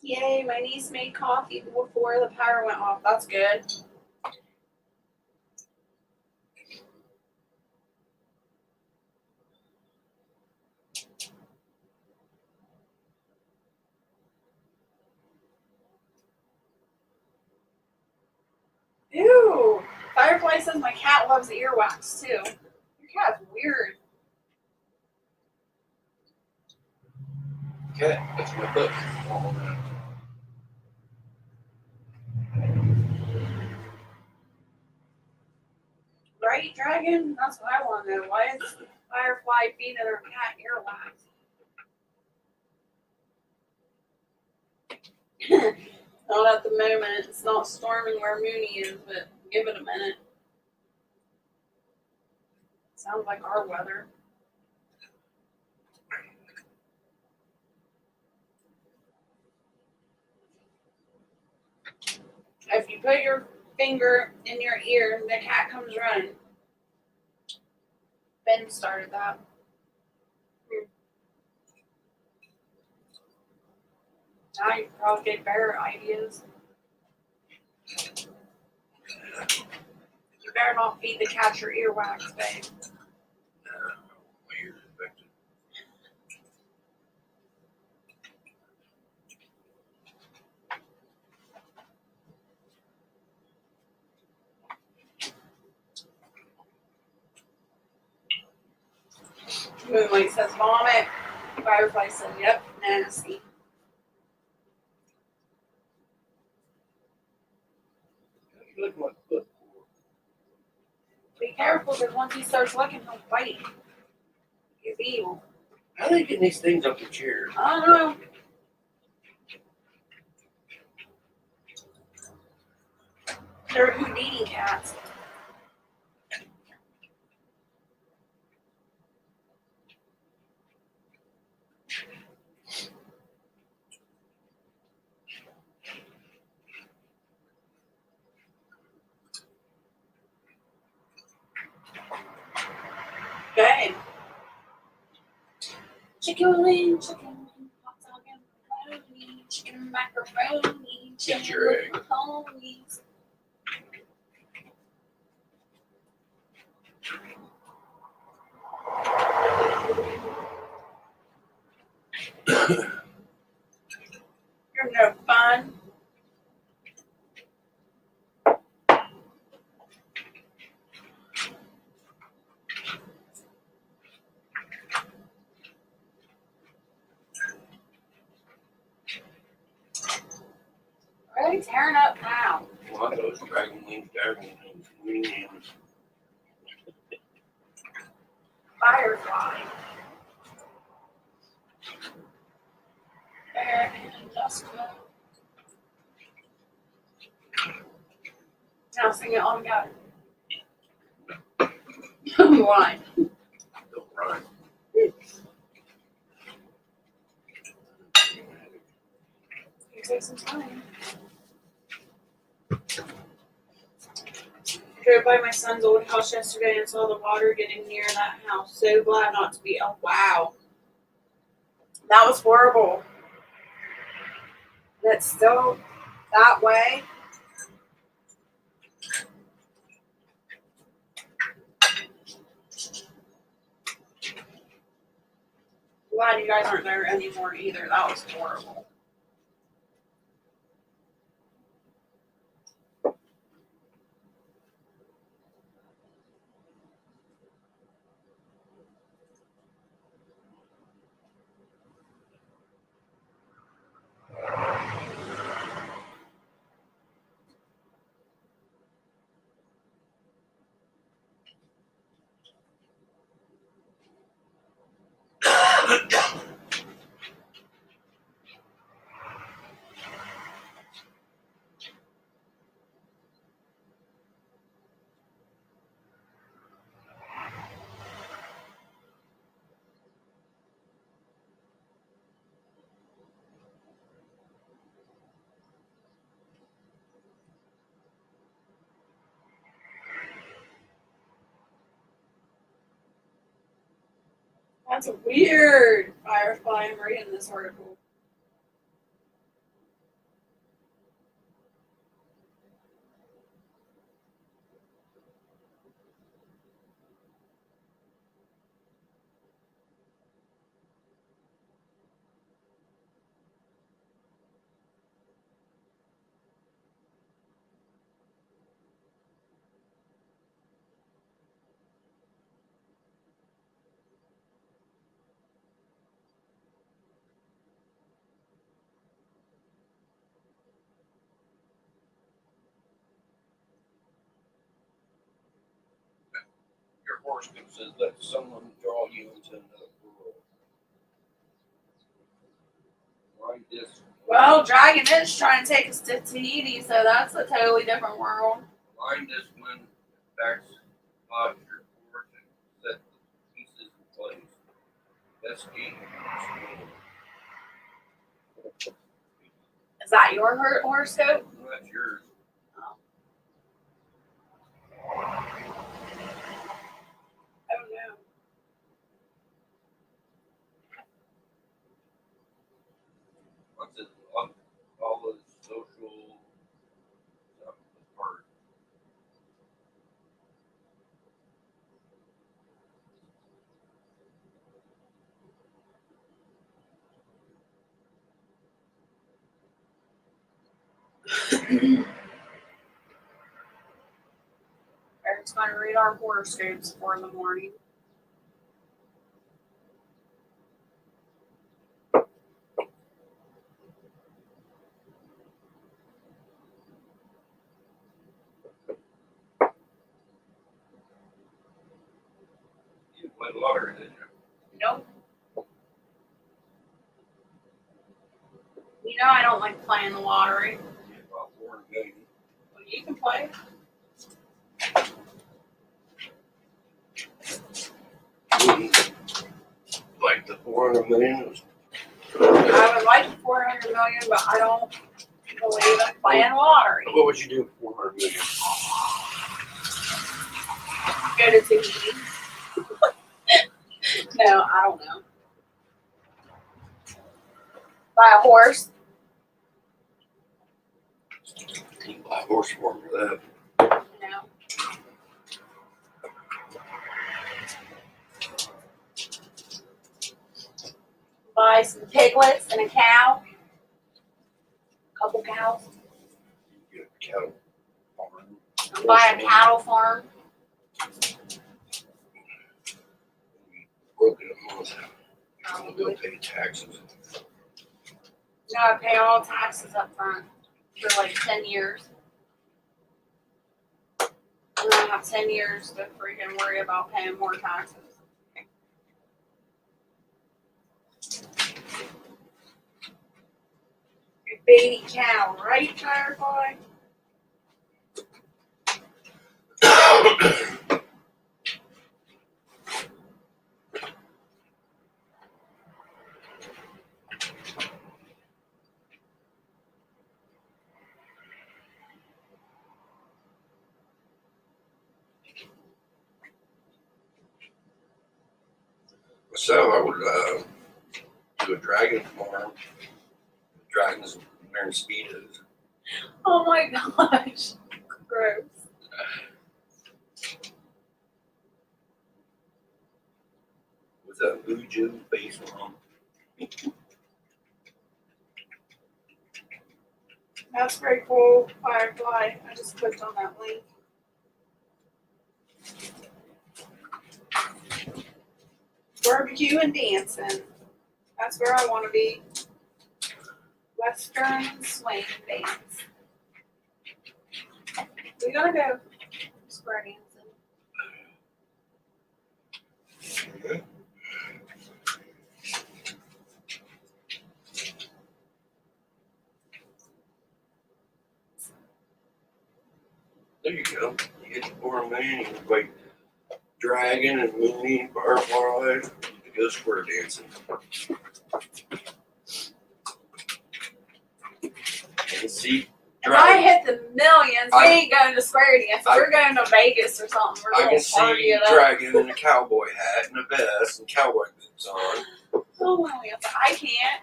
Yay, my niece made coffee before the power went off. That's good. Ew. Firefly says my cat loves earwax too. Your cat's weird. Cat, that's my book. Oh, man. Right, Dragon? That's what I want to know. Why is Firefly feeding her cat earwax? Not at the moment. It's not storming where Mooney is, but give it a minute. Sounds like our weather. If you put your finger in your ear, the cat comes running. Ben started that. Now you probably get better ideas. You better not feed the cat your earwax, babe. My ears infected. Moonlight says vomit. Firefly says, yep, nasty. You lick my foot. Be careful because once he starts licking, he'll bite. He's evil. How are they getting these things up the chair? I don't know. They're Houdini cats. Okay. Chicken wing, hot dog and macaroni, chicken macaroni, Get your egg. homies. You're no fun. Really tearing up now. Well, I those dragon wings, wings. Firefly. There and Jessica. Now sing it all together. Why? Don't rhyme. You take some time. Drove by my son's old house yesterday and saw the water getting near that house. So glad not to be. Oh, wow. That was horrible. That's still that way. Glad you guys aren't there anymore either. That was horrible. That's weird. Firefly, I'm reading this article. Your horoscope says let someone draw you into another world. Why this? Well, Dragon is trying to take us to Tahiti, so that's a totally different world. Line this when backs off your course and set the pieces in place. Best game. Is that your horoscope? Well, that's yours. Oh. I don't know. What's it? All the social stuff part. Eric's going to read our horoscopes for in the morning. You play lottery, didn't you? Nope. You know I don't like playing the lottery. About 4 million. Well, you can play. Like the 400 million. I would like 400 million, but I don't believe in playing lottery. What would you do for 400 million? Go to Tahiti. No, I don't know. Buy a horse. You can buy a horse for that. No. Buy some piglets and a cow. Couple cows. You get a cattle farm. Buy a cattle farm. Broken a month. I'm gonna go pay taxes. No, I pay all taxes up front for like 10 years. And then I have 10 years to freaking worry about paying more taxes. Your baby cow, right, Firefly? myself, I would do a dragon farm. Dragons wearing speedos. Oh my gosh. Gross. With a Buju face on. That's very cool, Firefly. I just clicked on that link. Barbecue and dancing. That's where I want to be. Western swing dance. We gotta go square dancing. There you go. You get the 4 million, you can play dragon and mooney and firefly. You go square dancing. And see, If I dragon. hit the millions, we ain't going to square dance. We're going to Vegas or something. We're I going can to party see it up. dragon in a cowboy hat and a vest and cowboy boots on. Oh, I can't.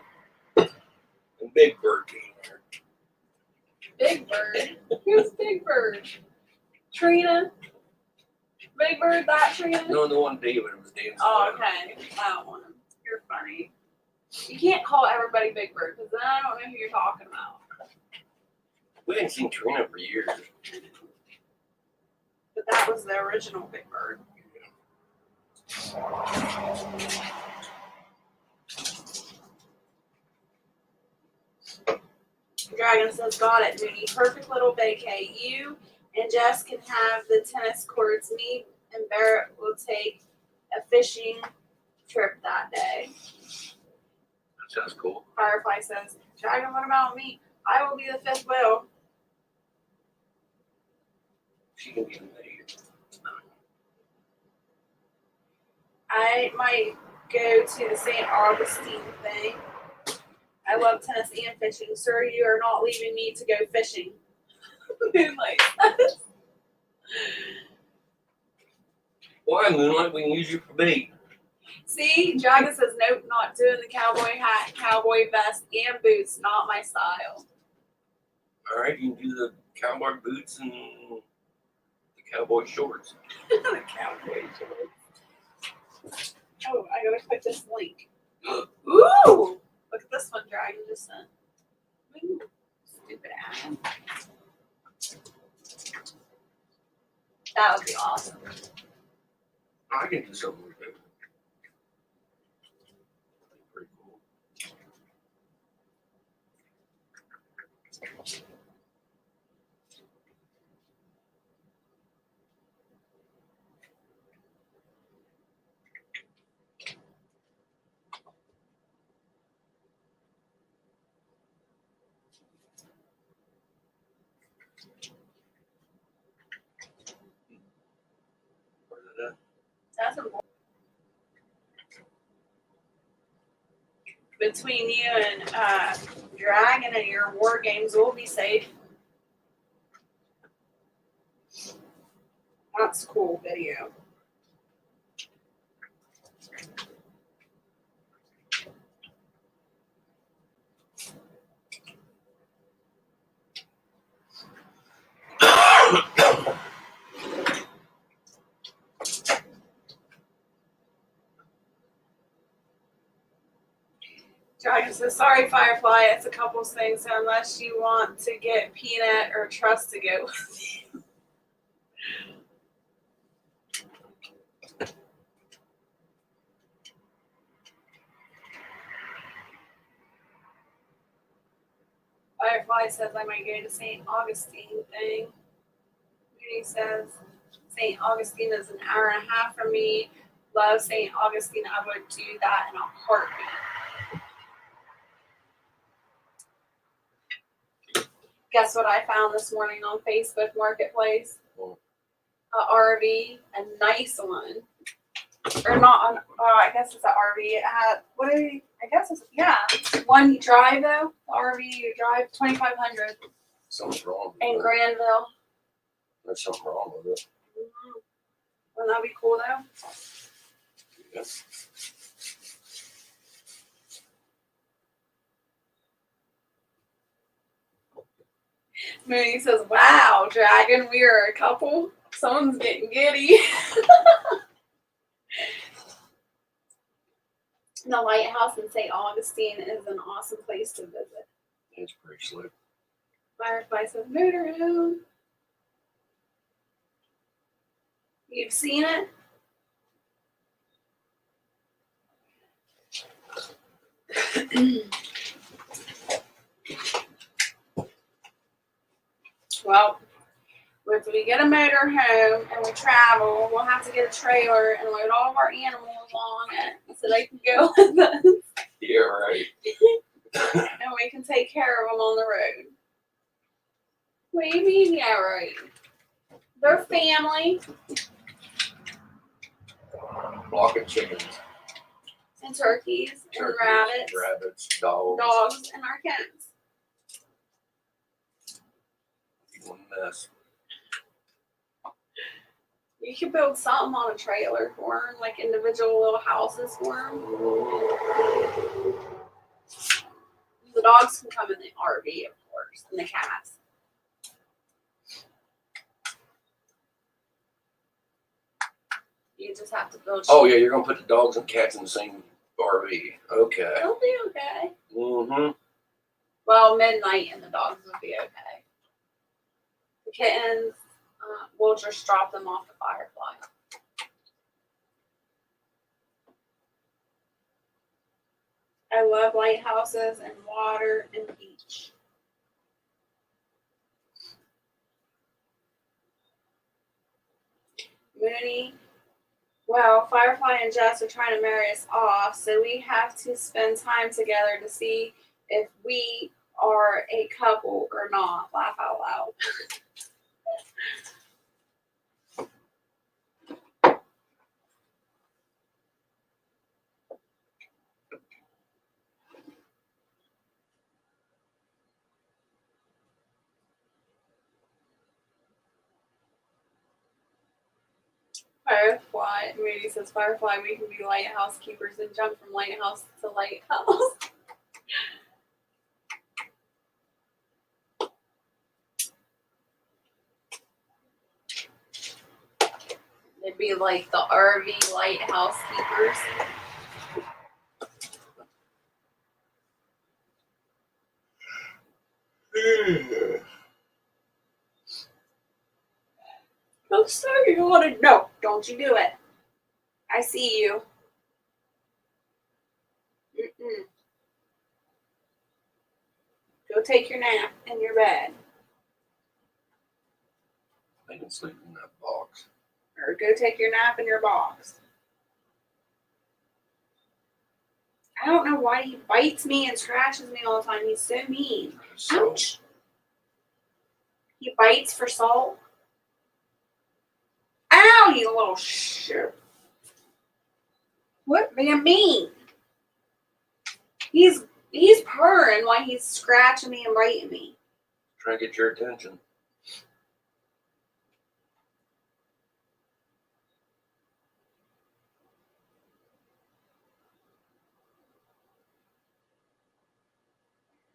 And Big Bird being there. Big Bird. Who's Big Bird? Trina? Big Bird, that Trina? No, the one David was dancing. Oh, on. okay. I don't want him. You're funny. You can't call everybody Big Bird because then I don't know who you're talking about. We hadn't seen Trina for years. But that was the original Big Bird. Dragon says, got it, Mooney. Perfect little vacay. You and Jess can have the tennis courts. Me and Barrett will take a fishing trip that day. Sounds cool. Firefly says, Dragon, what about me? I will be the fifth wheel. She can be the maid. I might go to the St. Augustine thing. I love tennis and fishing. Sir, you are not leaving me to go fishing. Moonlight. Why, Moonlight? We can use you for bait. See, Dragon says, nope, not doing the cowboy hat, cowboy vest, and boots. Not my style. All right, you can do the cowboy boots and the cowboy shorts. The cowboy shorts. Oh, I gotta click this link. Ooh! Look at this one Dragon just sent. Ooh, stupid ad. That would be awesome. I can do something with it. Pretty cool. Where's it at? That's important. Between you and Dragon and your war games, we'll be safe. That's cool video. Dragon says, sorry, Firefly, it's a couple things, so unless you want to get Peanut or Trust to go with you. Firefly says, I might go to St. Augustine thing. Mooney says, St. Augustine is an hour and a half from me. Love St. Augustine. I would do that in a heartbeat. Guess what I found this morning on Facebook Marketplace? A RV, a nice one. Or not on, I guess it's an RV. It had, what do you, I guess it's, yeah. One you drive though. The RV you drive, 2,500 Something's wrong with in it. Granville. There's something wrong with it. Wouldn't that be cool though? Yeah. Mooney says, wow, Dragon, we are a couple. Someone's getting giddy. The lighthouse in St. Augustine is an awesome place to visit. It's pretty slick. Firefly says, Mooteroo. You've seen it? Well, if we get a motor home and we travel, we'll have to get a trailer and load all of our animals on it so they can go with us. Yeah, right. And we can take care of them on the road. What do you mean, yeah, right? They're family. Block of chickens, And turkeys, and turkeys, rabbits, dogs. and our kittens. One mess. You could build something on a trailer for them, like individual little houses for them. The dogs can come in the RV, of course, and the cats. You just have to build. Oh yeah, you're gonna put the dogs and cats in the same RV. Okay. They'll be okay. Mm-hmm. Well, midnight and the dogs will be okay. The kittens, we'll just drop them off the Firefly. I love lighthouses and water and beach. Mooney. Well, Firefly and Jess are trying to marry us off, so we have to spend time together to see if we are a couple or not. Laugh out loud. Firefly, Moody says, Firefly, we can be lighthouse keepers and jump from lighthouse to lighthouse. They'd be like the RV lighthouse keepers. I'm sorry, you want to. No, don't you do it. I see you. Mm-mm. Go take your nap in your bed. They can sleep in that box. Or go take your nap in your box. I don't know why he bites me and scratches me all the time. He's so mean. So, Ouch. He bites for salt. Ow, you little shit. What being mean? He's purring while he's scratching me and biting me. trying to get your attention.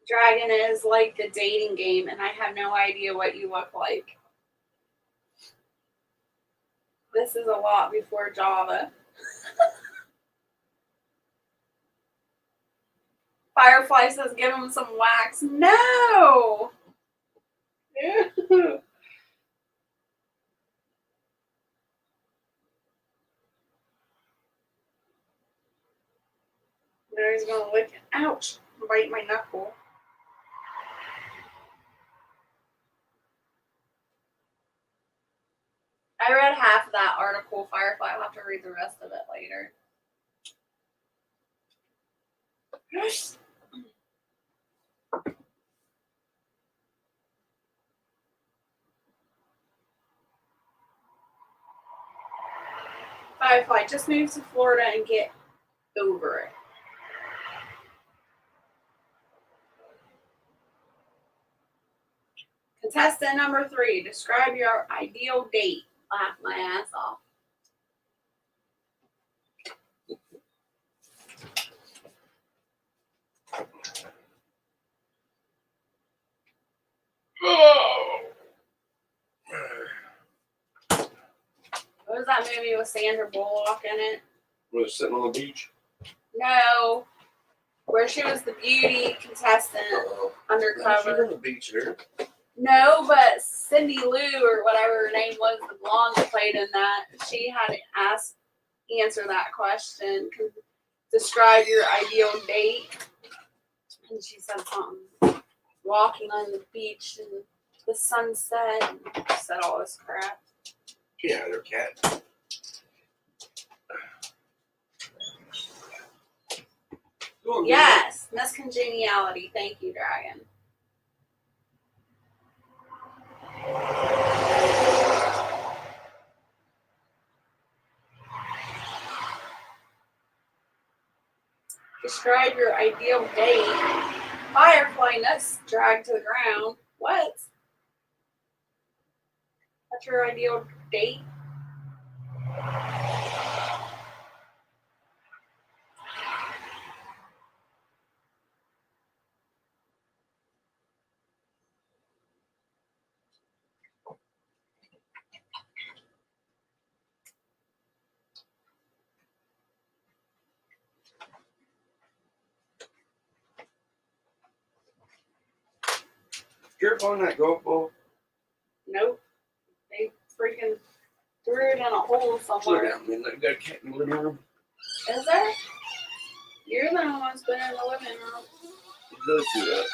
Dragon is like the dating game, and I have no idea what you look like. This is a lot before Java. Firefly says, give him some wax. No! Ew. Now he's gonna lick it. Ouch! Bite my knuckle. I read half of that article, Firefly. I'll have to read the rest of it later. Yes. Firefly, just move to Florida and get over it. Contestant number 3, describe your ideal date. Laugh my ass off. Oh. What was that movie with Sandra Bullock in it? Was sitting on the beach. No. Where she was the beauty contestant She's undercover. on the beach there. No, but Cindy Lou or whatever her name was, the blonde that played in that, she had to answer that question. Describe your ideal date. And she said something. Walking on the beach and the sunset. And said all this crap. Get out of there, cat. Go on, Yes, miscongeniality. Thank you, Dragon. Describe your ideal date. Firefly nuts dragged to the ground. What? That's your ideal date? Careful on that golf ball. Nope. They freaking threw it in a hole Slow somewhere. down, man. I got a cat in the living room. Is there? You're the one who's been in the living room. It does do that.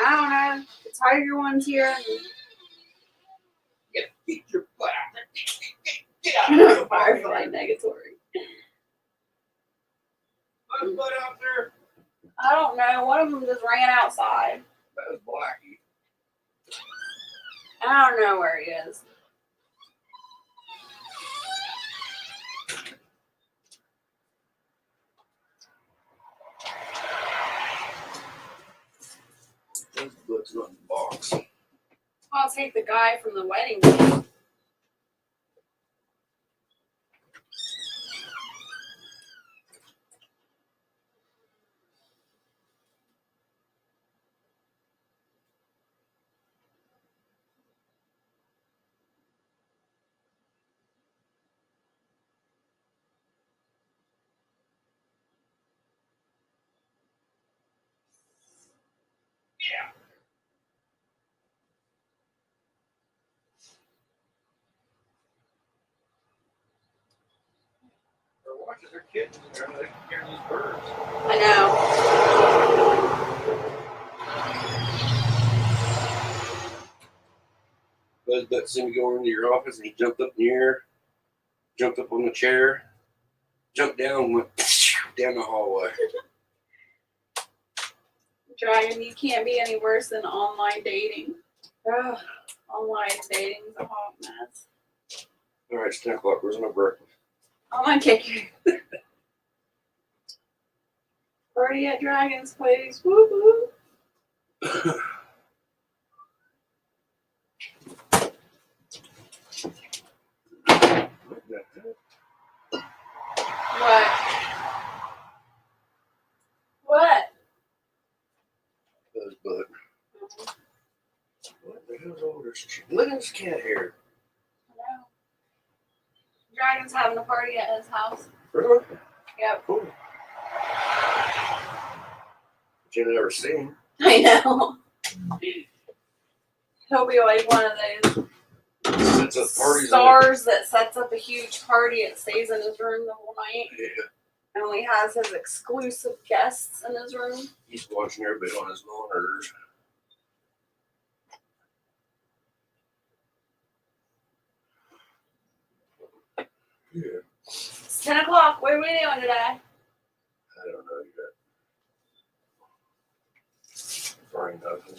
I don't know. The tiger one's here. And Get your butt out there. Get out of there. Firefly negatory. Put his butt out there. I don't know. One of them just ran outside. That was Blackie. I don't know where he is. His butt's not in the box. I'll take the guy from the wedding. They're watching their kids in there. They can hear these birds. I know. Buzz Butt seen me go into your office and he jumped up in the air, jumped up on the chair, jumped down, and went down the hallway. Dragon, you can't be any worse than online dating. Ugh, online dating's a hot mess. All right, it's 10 o'clock. Where's my breakfast? I'm gonna kick you. Party at Dragon's place. Woo woo. What? What? Buzz Butt. What the hell's over there? Look at this cat hair. I know. Dragon's having a party at his house. Really? Yep. Cool. Which I've never seen. I know. He'll be like one of those Sets up parties. stars that sets up a huge party and stays in his room the whole night. Yeah. And only has his exclusive guests in his room. He's watching everybody on his monitors. Yeah. It's 10 o'clock. What are we doing today? I don't know yet. Probably nothing.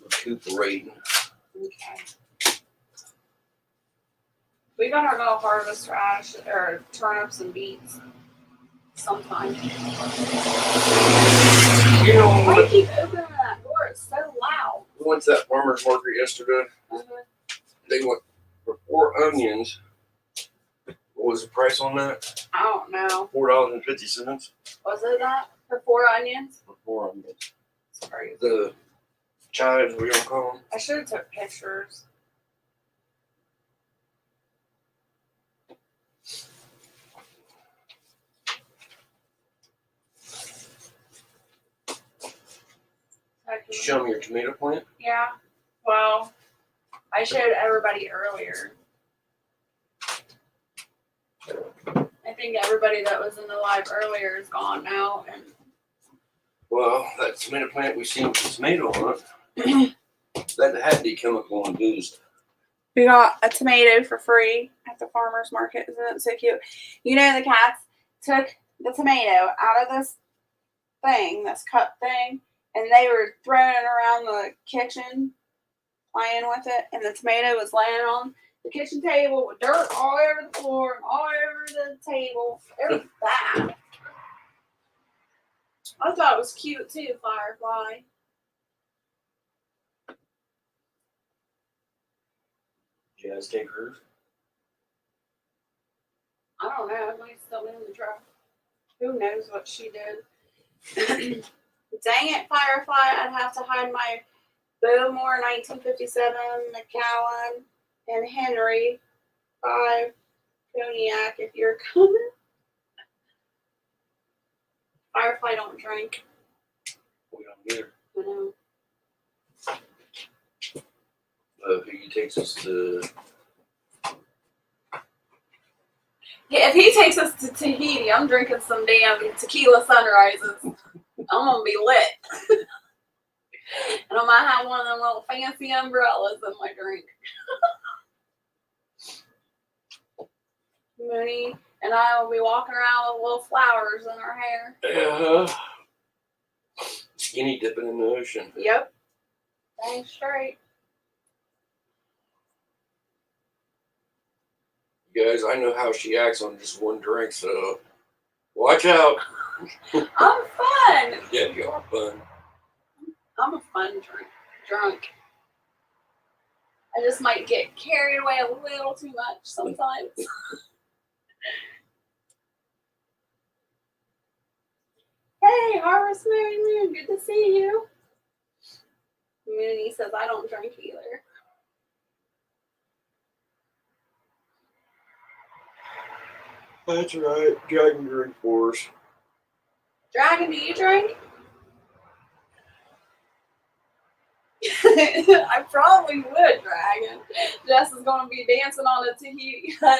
Recuperating. Okay. We gotta go harvest radish or turnips and beets sometime. You know, Why do what? you keep opening that door? It's so loud. We went to that farmer's market yesterday. They went for 4 onions. What was the price on that? I don't know. $4.50 Was it that for 4 onions? for 4 onions. It's crazy. The chives, we don't call them. I should have took pictures. Show me your tomato plant. Yeah. Well, I showed everybody earlier. I think everybody that was in the live earlier is gone now. And Well, that tomato plant we seen with the tomato on it, that had to be chemical induced. we got a tomato for free at the farmer's market. Isn't it so cute? You know, the cats took the tomato out of this thing, this cup thing, and they were throwing it around the kitchen, playing with it, and the tomato was laying on the kitchen table with dirt all over the floor and all over the table. It was bad. I thought it was cute too, Firefly. Jess, take hers. I don't know. It might still be in the truck. Who knows what she did? Dang it, Firefly. I'd have to hide my Bowmore 1957, Macallan, and Henry 5 Cognac if you're coming. Firefly don't drink. We don't either. I know. He takes us to. Yeah, if he takes us to Tahiti, I'm drinking some damn tequila sunrises. I'm gonna be lit. And I might have one of them little fancy umbrellas in my drink. Mooney and I will be walking around with little flowers in our hair. Yeah. Skinny dipping in the ocean. Yep. Dang straight. Guys, I know how she acts on just one drink, so watch out. I'm fun. Yeah, you are fun. I'm a fun drunk. I just might get carried away a little too much sometimes. Hey, Harvest Moon, good to see you. Mooney says I don't drink either. That's right. Dragon drink for us. Dragon, do you drink? I probably would, Dragon. Jess is going to be dancing on a Tahiti hut.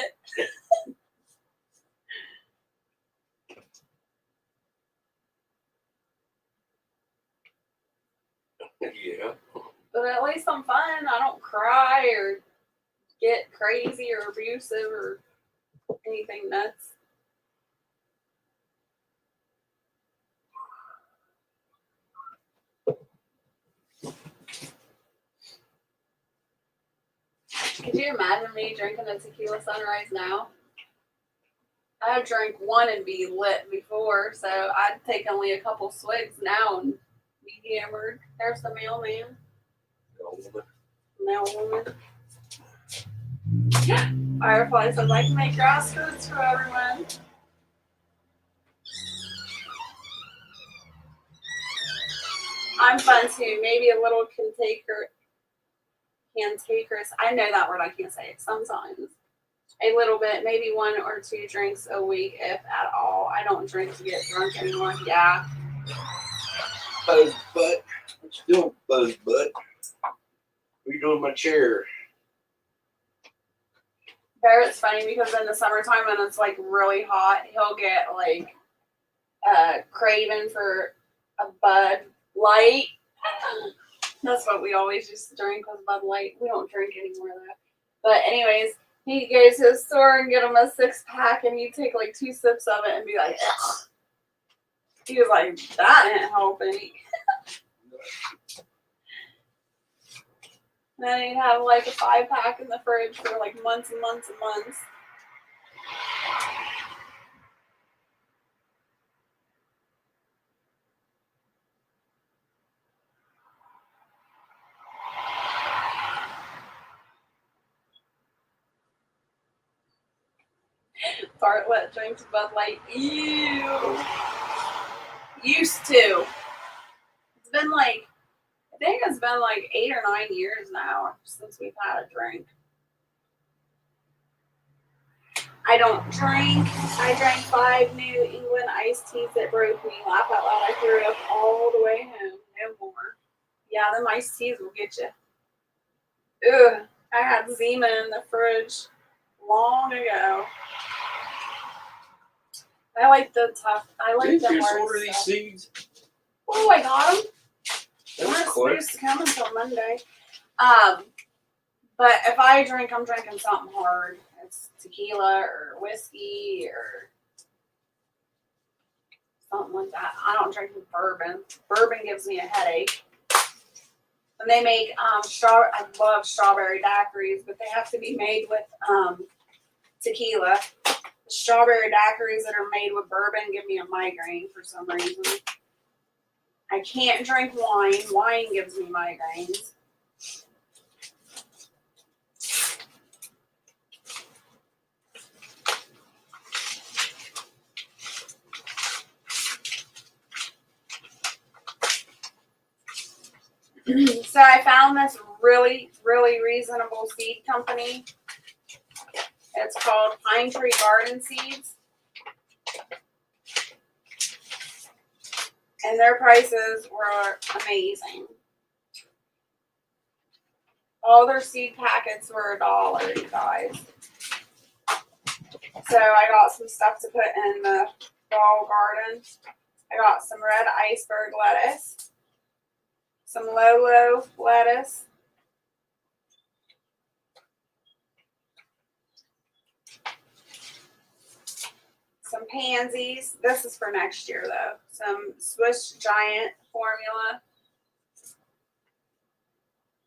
Yeah. But at least I'm fun. I don't cry or get crazy or abusive or anything nuts. Could you imagine me drinking a tequila sunrise now? I drank one and be lit before, so I'd take only a couple swigs now and be hammered. There's the mailman. Mailwoman. Firefly says I can make grass skirts for everyone. I'm fun too. Maybe a little cantankerous. I know that word. I can't say it sometimes. A little bit, maybe 1 or 2 drinks a week, if at all. I don't drink to get drunk anymore. Yeah. Buzz butt. What you doing, buzz butt? What you doing in my chair? Barrett's funny because in the summertime when it's like really hot, he'll get like craving for a Bud Light. That's what we always used to drink was Bud Light. We don't drink anymore though. But anyways, he goes to the store and get him a 6-pack and he'd take like 2 sips of it and be like, ugh. He was like, that didn't help any. And then he'd have like a 5-pack in the fridge for like months and months and months. Bartlett drinks Bud Light. Ew. Used to. It's been like I think it's been like 8 or 9 years now since we've had a drink. I don't drink. I drank 5 New England iced teas that broke me. Laugh out loud. I threw it up all the way home. No more. Yeah, them iced teas will get you. Ugh. I had Zima in the fridge long ago. I like the tough. I like Did the you just hard order these stuff. seeds? Oh, I got them. They That was weren't quick. supposed to come until Monday. But if I drink, I'm drinking something hard. It's tequila or whiskey or something like that. I don't drink bourbon. Bourbon gives me a headache. And they make I love strawberry daiquiris, but they have to be made with tequila. The strawberry daiquiris that are made with bourbon give me a migraine for some reason. I can't drink wine. Wine gives me migraines. So I found this really, really reasonable seed company. It's called Pine Tree Garden Seeds. And their prices were amazing. All their seed packets were $1, you guys. So I got some stuff to put in the fall garden. I got some red iceberg lettuce, some Lolo lettuce, some pansies. This is for next year though. Some Swiss Giant formula.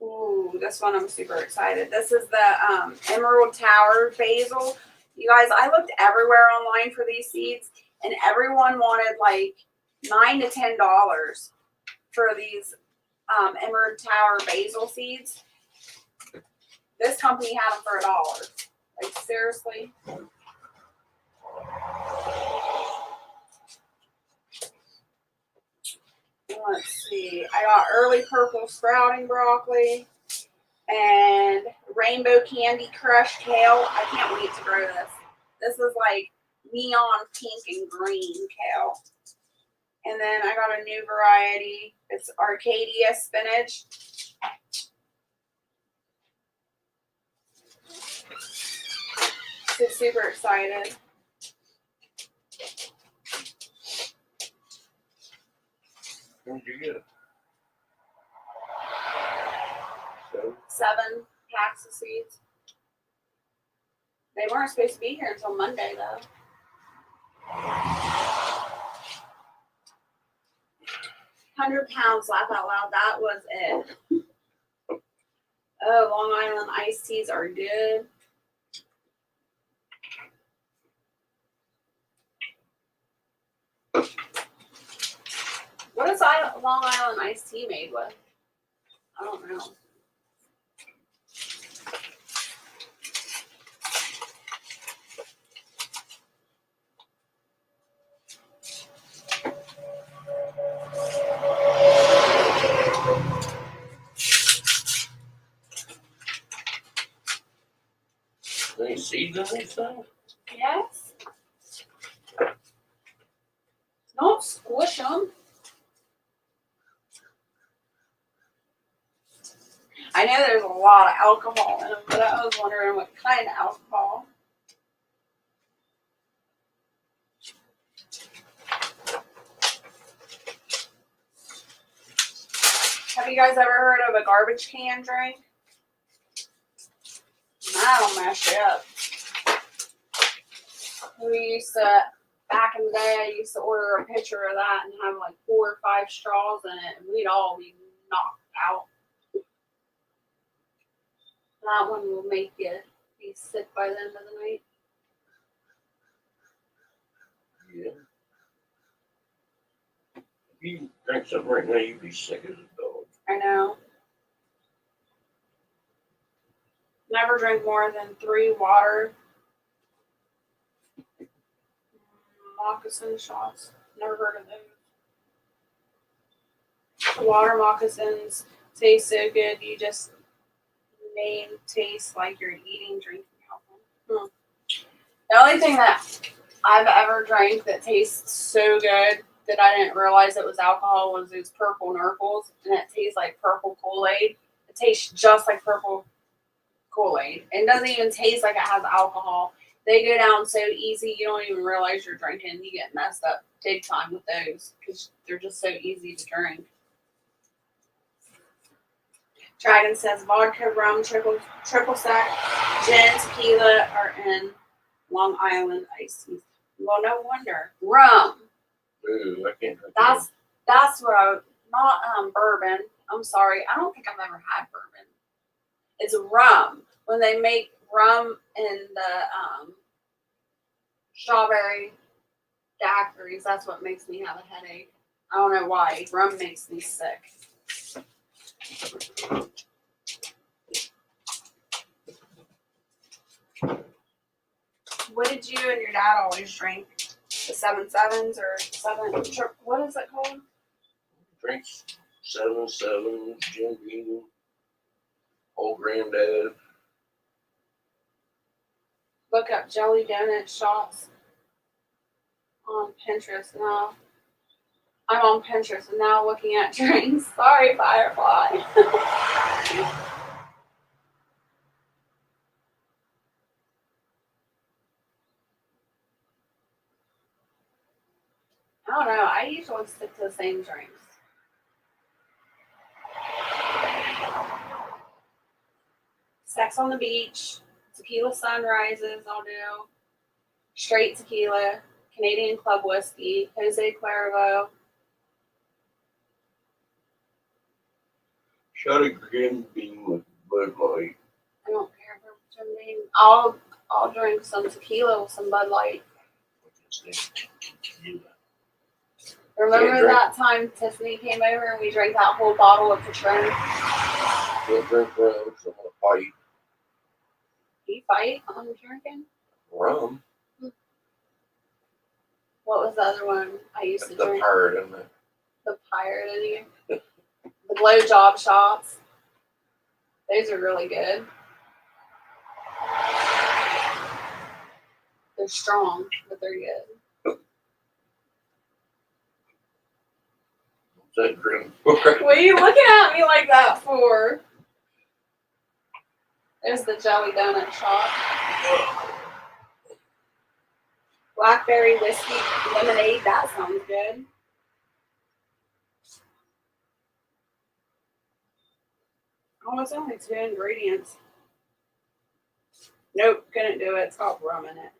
Ooh, this one I'm super excited. This is the Emerald Tower basil. You guys, I looked everywhere online for these seeds, and everyone wanted like $9 to $10 for these Emerald Tower basil seeds. This company had them for $1. Like seriously. Let's see. I got early purple sprouting broccoli and rainbow candy crushed kale. I can't wait to grow this. This is like neon pink and green kale. And then I got a new variety. It's Arcadia spinach. So super excited. When did you get it? 7 packs of seeds. They weren't supposed to be here until Monday though. 100 pounds, laugh out loud. That was it. Oh, Long Island iced teas are good. What is Long Island iced tea made with? I don't know. Any seeds in these things? Yes. Don't squish them. I know there's a lot of alcohol in them, but I was wondering what kind of alcohol. Have you guys ever heard of a garbage can drink? That'll mess you up. We used to, back in the day, I used to order a pitcher of that and have like 4 or 5 straws in it, and we'd all be knocked out. That one will make you be sick by the end of the night. Yeah. If you drink something right now, you'd be sick as a dog. I know. Never drink more than 3 water moccasin shots. Never heard of those. Water moccasins Tastes so good, you just may taste like you're eating, drinking alcohol. The only thing that I've ever drank that tastes so good that I didn't realize it was alcohol was those purple Nurkles, and it tastes like purple Kool-Aid. It tastes just like purple Kool-Aid. It doesn't even taste like it has alcohol. They go down so easy, you don't even realize you're drinking. You get messed up big time with those because they're just so easy to drink. Dragon says vodka, rum, triple sec, gin, tequila are in Long Island iced teas. Well, no wonder. Rum. Ooh, I can't drink that. That's what I not bourbon. I'm sorry. I don't think I've ever had bourbon. It's rum. When they make rum in the strawberry daiquiris, that's what makes me have a headache. I don't know why. Rum makes me sick. What did you and your dad always drink? The 7-7s or what is it called? Drinks 7-7, Jim Beam, old granddad. Look up jelly donut shots on Pinterest now. I'm on Pinterest and now looking at drinks. Sorry, Firefly. I don't know. I usually stick to the same drinks. Sex on the beach, tequila sunrises, I'll do. Straight tequila, Canadian Club whiskey, Jose Cuervo. Shot a Jim Beam with Bud Light. I don't care for Jim Beam. I'll drink some tequila with some Bud Light. Remember that time Tiffany came over and we drank that whole bottle of Patron? Can't drink rum, so I'm gonna fight. Do you fight on drinking? Rum? What was the other one I used to The drink? pirate in it. The pirate in you. The blowjob shots. Those are really good. They're strong, but they're good. What's that drink? What are you looking at me like that for? There's the jelly donut shot. Blackberry whiskey lemonade. That sounds good. Oh, it's only 2 ingredients. Nope, couldn't do it. It's got rum in it.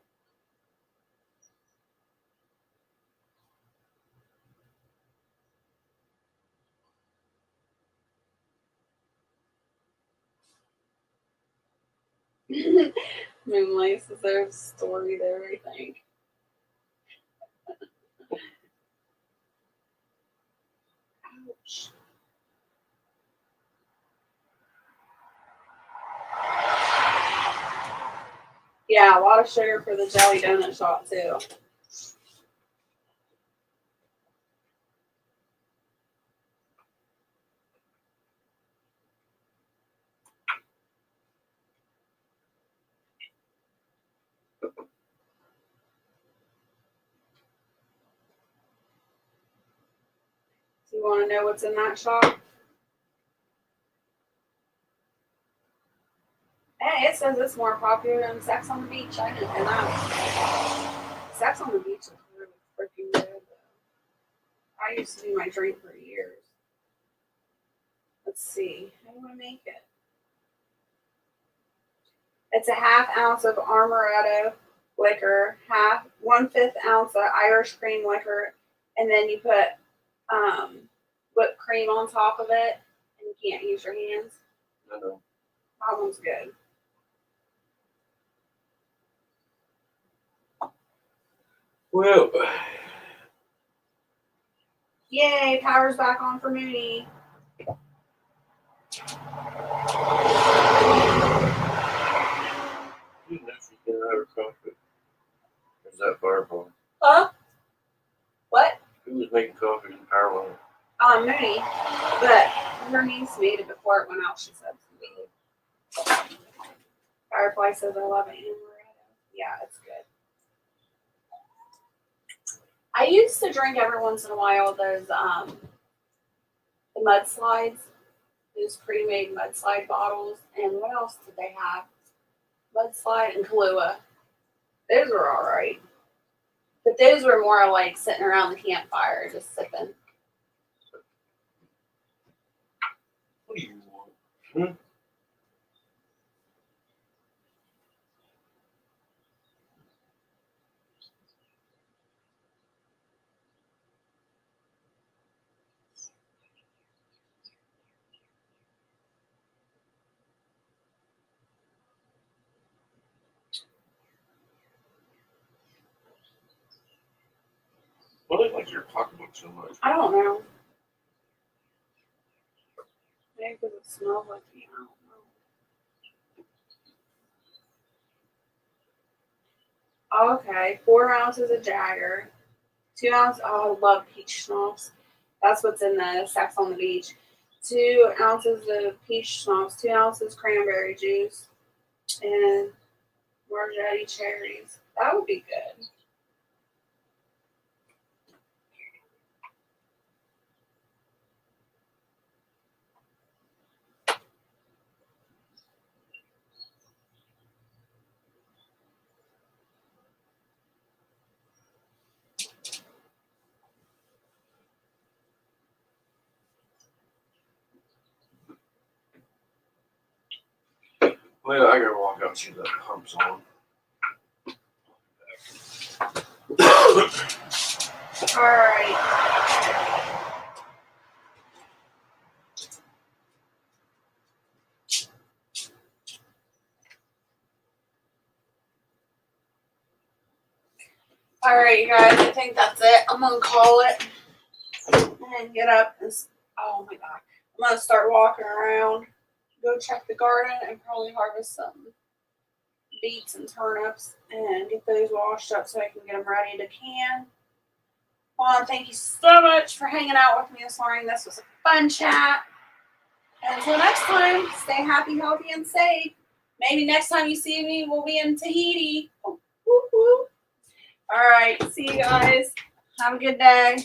Moonlight says there's a story there, I think. Ouch. Yeah, a lot of sugar for the jelly donut shot too. Do you want to know what's in that shot? Hey, it says it's more popular than Sex on the Beach. I didn't know that. Sex on the Beach is really freaking good. I used to do my drink for years. Let's see. How do I make it? It's a 1/2 ounce of amaretto liquor, 1/5 ounce of Irish cream liquor, and then you put whipped cream on top of it, and you can't use your hands. I know. That one's good. Well, Yay, power's back on for Mooney. you know she's getting out of coffee. Is that Fireball? Huh? What? Who was making coffee in the power line? Mooney. But her niece made it before it went out. She said to me. Firefly says I love it. Yeah, it's good. I used to drink every once in a while those the mudslides, those pre-made mudslide bottles, and what else did they have? Mudslide and Kahlua. Those were all right, but those were more like sitting around the campfire just sipping. What do you want? What do you like your pocketbook so much? I don't know. Maybe because it smells like me. I don't know. Okay, 4 ounces of Jagger, 2 ounces. Oh, I love peach schnapps. That's what's in the Sex on the Beach. 2 ounces of peach schnapps, 2 ounces cranberry juice, and Margetti cherries. That would be good. Well, I gotta walk out and see the humps on. All right. All right, you guys. I think that's it. I'm gonna call it and get up and. Oh my god. I'm gonna start walking around. Go check the garden and probably harvest some beets and turnips and get those washed up so I can get them ready to can. Well, thank you so much for hanging out with me this morning. This was a fun chat. And until next time, stay happy, healthy, and safe. Maybe next time you see me, we'll be in Tahiti. Woo, woo. All right. See you guys. Have a good day.